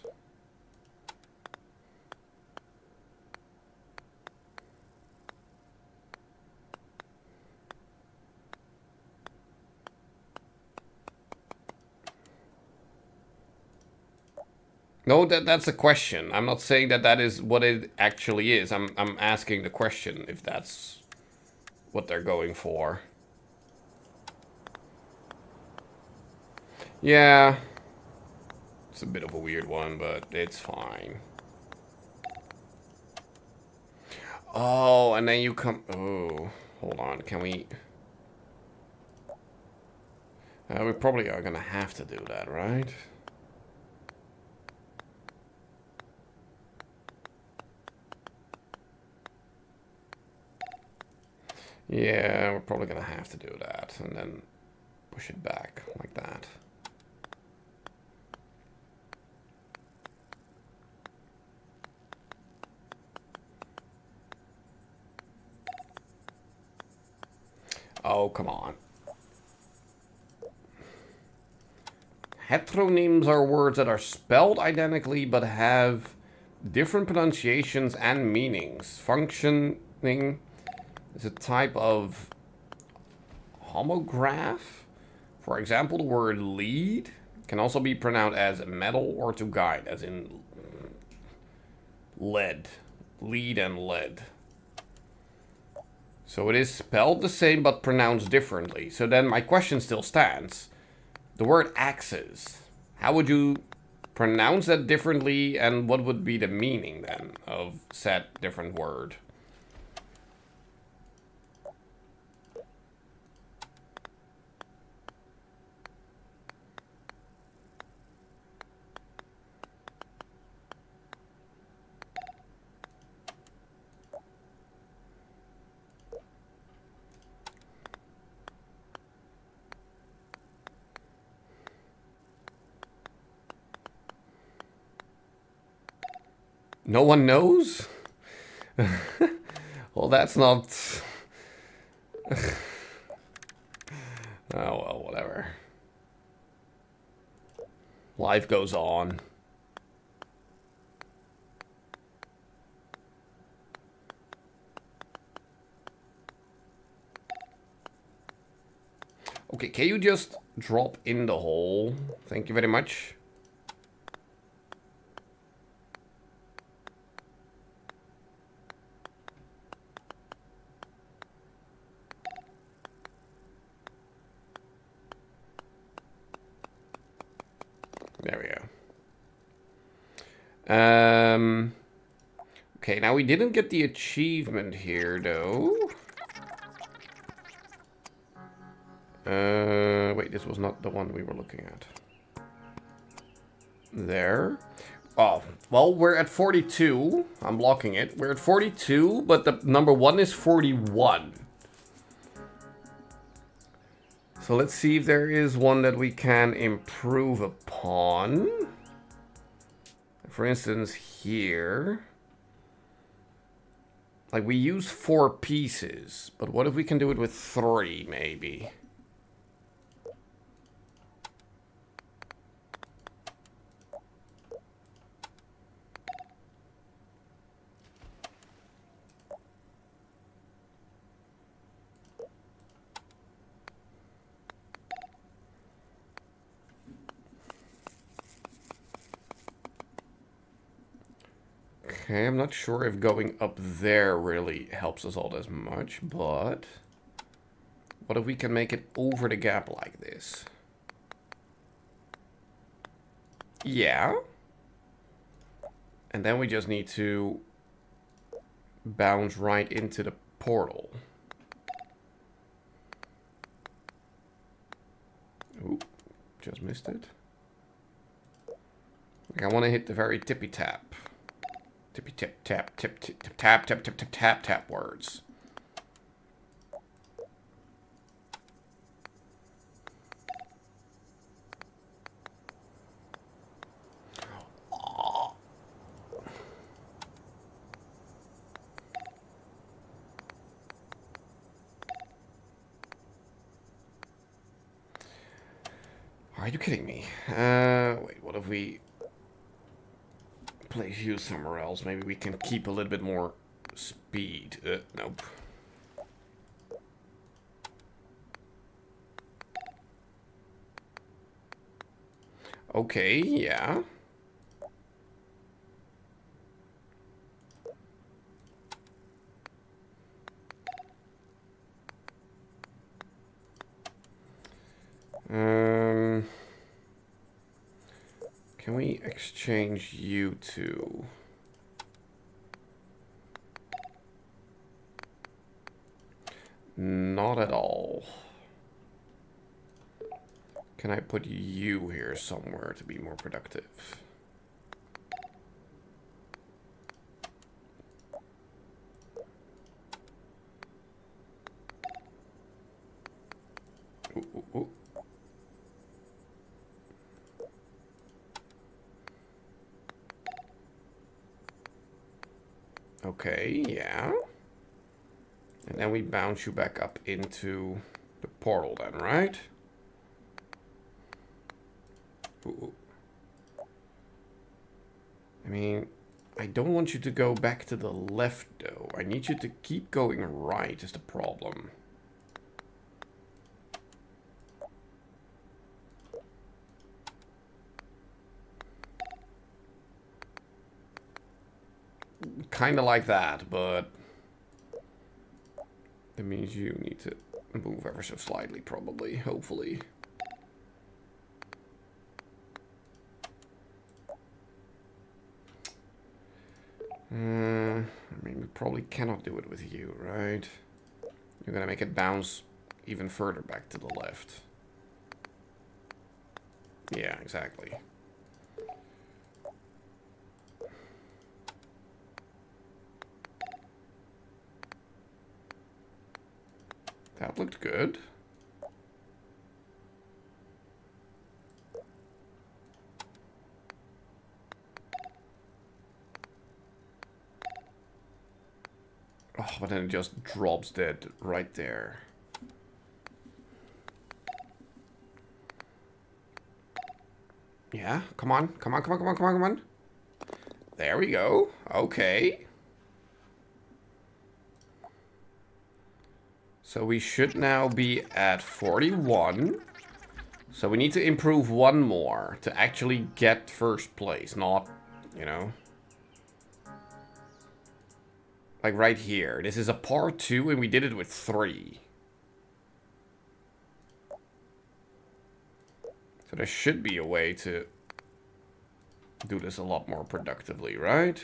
No, that's a question. I'm not saying that is what it actually is. I'm asking the question if that's what they're going for. Yeah. It's a bit of a weird one, but it's fine. Oh, and then you come... Oh, hold on. Can we... we probably are going to have to do that, right? Yeah, we're probably going to have to do that. And then push it back like that. Oh, come on. Heteronyms are words that are spelled identically but have different pronunciations and meanings. Functioning is a type of homograph. For example, the word lead can also be pronounced as metal or to guide, as in lead. Lead and lead. So it is spelled the same but pronounced differently. So then my question still stands. The word axes. How would you pronounce that differently, and what would be the meaning then of said different word? No one knows? Well, that's not... Oh, well, whatever. Life goes on. Okay, can you just drop in the hole? Thank you very much. Okay, now we didn't get the achievement here, though. Wait, this was not the one we were looking at. There. Oh, well, we're at 42. I'm blocking it. We're at 42, but the number 1 is 41. So let's see if there is one that we can improve upon. For instance, here. Like, we use 4 pieces, but what if we can do it with 3, maybe? Okay, I'm not sure if going up there really helps us all as much, but what if we can make it over the gap like this? Yeah. And then we just need to bounce right into the portal. Oop, just missed it. Like, I want to hit the very tippy tap. Tippy tip tap tip tip tap tap tap tap tap tap words. Are you kidding me? Wait, what if we place you somewhere else? Maybe we can keep a little bit more speed. Nope. Okay, yeah. Can we exchange you two? Not at all. Can I put you here somewhere to be more productive? Ooh, ooh, ooh. Okay, yeah. And then we bounce you back up into the portal then, right? Ooh. I mean, I don't want you to go back to the left, though. I need you to keep going right is the problem. Kind of like that, but that means you need to move ever so slightly, probably, hopefully. I mean, we probably cannot do it with you, right? You're gonna make it bounce even further back to the left. Yeah, exactly. That looked good. Oh, but then it just drops dead right there. Yeah, come on, come on, come on, come on, come on, come on. There we go. Okay. So we should now be at 41. So we need to improve one more to actually get first place, not, you know. Like right here. This is a part 2 and we did it with 3. So there should be a way to do this a lot more productively, right?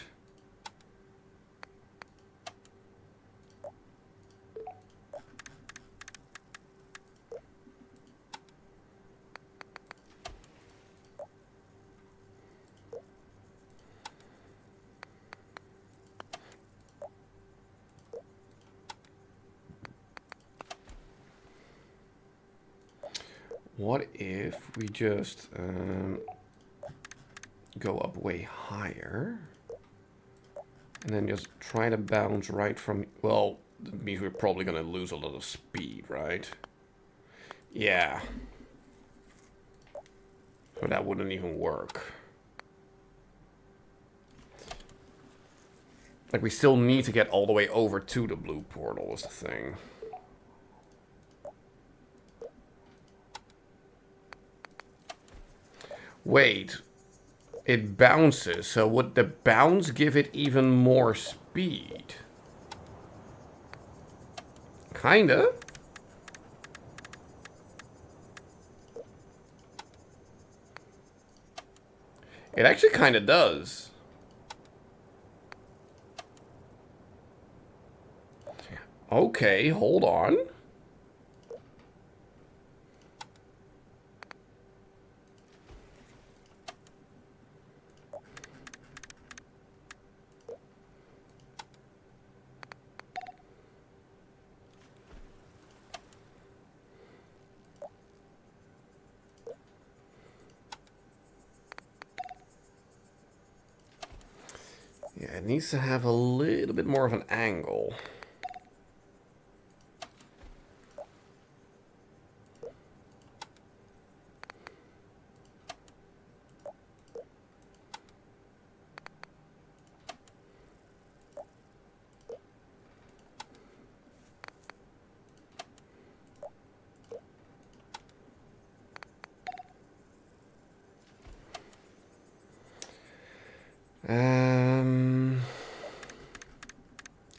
What if we just go up way higher and then just try to bounce right from... Well, that means we're probably going to lose a lot of speed, right? Yeah. So that wouldn't even work. Like, we still need to get all the way over to the blue portal is the thing. Wait. It bounces, so would the bounce give it even more speed? Kinda. It actually kinda does. Okay, hold on. Yeah, it needs to have a little bit more of an angle.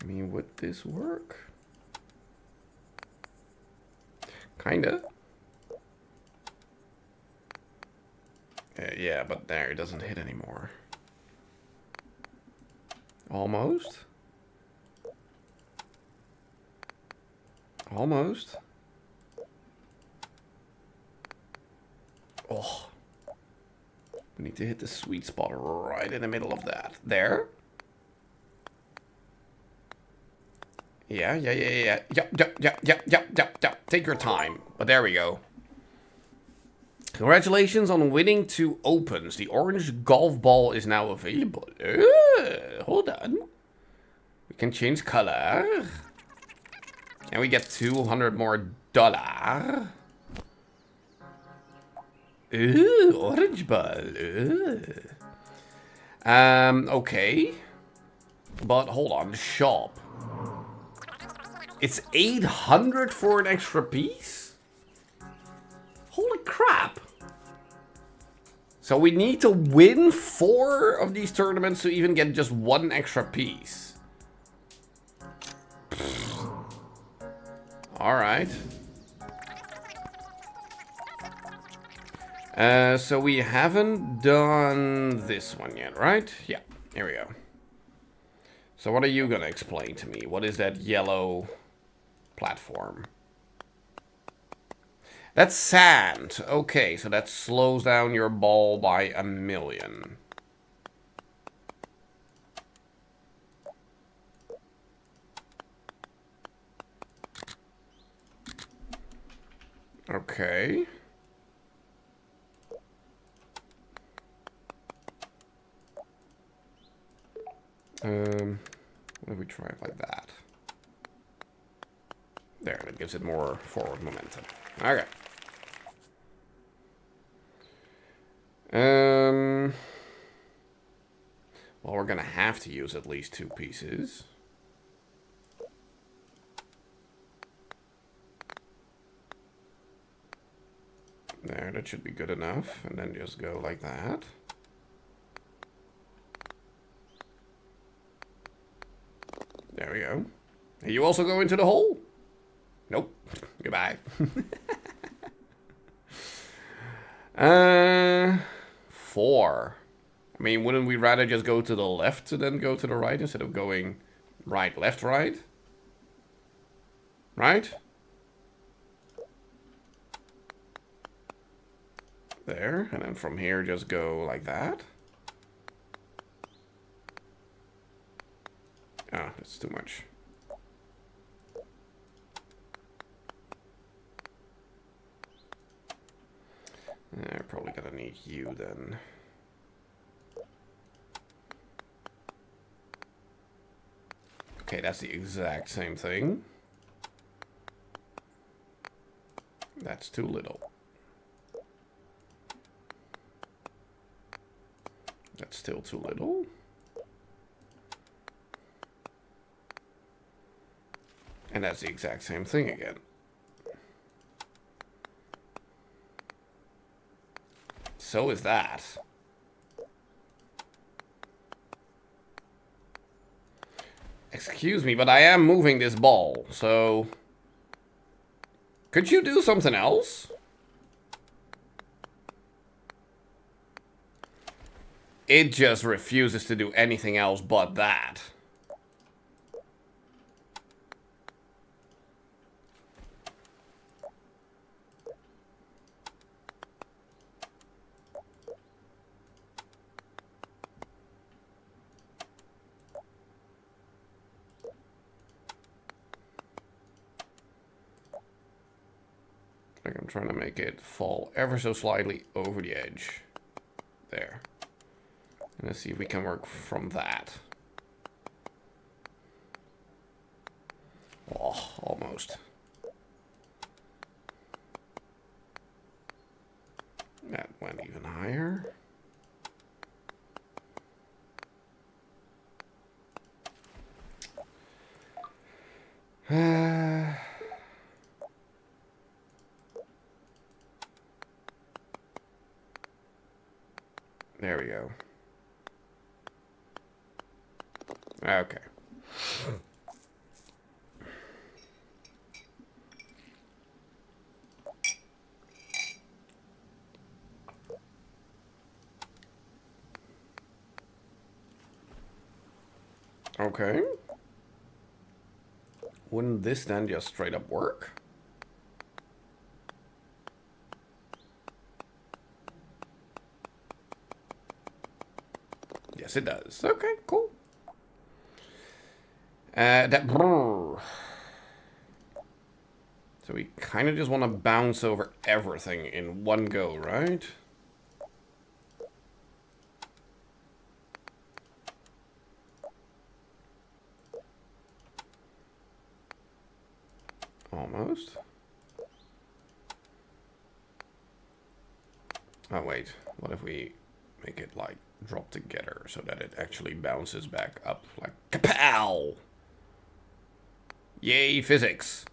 I mean, would this work? Kinda. Yeah, but there, it doesn't hit anymore. Almost. Almost. Oh. We need to hit the sweet spot right in the middle of that. There. Yeah. Yep. Take your time. But there we go. Congratulations on winning 2 opens. The orange golf ball is now available. Hold on. We can change color. And we get 200 more dollar. Ooh, orange ball. Ooh. Okay. But hold on, shop. It's 800 for an extra piece? Holy crap. So we need to win 4 of these tournaments to even get just 1 extra piece. Alright. So we haven't done this one yet, right? Yeah, here we go. So what are you gonna explain to me? What is that yellow platform? That's sand. Okay, so that slows down your ball by 1,000,000. Okay. What if we try it like that? There, that gives it more forward momentum. Okay. Well, we're gonna have to use at least 2 pieces. There, that should be good enough. And then just go like that. There we go. And you also go into the hole? Nope. Goodbye. 4. I mean, wouldn't we rather just go to the left to then go to the right instead of going right, left, right? Right? There, and then from here just go like that. Ah, that's too much. Probably gonna need you then. Okay, that's the exact same thing. That's too little. That's still too little. And that's the exact same thing again. So is that. Excuse me, but I am moving this ball, so... Could you do something else? It just refuses to do anything else but that. Like I'm trying to make it fall ever so slightly over the edge. There. And let's see if we can work from that. Oh, almost. That went even higher. There we go. Okay. Okay. Wouldn't this then just straight up work? Yes, it does. Okay, cool. So we kind of just want to bounce over everything in one go, right? Almost. Oh, wait. What if we make it, like, drop together so that it actually bounces back up like kapow! Yay, physics!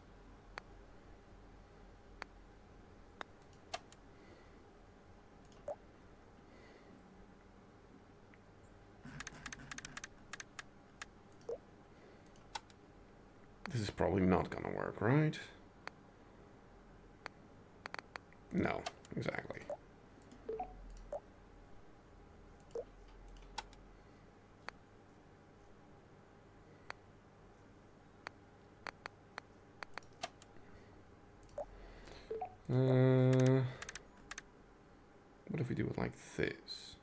This is probably not gonna work, right? No, exactly. What if we do it like this?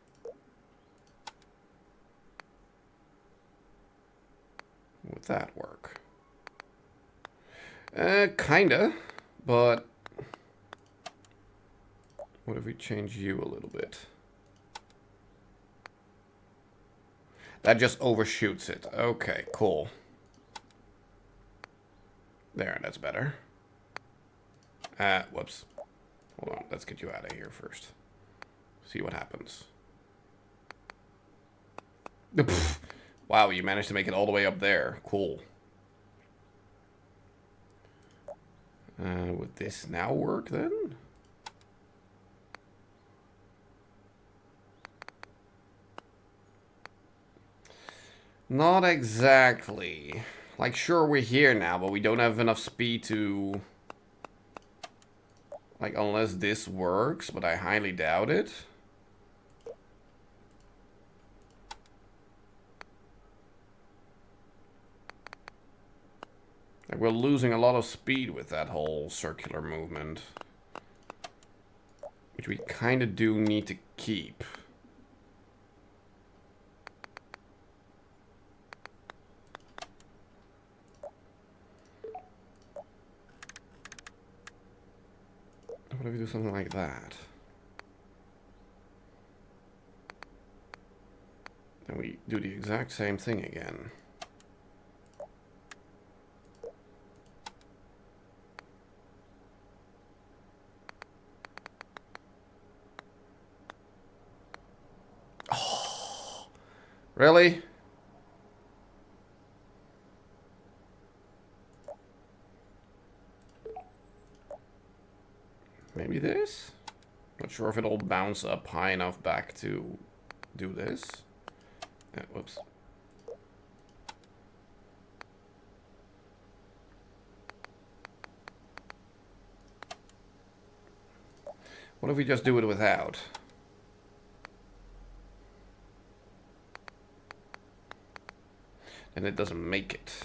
Would that work? Kinda, but what if we change you a little bit? That just overshoots it. Okay, cool. There, that's better. Whoops. Hold on, let's get you out of here first. See what happens. Wow, you managed to make it all the way up there. Cool. Would this now work then? Not exactly. Like, sure, we're here now, but we don't have enough speed to... Like, unless this works, but I highly doubt it. Like we're losing a lot of speed with that whole circular movement. Which we kind of do need to keep. What if we do something like that? And we do the exact same thing again. Oh, really? Maybe this? Not sure if it'll bounce up high enough back to do this. Whoops. What if we just do it without? And it doesn't make it.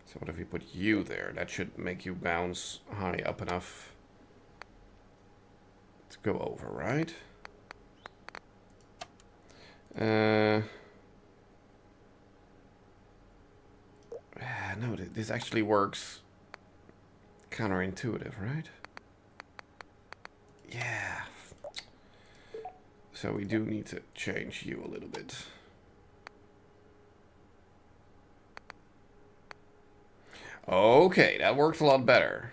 So what if we put you there? That should make you bounce high up enough to go over, right? No, this actually works counterintuitive, right? Yeah. So we do need to change you a little bit. Okay, that works a lot better.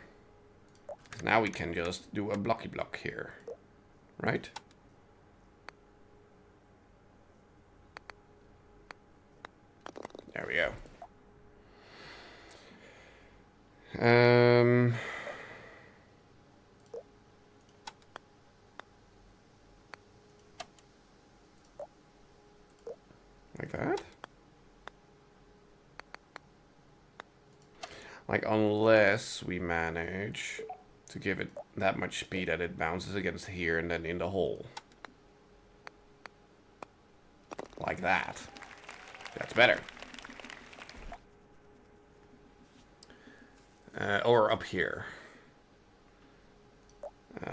Now we can just do a blocky block here, right? There we go. Like that? Like, unless we manage to give it that much speed that it bounces against here and then in the hole. Like that. That's better. Or up here.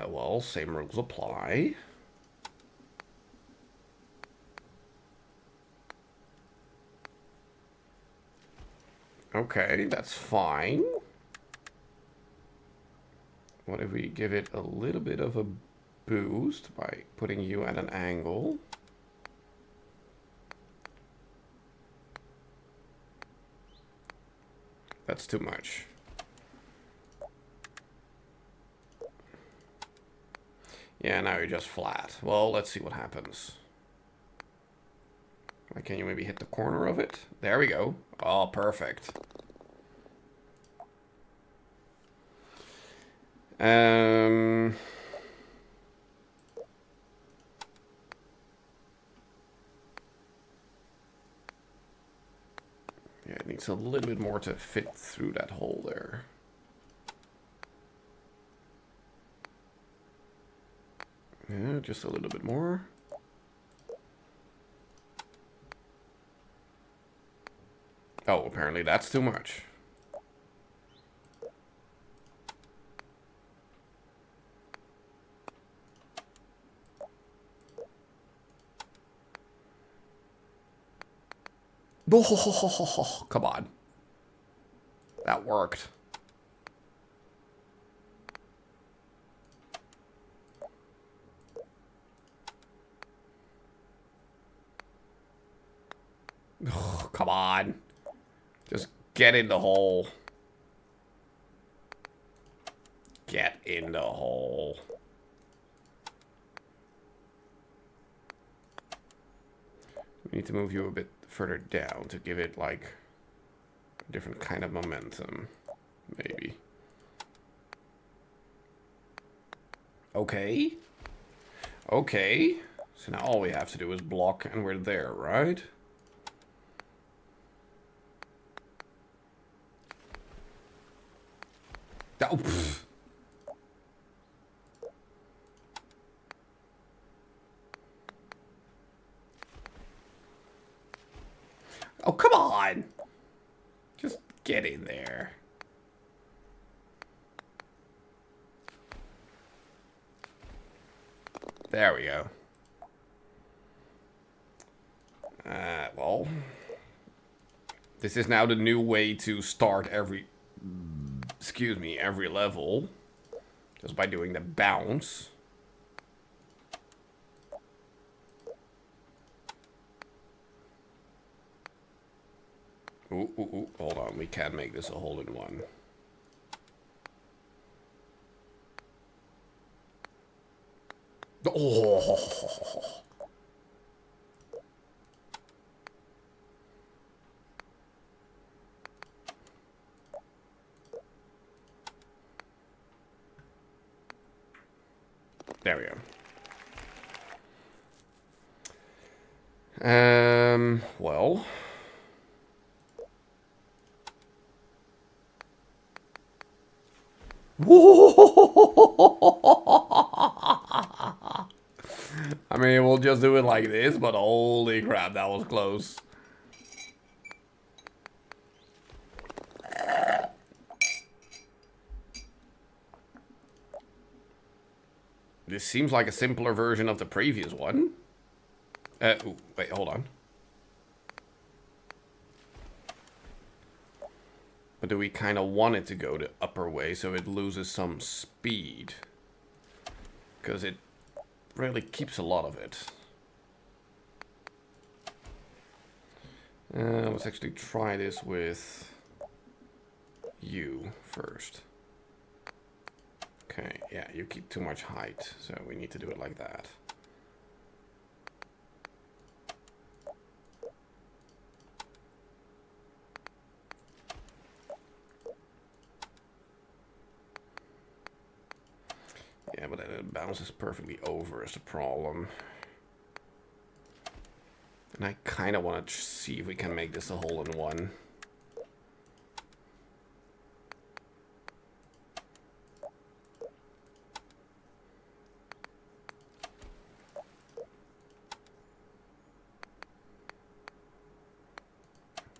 Well, same rules apply. Okay, that's fine. What if we give it a little bit of a boost by putting you at an angle? That's too much. Yeah, now you're just flat. Well, let's see what happens. Can you maybe hit the corner of it? There we go. Oh, perfect. Yeah, it needs a little bit more to fit through that hole there. Yeah, just a little bit more. Oh, apparently that's too much. Oh, come on. That worked. Oh, come on. Just get in the hole. Get in the hole. We need to move you a bit further down to give it like a different kind of momentum, maybe. Okay. Okay. So now all we have to do is block and we're there, right? Oh, pfft. Oh, come Get in there. There we go. Well, this is now the new way to start every level. Just by doing the bounce. Ooh, hold on, we can't make this a hole-in-one. Oh. There we go. Well. I mean, we'll just do it like this, but holy crap, that was close. This seems like a simpler version of the previous one. Ooh, wait, hold on. But do we kind of want it to go the upper way so it loses some speed? Because it really keeps a lot of it. Let's actually try this with you first. Okay, yeah, you keep too much height, so we need to do it like that. Yeah, but then it bounces perfectly over is the problem. And I kind of want to see if we can make this a hole-in-one.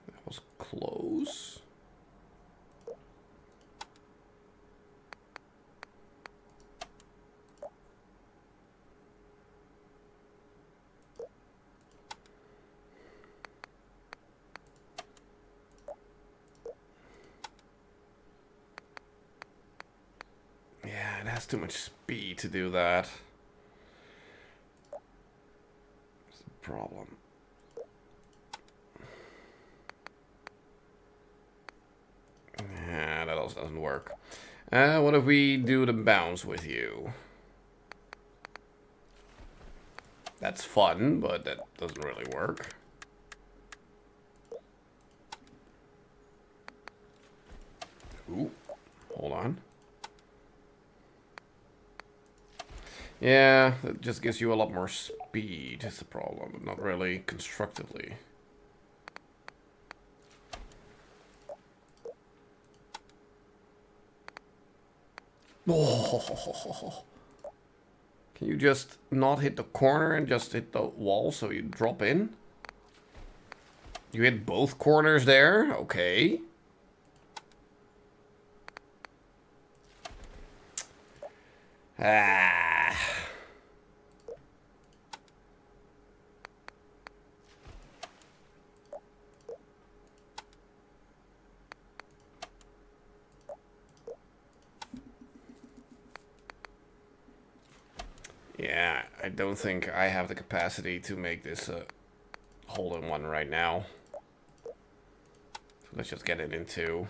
That was close. Yeah, it has too much speed to do that. That's the problem. Yeah, that also doesn't work. What if we do the bounce with you? That's fun, but that doesn't really work. Ooh, hold on. Yeah, that just gives you a lot more speed is the problem, but not really constructively. Oh. Can you just not hit the corner and just hit the wall so you drop in? You hit both corners there? Okay. Ah. Yeah, I don't think I have the capacity to make this a hole-in-one right now. So let's just get it in two.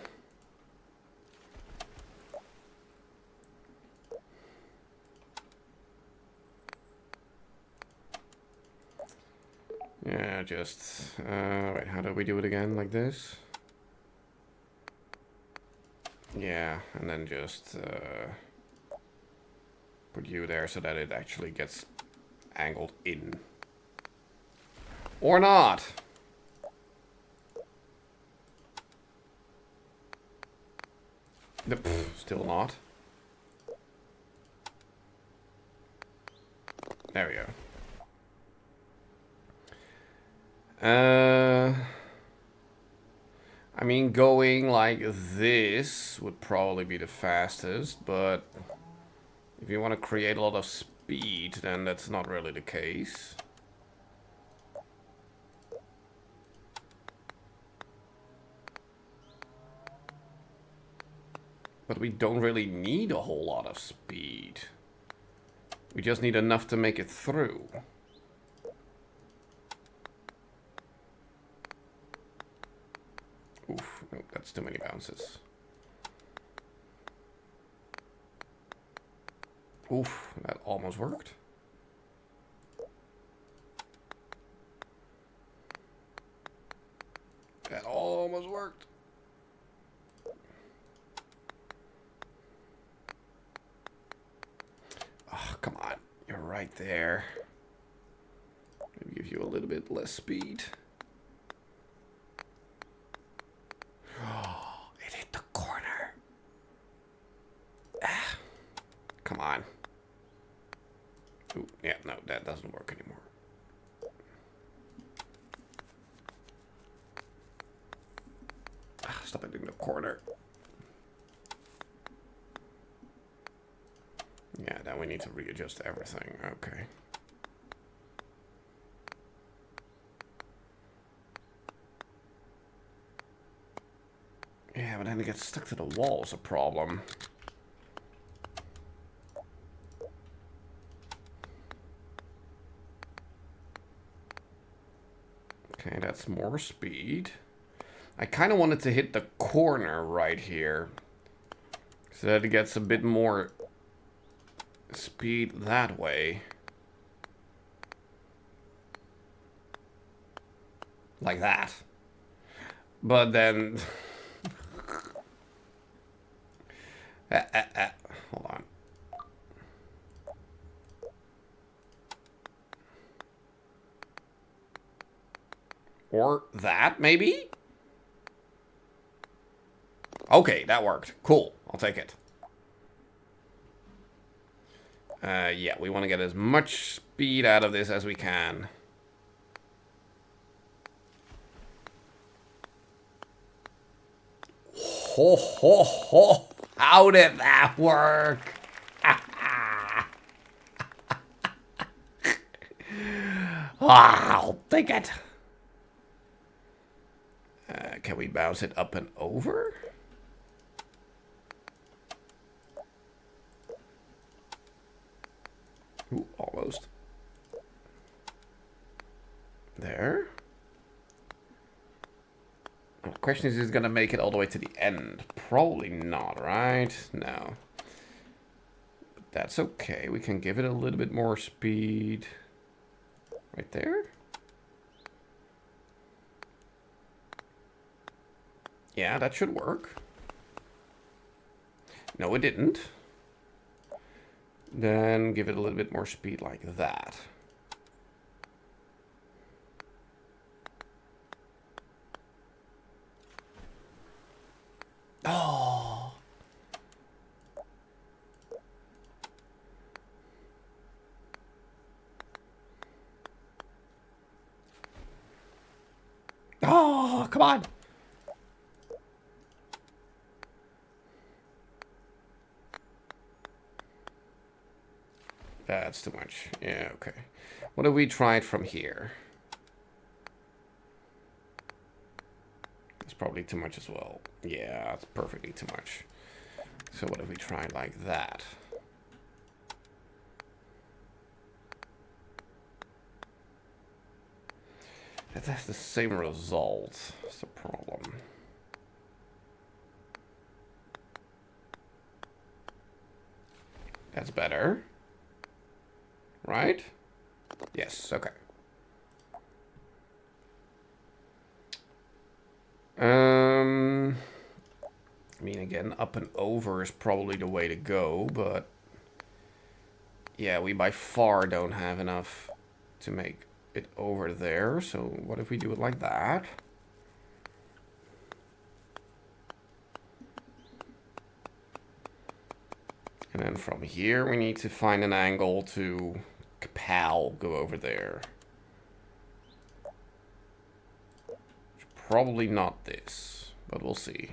Yeah, just... wait, how do we do it again? Like this? Yeah, and then just... put you there so that it actually gets angled in. Or not! Still not. There we go. I mean, going like this would probably be the fastest, but if you want to create a lot of speed, then that's not really the case. But we don't really need a whole lot of speed. We just need enough to make it through. Oof, no, that's too many bounces. Oof, that almost worked. That almost worked. Oh, come on. You're right there. Maybe give you a little bit less speed. Oh, it hit the corner. Ah, come on. Ooh, yeah, no, that doesn't work anymore. Ah, stop hitting the corner. Yeah, then we need to readjust everything. Okay. Yeah, but then it gets stuck to the wall is a problem. Okay, that's more speed. I kind of wanted to hit the corner right here, so that it gets a bit more speed that way. Like that. But then... Hold on. Or that, maybe? Okay, that worked. Cool. I'll take it. Yeah, we want to get as much speed out of this as we can. Ho, ho, ho. How did that work? I'll take it. Can we bounce it up and over? Ooh, almost. There. The question is it going to make it all the way to the end? Probably not, right? No. But that's okay. We can give it a little bit more speed. Right there. Yeah, that should work. No, it didn't. Then give it a little bit more speed like that. Oh. Oh, come on. That's too much. Yeah, okay. What if we tried from here? It's probably too much as well. Yeah, it's perfectly too much. So what if we tried like that? That has the same result. That's the problem. That's better. Right? Yes, okay. I mean, again, up and over is probably the way to go, but yeah, we by far don't have enough to make it over there. So what if we do it like that? And then from here, we need to find an angle to go over there. Probably not this. But we'll see.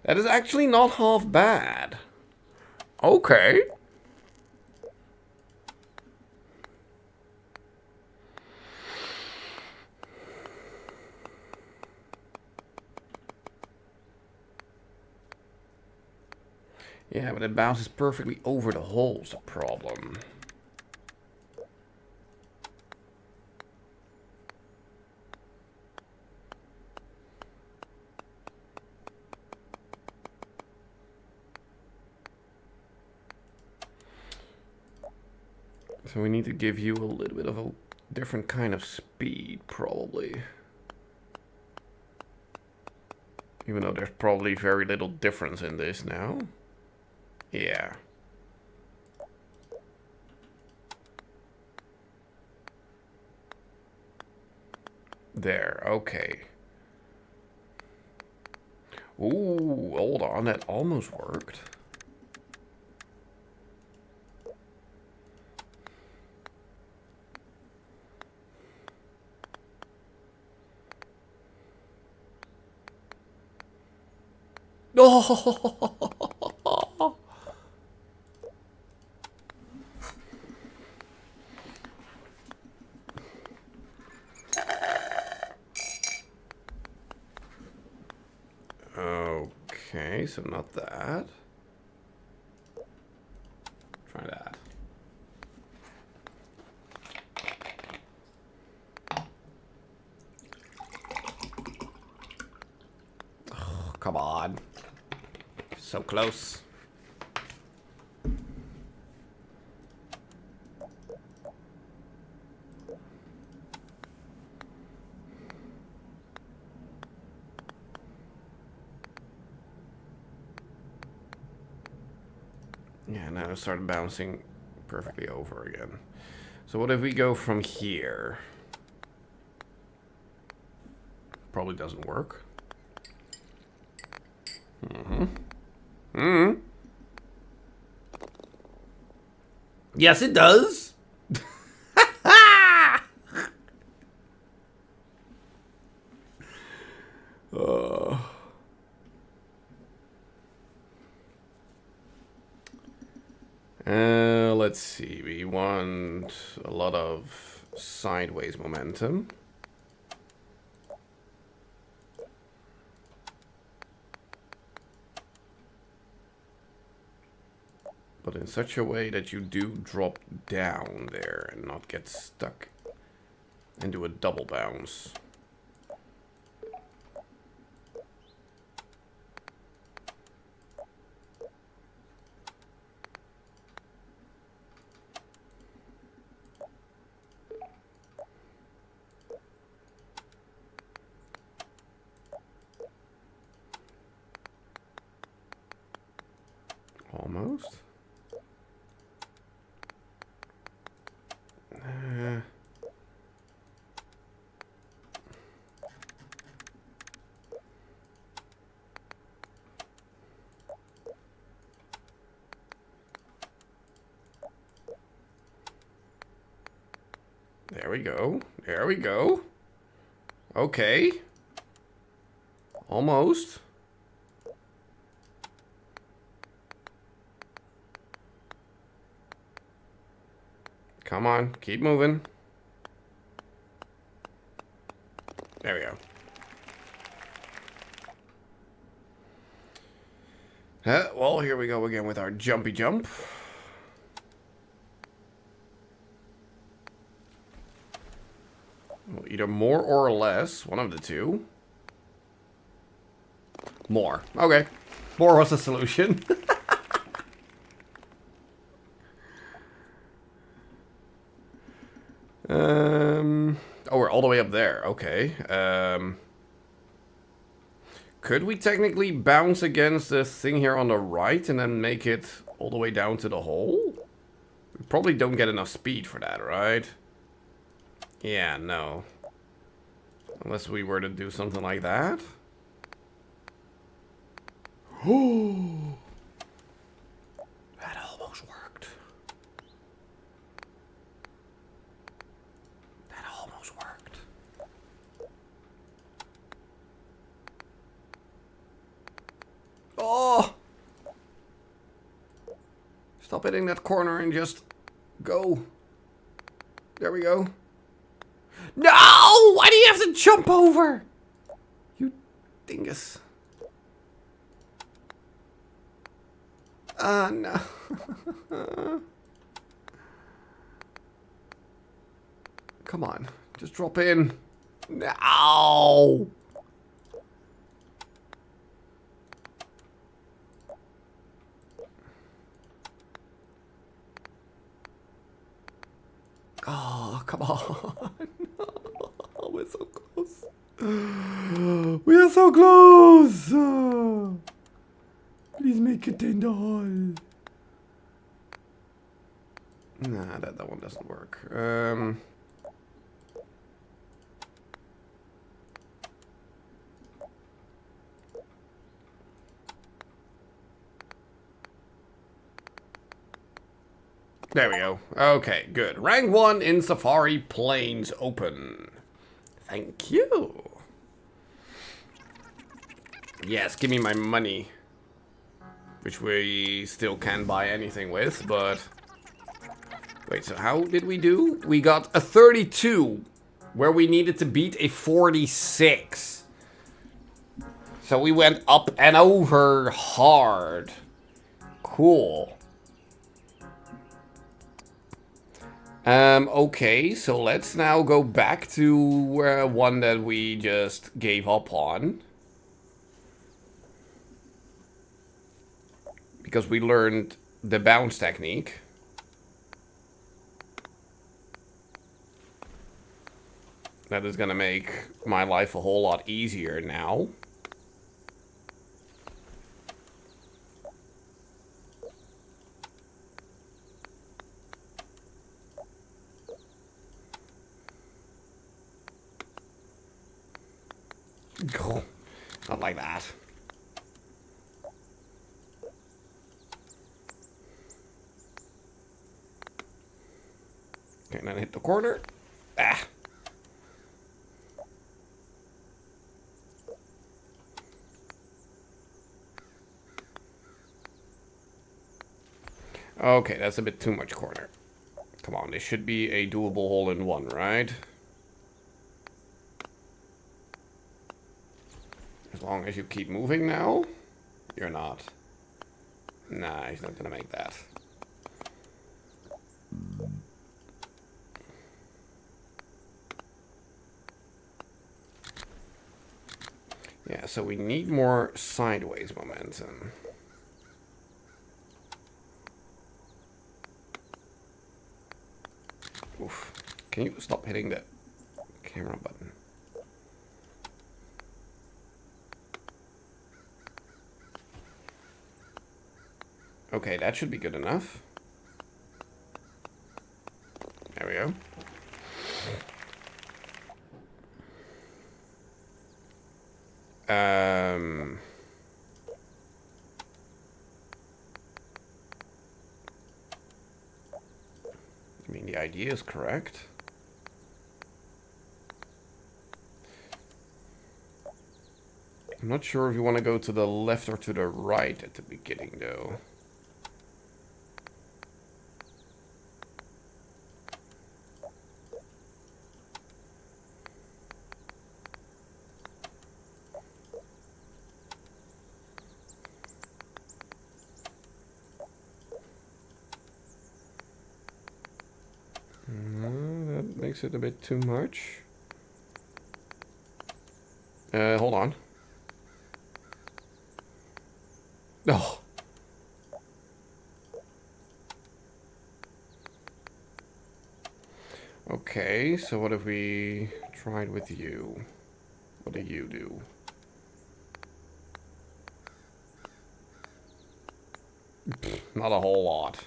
That is actually not half bad. Okay. Yeah, but it bounces perfectly over the hole's the problem. So we need to give you a little bit of a different kind of speed, probably. Even though there's probably very little difference in this now. Yeah. There, okay. Ooh, hold on, that almost worked. Oh! Okay, so not that. Try that. Oh, come on. So close. Yeah, now it started bouncing perfectly over again. So what if we go from here? Probably doesn't work. Yes, it does. Let's see. We want a lot of sideways momentum. But in such a way that you do drop down there and not get stuck and do a double bounce. Almost. There we go. There we go. Okay. Almost. Come on, keep moving. There we go. Well, here we go again with our jumpy jump. Well, either more or less, one of the two. More. Okay. More was the solution. Oh, we're all the way up there. Okay. Could we technically bounce against this thing here on the right and then make it all the way down to the hole? We probably don't get enough speed for that, right? Yeah, no. Unless we were to do something like that. Oh, that almost worked. almost worked. Oh! Stop hitting that corner and just go. There we go. No! Why do you have to jump over? You dingus. No. Come on. Just drop in. No! Oh, come on. We're so close. We are so close. Please make it in the hole. Nah, that one doesn't work. There we go. Okay, good. Rank 1 in Safari Plains open. Thank you. Yes, give me my money. Which we still can't buy anything with, but... Wait, so how did we do? We got a 32, where we needed to beat a 46. So we went up and over hard. Cool. Okay, so let's now go back to one that we just gave up on. Because we learned the bounce technique. That is gonna make my life a whole lot easier now. Not like that. Okay, then hit the corner. Ah. Okay, that's a bit too much corner. Come on, this should be a doable hole-in-one, right? As long as you keep moving now, you're not. Nah, he's not gonna make that. Yeah, so we need more sideways momentum. Oof. Can you stop hitting the camera button? Okay, that should be good enough. There we go. I mean, the idea is correct. I'm not sure if you want to go to the left or to the right at the beginning, though. That makes it a bit too much. Hold on. Oh. Okay, so what if we tried with you? What do you do? Pfft, not a whole lot.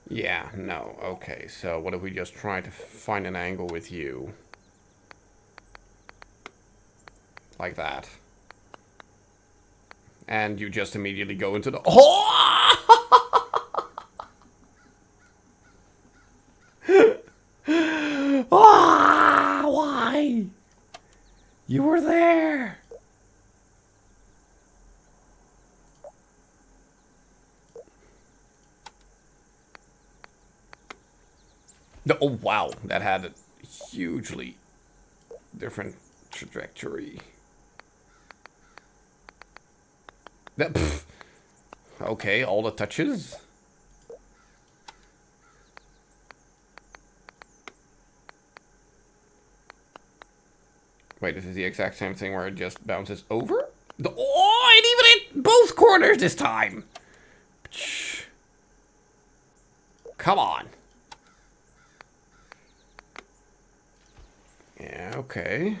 Yeah, no, okay, so what if we just try to find an angle with you? Like that. And you just immediately go into the... Oh! Ah, why? You were there. Oh, wow. That had a hugely different trajectory. That, okay, all the touches. Wait, this is the exact same thing where it just bounces over? Oh, it even hit both corners this time! Come on. Yeah, okay.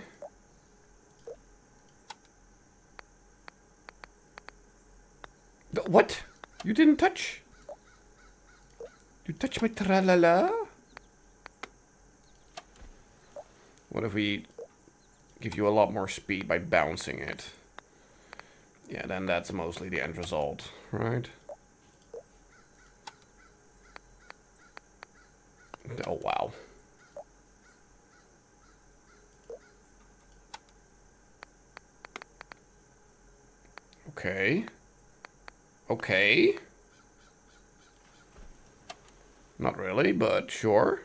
What? You didn't touch? You touched my tra-la-la? What if we give you a lot more speed by bouncing it? Yeah, then that's mostly the end result, right? Oh, wow. Okay. Okay. Not really, but sure.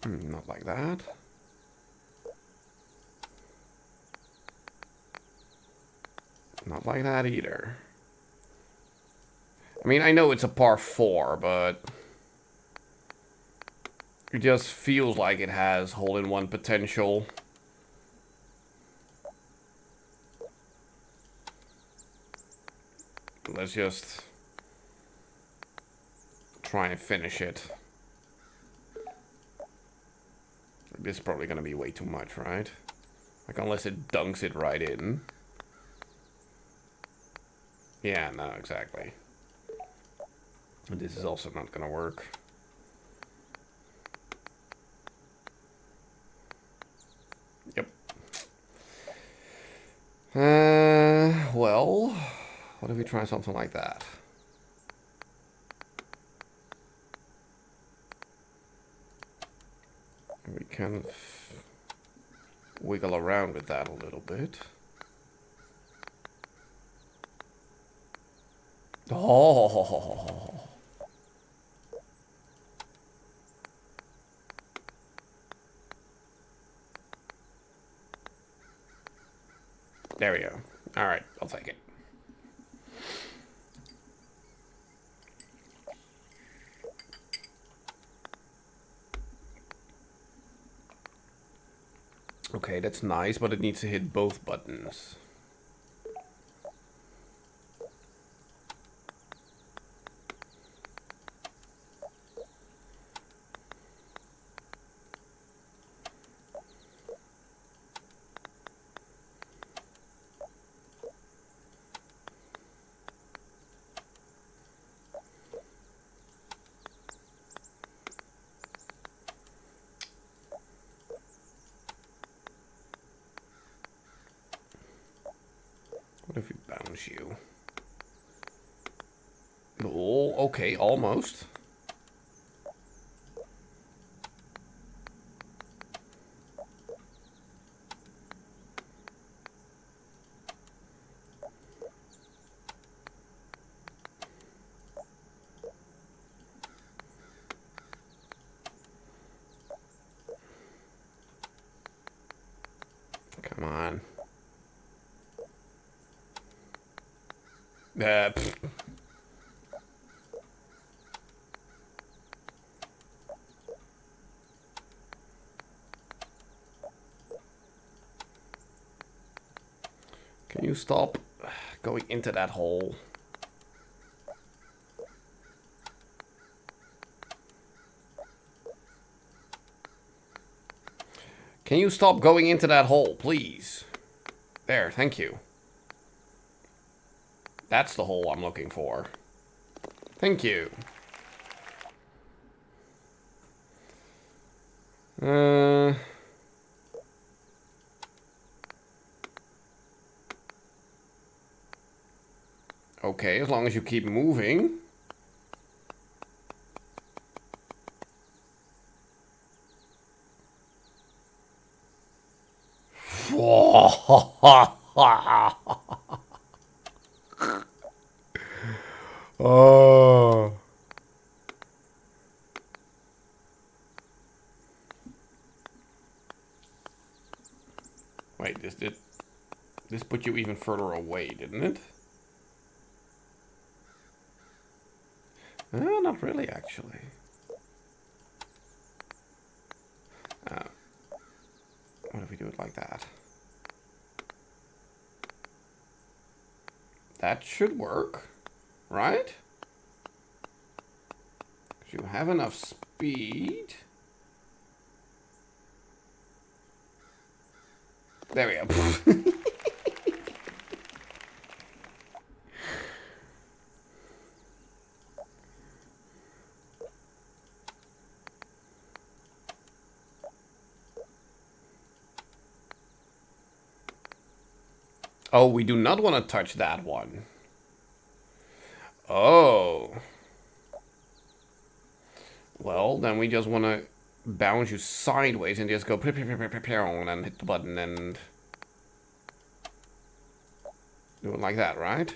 Not like that. Not like that either. I mean, I know it's a par 4, but it just feels like it has hole-in-one potential. Let's just try and finish it. This is probably gonna be way too much, right? Like, unless it dunks it right in. Yeah, no, exactly. And this is also not gonna work. Yep. Well, what if we try something like that? We can wiggle around with that a little bit. Oh. There we go. All right, I'll take it. Okay, that's nice, but it needs to hit both buttons. What if we bounce you? Oh, okay, almost. Come on. Pfft. Can you stop going into that hole? Can you stop going into that hole, please? There, thank you. That's the hole I'm looking for. Thank you. Okay, as long as you keep moving. Oh. Wait, this put you even further away, didn't it? Not really, actually. What if we do it like that? That should work, right? Because you have enough speed. There we go. Oh, we do not want to touch that one. Oh. Well, then we just want to bounce you sideways and just go and hit the button and do it like that, right?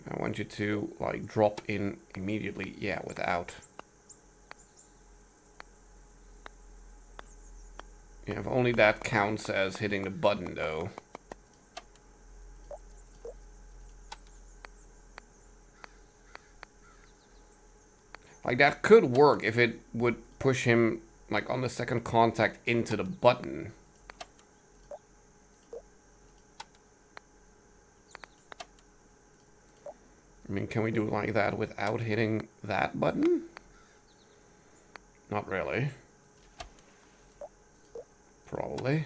I want you to like drop in immediately, yeah, without. Yeah, if only that counts as hitting the button though. Like that could work if it would push him like on the second contact into the button. I mean, can we do it like that without hitting that button? Not really. Probably.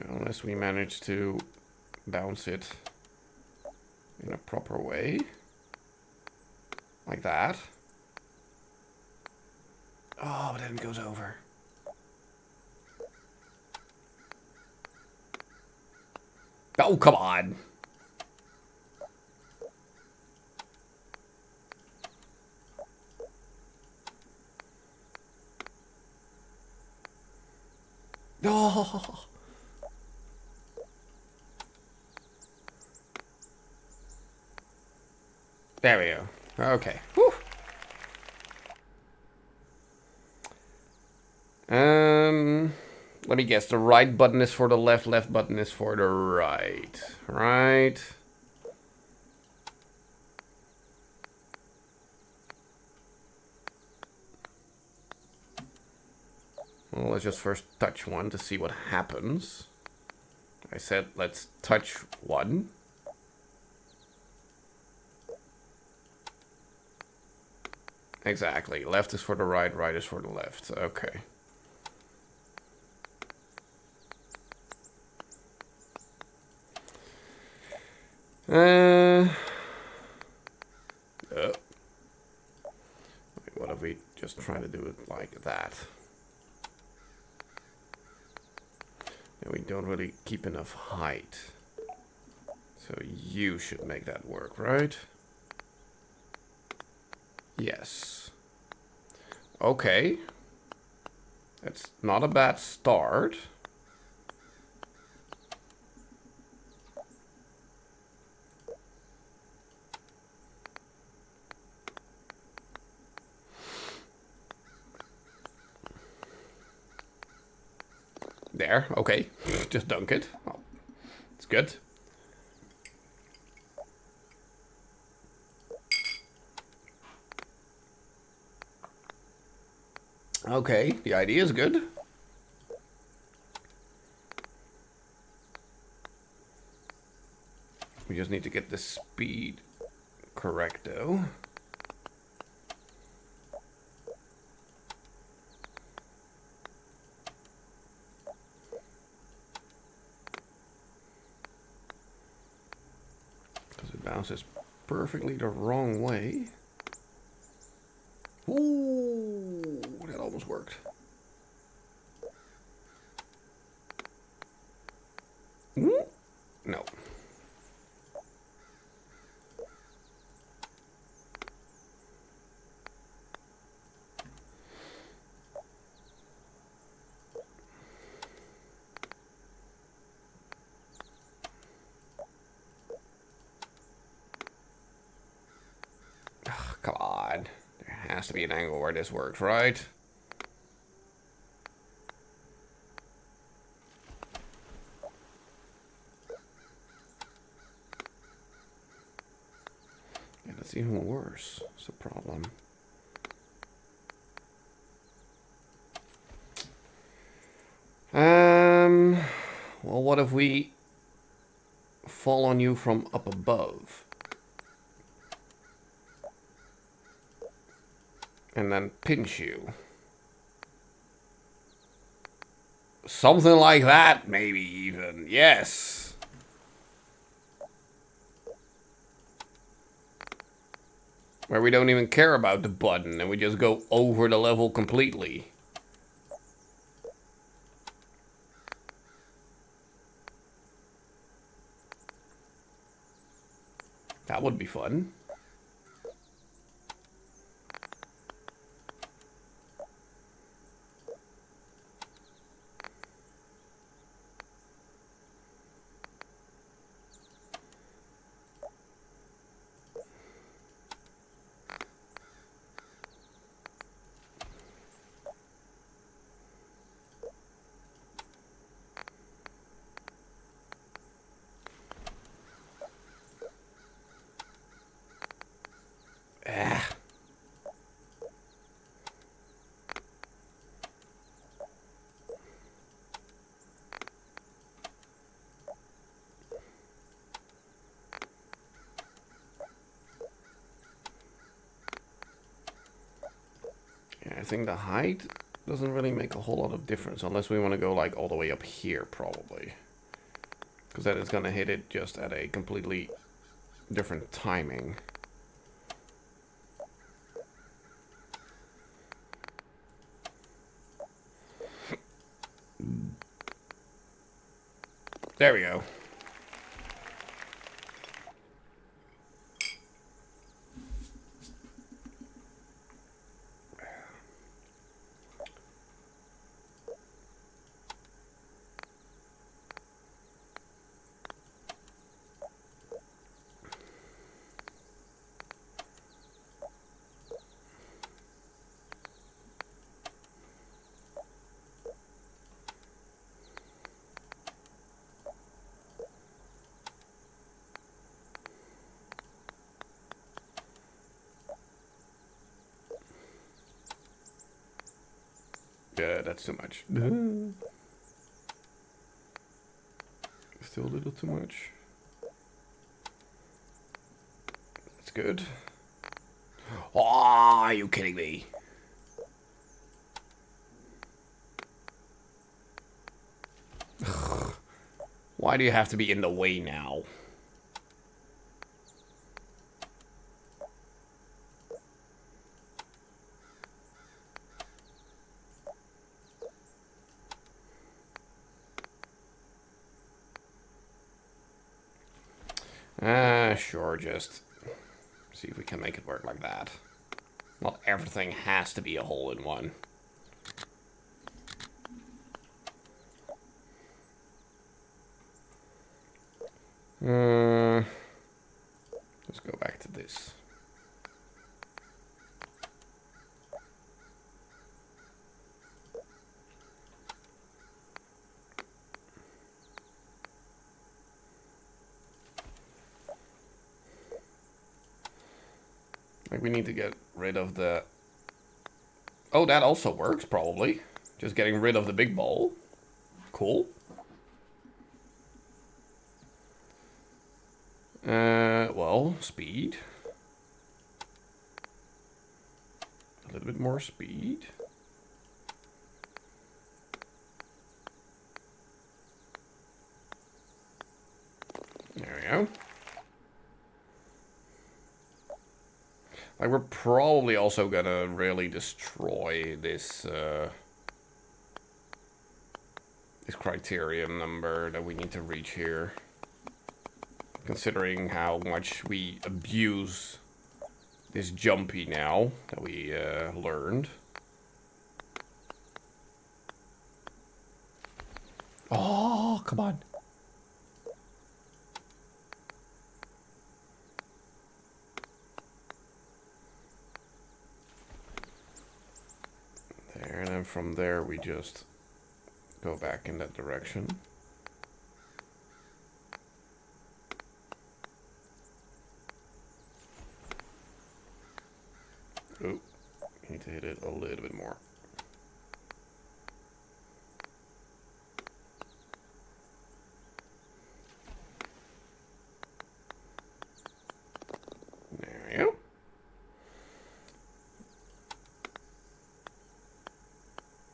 Unless we manage to bounce it in a proper way. Like that. Oh, but then it goes over. Oh, come on. Oh. There we go. Okay. Whew. Let me guess. The right button is for the left, left button is for the right. Right. Well, let's just first touch one to see what happens. I said let's touch one. Exactly. Left is for the right, right is for the left. Okay. What if we just try to do it like that? And we don't really keep enough height. So you should make that work, right? Yes. Okay. That's not a bad start. There, okay. Just dunk it. Oh, it's good. Okay, the idea is good. We just need to get the speed correct, though. bounces perfectly the wrong way. Ooh, that almost worked. No. Ugh, come on. There has to be an angle where this works, right? Yeah, that's even worse. That's the problem. Well, what if we fall on you from up above? And then pinch you. Something like that, maybe even. Yes. Where we don't even care about the button and we just go over the level completely. That would be fun. Ah. Yeah, I think the height doesn't really make a whole lot of difference unless we want to go like all the way up here probably. Because then it's going to hit it just at a completely different timing. There we go. Yeah, that's too much. Still a little too much. That's good. Oh, are you kidding me? Why do you have to be in the way now? Sure, just see if we can make it work like that. Not everything has to be a hole in one. Let's go back to this. Like we need to get rid of the... Oh, that also works, probably. Just getting rid of the big ball. Cool. Well, speed. A little bit more speed. There we go. Like, we're probably also gonna really destroy this, this criterion number that we need to reach here. Considering how much we abuse this jumpy now that we learned. Oh, come on. There, and then from there we just go back in that direction. Oh, need to hit it a little bit more. There we go.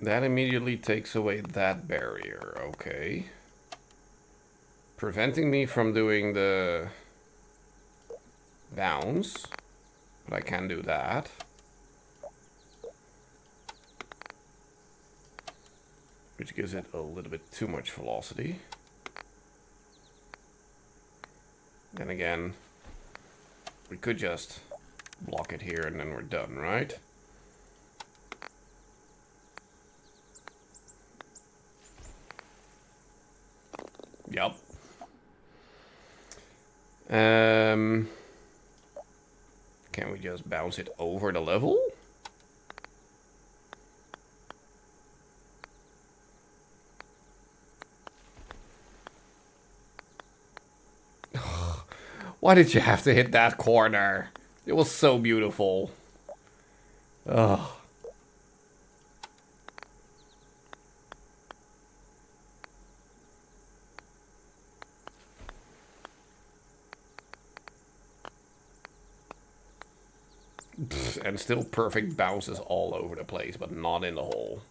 That immediately takes away that barrier, okay. Preventing me from doing the bounce, but I can do that. Which gives it a little bit too much velocity. Then again, we could just block it here and then we're done, right? Yup. Can we just bounce it over the level? Why did you have to hit that corner? It was so beautiful. Ugh. And still perfect bounces all over the place, but not in the hole.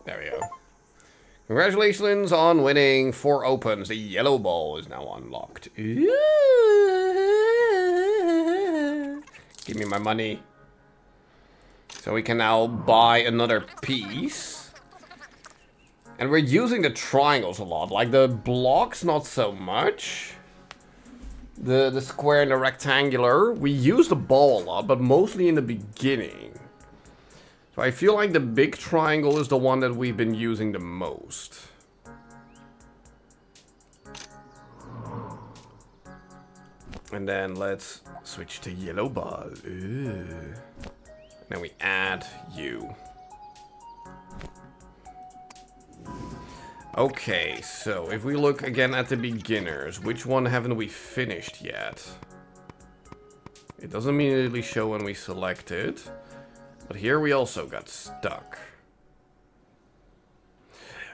There we go. Congratulations on winning 4 opens. The yellow ball is now unlocked. Give me my money. So we can now buy another piece. And we're using the triangles a lot. Like the blocks, not so much. The square and the rectangular. We use the ball a lot, but mostly in the beginning. So I feel like the big triangle is the one that we've been using the most. And then let's switch to yellow ball. Ooh. Then we add you. Okay, so if we look again at the beginners, which one haven't we finished yet? It doesn't immediately show when we select it. But here we also got stuck.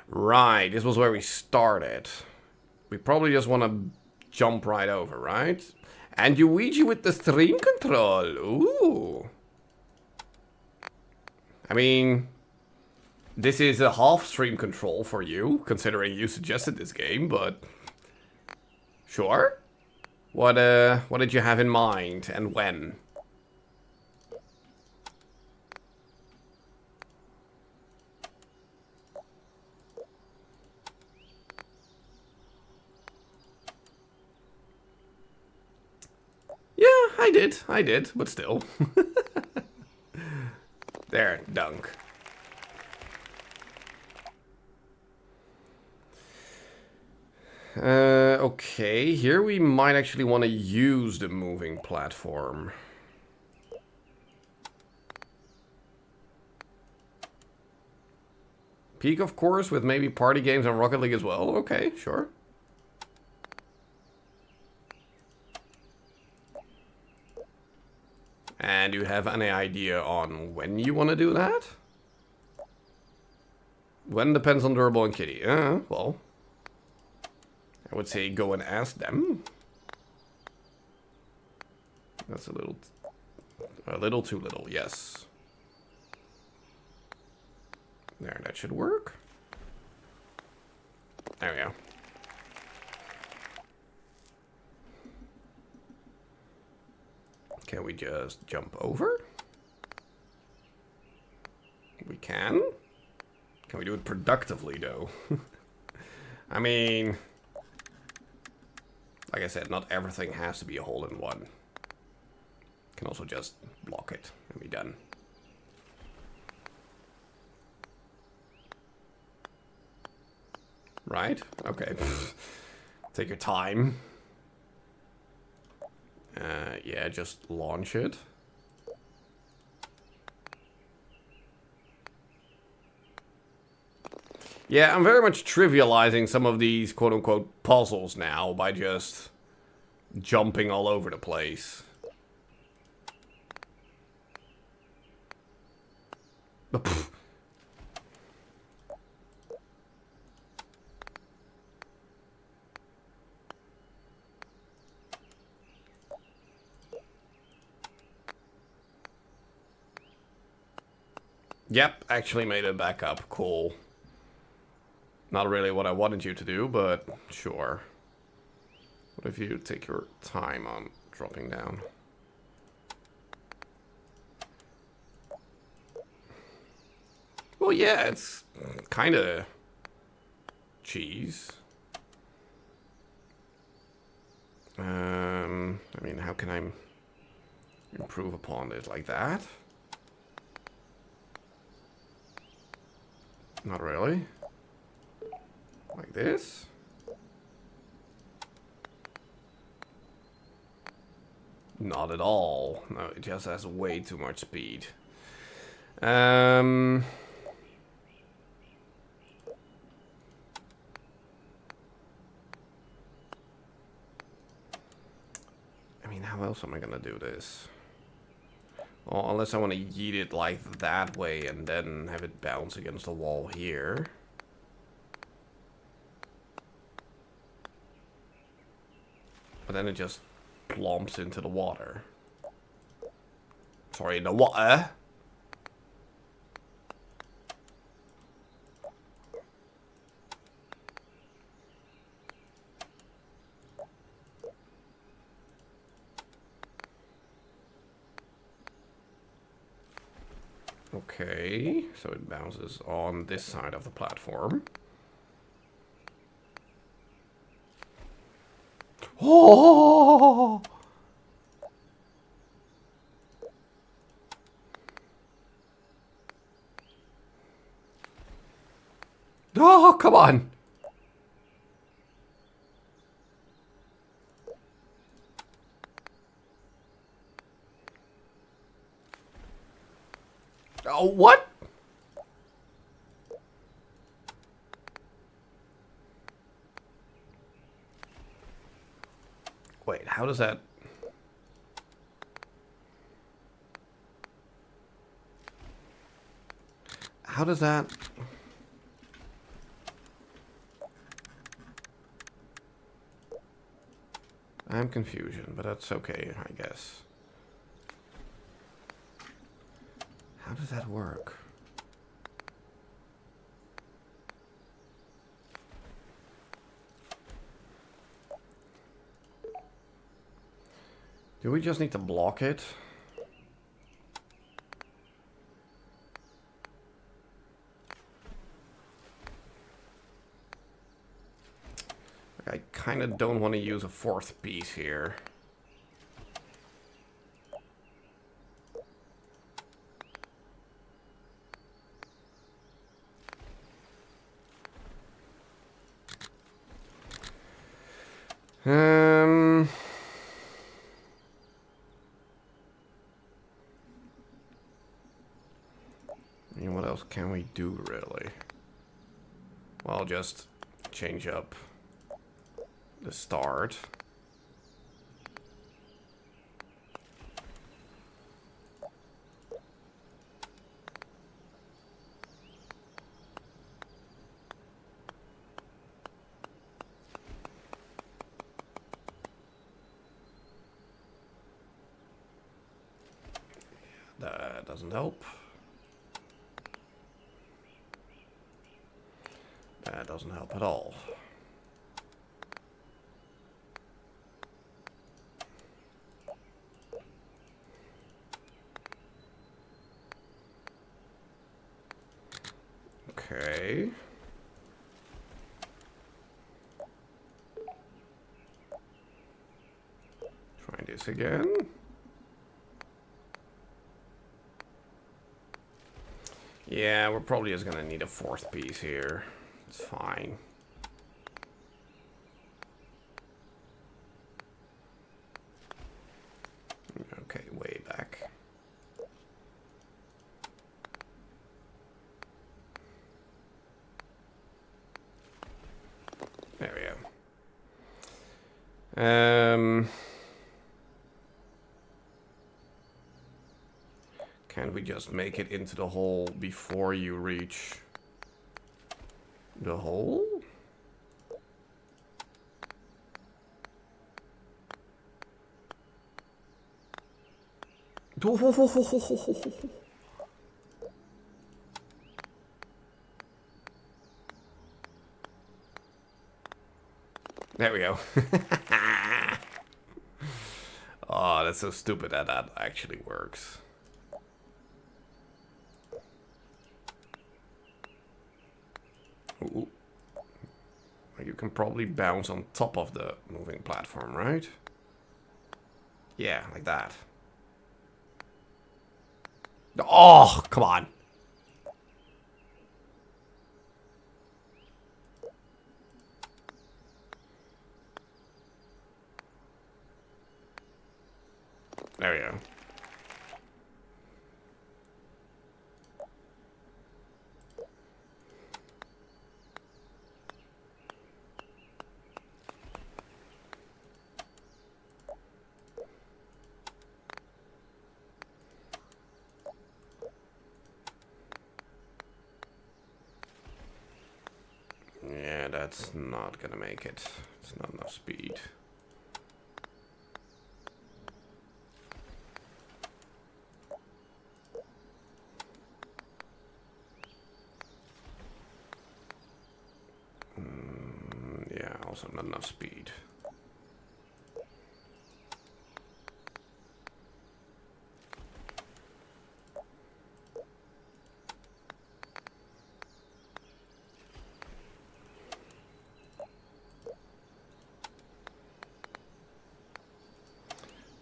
Right, this was where we started. We probably just want to jump right over, right? And you Ouija with the stream control. Ooh. I mean, this is a half stream control for you, considering you suggested this game, but sure. What did you have in mind and when? Yeah, I did, but still. There, dunk. Okay, here we might actually want to use the moving platform. Peak, of course, with maybe party games and Rocket League as well. Okay, sure. And do you have any idea on when you want to do that? When depends on Durable and Kitty. Well, I would say go and ask them. That's a little too little, yes. There, that should work. There we go. Can we just jump over? We can. Can we do it productively, though? I mean, like I said, not everything has to be a hole-in-one. Can also just block it and be done. Right? Okay. Take your time. Yeah, just launch it. Yeah, I'm very much trivializing some of these quote-unquote puzzles now by just jumping all over the place. Yep, actually made it back up. Cool. Not really what I wanted you to do, but sure. What if you take your time on dropping down? Well, yeah, it's kind of cheese. I mean, how can I improve upon it like that? Not really. Like this? Not at all. No, it just has way too much speed. I mean, how else am I gonna do this? Well, unless I want to yeet it like that way and then have it bounce against the wall here. But then it just plumps into the water. Sorry, the water. Okay, so it bounces on this side of the platform. Oh! Oh, come on! Oh, what? Wait, how does that... How does that... I'm confusion, but that's okay, I guess. How does that work? Do we just need to block it? I kind of don't want to use a fourth piece here. I mean, what else can we do, really? Well, just change up the start. that doesn't help. That doesn't help at all. Okay. Try this again. Yeah, we're probably just gonna need a fourth piece here. It's fine. Okay, way back. There we go. Can't we just make it into the hole before you reach the hole? There we go. Oh, that's so stupid that that actually works. Ooh. You can probably bounce on top of the moving platform, right? Yeah, like that. Oh, come on. There we go. Yeah, that's not gonna make it. It's not enough speed. Yeah, also not enough speed.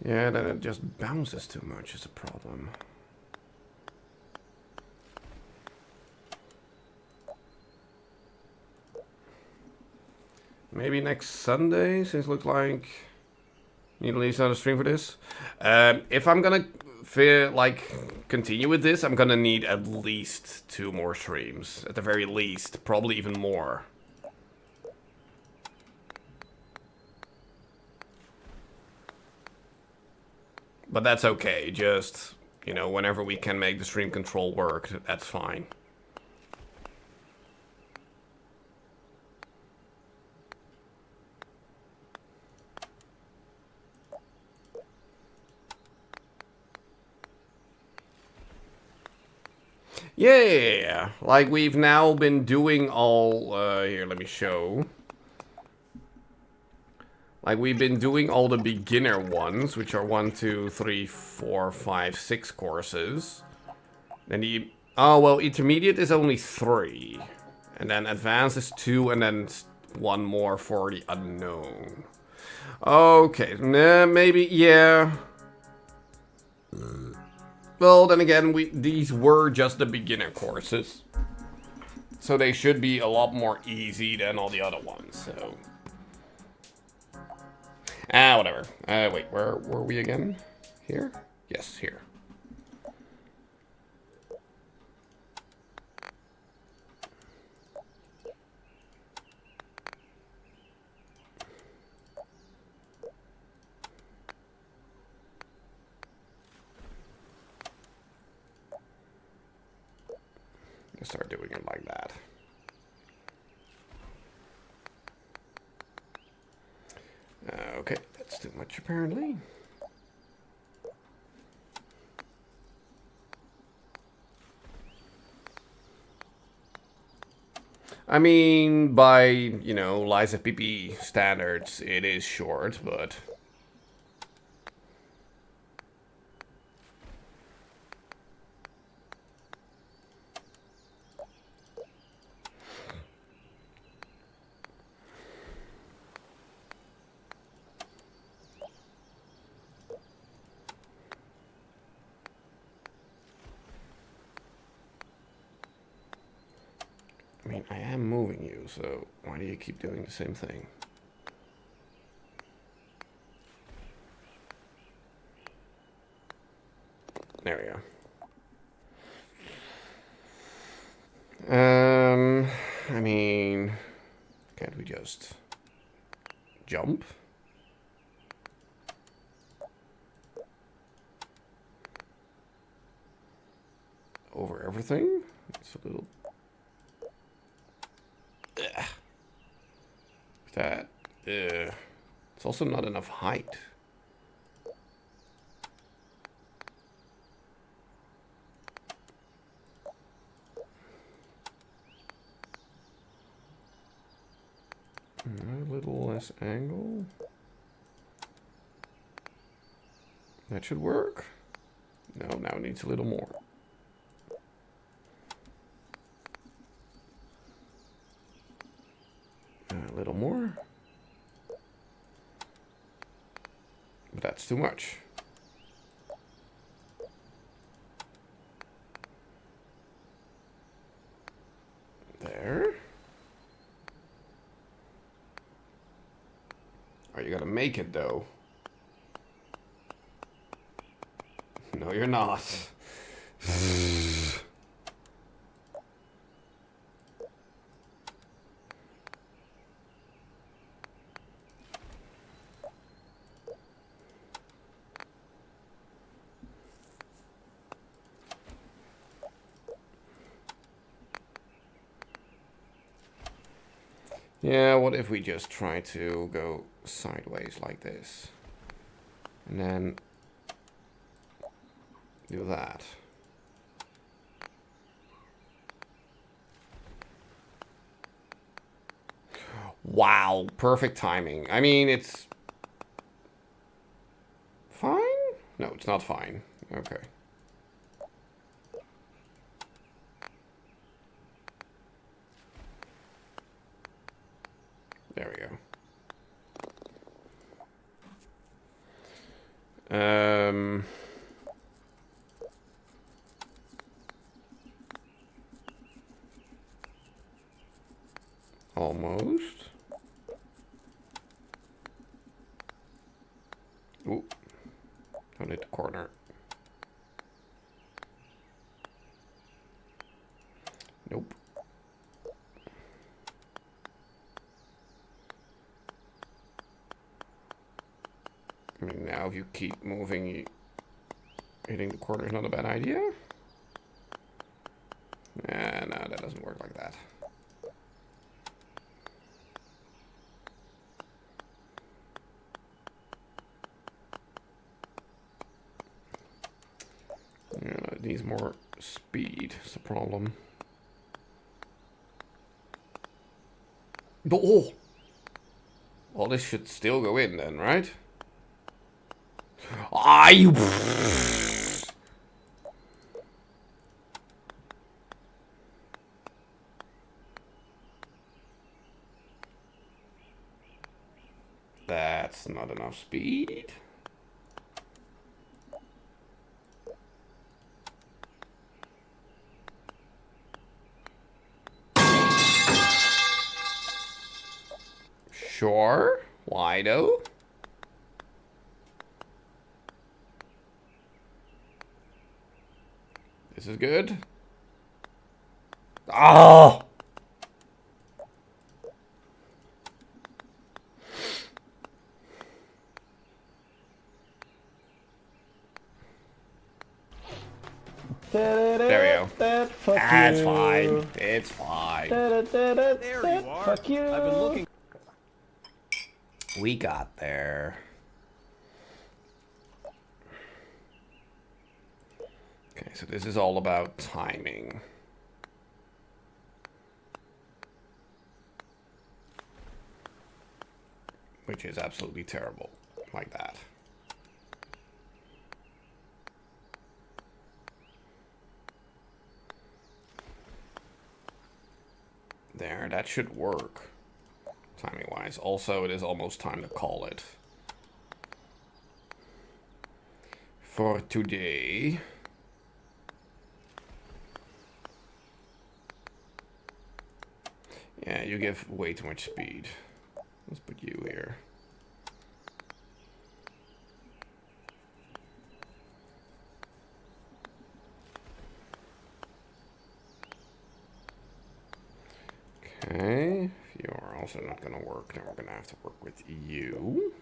Yeah, then it just bounces too much is a problem. Maybe next Sunday, since it looks like need at least another stream for this. If I'm gonna continue with this, I'm gonna need at least 2 more streams. At the very least, probably even more. But that's okay, just, you know, whenever we can make the stream control work, that's fine. Yeah. Like, we've now been doing all, here, let me show. Like, we've been doing all the beginner ones, which are 1, 2, 3, 4, 5, 6 courses. Then the, oh, well, intermediate is only 3. And then advanced is 2, and then 1 more for the unknown. Okay, maybe, yeah. Well, then again, these were just the beginner courses. So they should be a lot more easy than all the other ones, so... whatever. Wait, where were we again? Here? Yes, here. Start doing it like that. Okay, that's too much apparently. I mean, by, you know, Lies FPP standards, it is short, but... I mean, I am moving you, so why do you keep doing the same thing? There we go. I mean, can't we just jump? Over everything? It's a little... Ugh. That... It's also not enough height. A little less angle. That should work. No, now it needs a little more. A little more. But that's too much. There. Are you gonna make it though? No, you're not. Yeah, what if we just try to go sideways like this? And then do that. Wow, perfect timing. I mean, it's fine? No, it's not fine. Okay. There we go. Almost. Ooh. Don't hit the corner. Nope. I mean, now if you keep moving, hitting the corner is not a bad idea. No, that doesn't work like that. Yeah, it needs more speed, is the problem. Oh! Well, this should still go in then, right? Ah, you... That's not enough speed. Sure. Why though? This is good. Oh! There we go. That's fine. It's fine. There you are. Fuck you. I've been looking. We got there. Okay, so this is all about timing. which is absolutely terrible, like that. There, that should work, timing-wise. Also, it is almost time to call it. For today. Yeah, you give way too much speed. Let's put you here. Okay, if you are also not going to work, then we're going to have to work with you.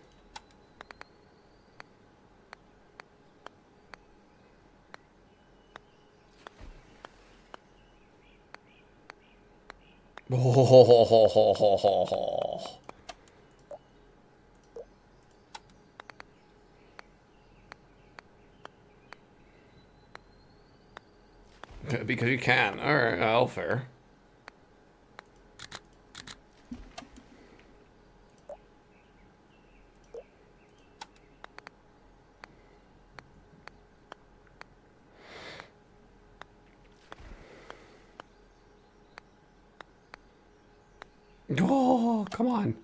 Oh. Because you can. Alright, all fair. Oh, come on.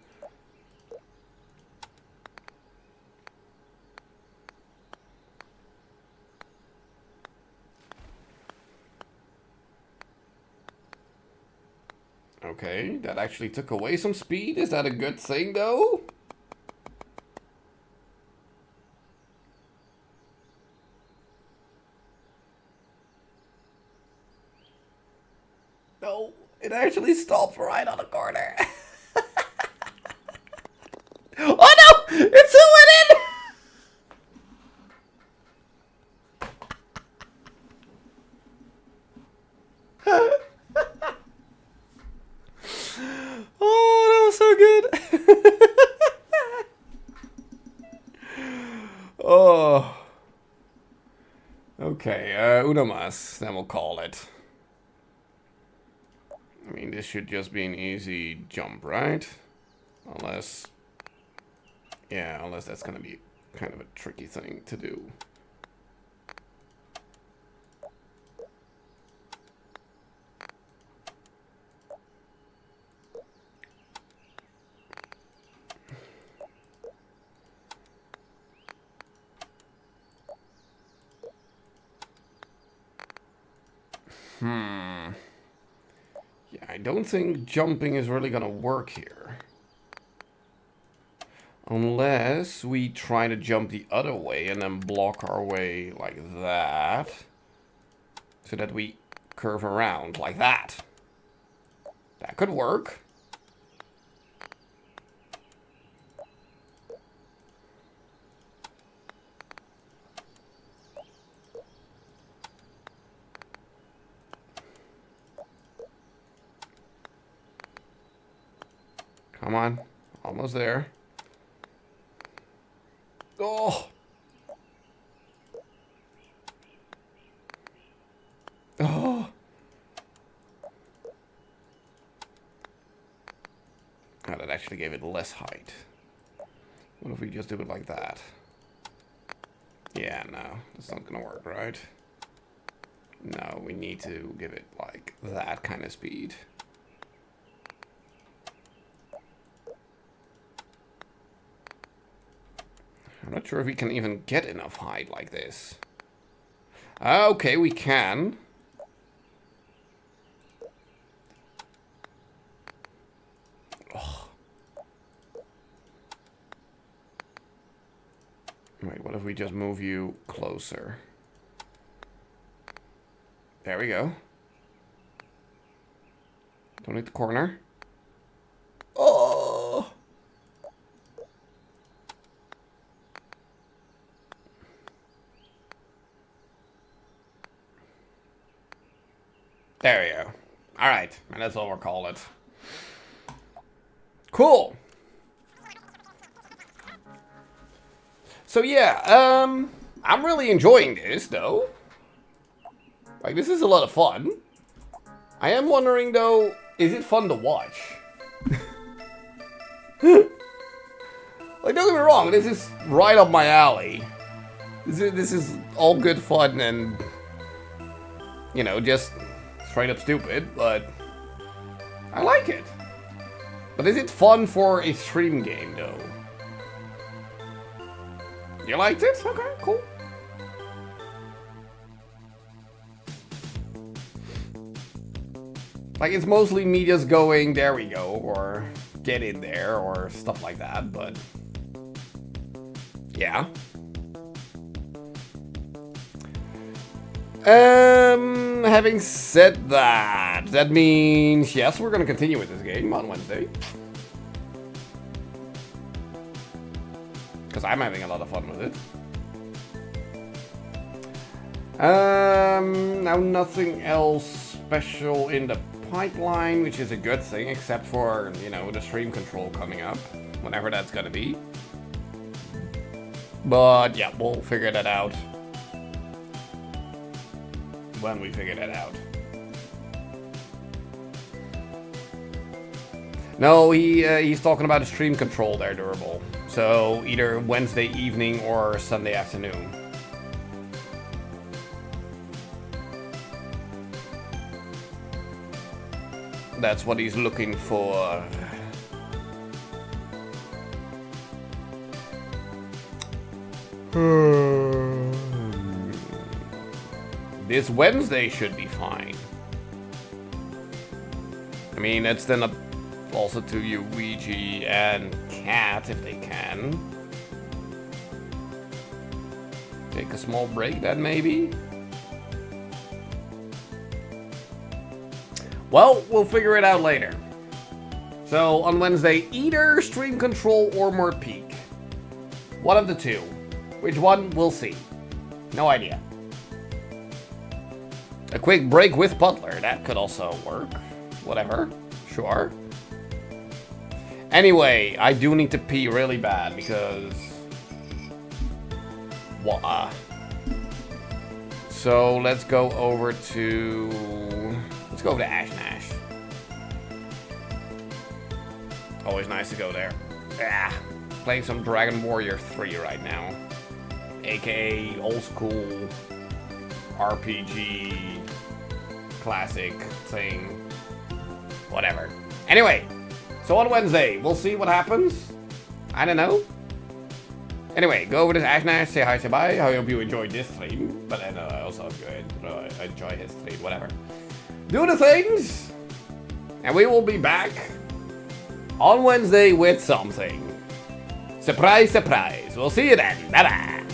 Okay, that actually took away some speed. Is that a good thing, though? No, it actually stopped right on the corner. Oh no! It still went in! Oh, that was so good. Oh. Okay, uno más, then we'll call it. I mean, this should just be an easy jump, right? Unless... Yeah, unless that's gonna be kind of a tricky thing to do. Yeah, I don't think jumping is really gonna work here. Unless we try to jump the other way and then block our way like that. So that we curve around like that. That could work. Come on. Almost there. Oh! Oh! Oh, that actually gave it less height. What if we just do it like that? Yeah, no. That's not gonna work, right? No, we need to give it like that kind of speed. I'm not sure if we can even get enough height like this. Okay, we can. Oh. Wait, what if we just move you closer? There we go. Don't hit the corner. Oh! There we go. Alright, and that's what we'll call it. Cool! So yeah, I'm really enjoying this, though. Like, this is a lot of fun. I am wondering, though, is it fun to watch? Like, don't get me wrong, this is right up my alley. This is all good fun and, you know, just straight up stupid, but I like it. But is it fun for a stream game, though? You liked it? Okay, cool. Like, it's mostly me just going, there we go, or get in there, or stuff like that, but yeah. Having said that, that means, yes, we're gonna continue with this game on Wednesday. Because I'm having a lot of fun with it. Now nothing else special in the pipeline, which is a good thing, except for, you know, the stream control coming up, whenever that's gonna be. But yeah, we'll figure that out when we figure that out. No, he's talking about a stream control there, Durable. So either Wednesday evening or Sunday afternoon. That's what he's looking for. This Wednesday should be fine. I mean, it's then up also to you, Ouija and Cat, if they can. Take a small break then, maybe? Well, we'll figure it out later. So, on Wednesday, either stream control or more peak. One of the two. Which one, we'll see. No idea. A quick break with Puttler, that could also work. Whatever, sure. Anyway, I do need to pee really bad because... So, let's go over to... Let's go over to Ash Nash. Always nice to go there. Ah, playing some Dragon Warrior 3 right now. AKA old school RPG classic thing. Whatever. Anyway, so on Wednesday, we'll see what happens. I don't know. Anyway, go over to Ash Nash, say hi, say bye. I hope you enjoyed this stream. But I know I also enjoy his stream, whatever. Do the things, and we will be back on Wednesday with something. Surprise, surprise. We'll see you then. Bye-bye.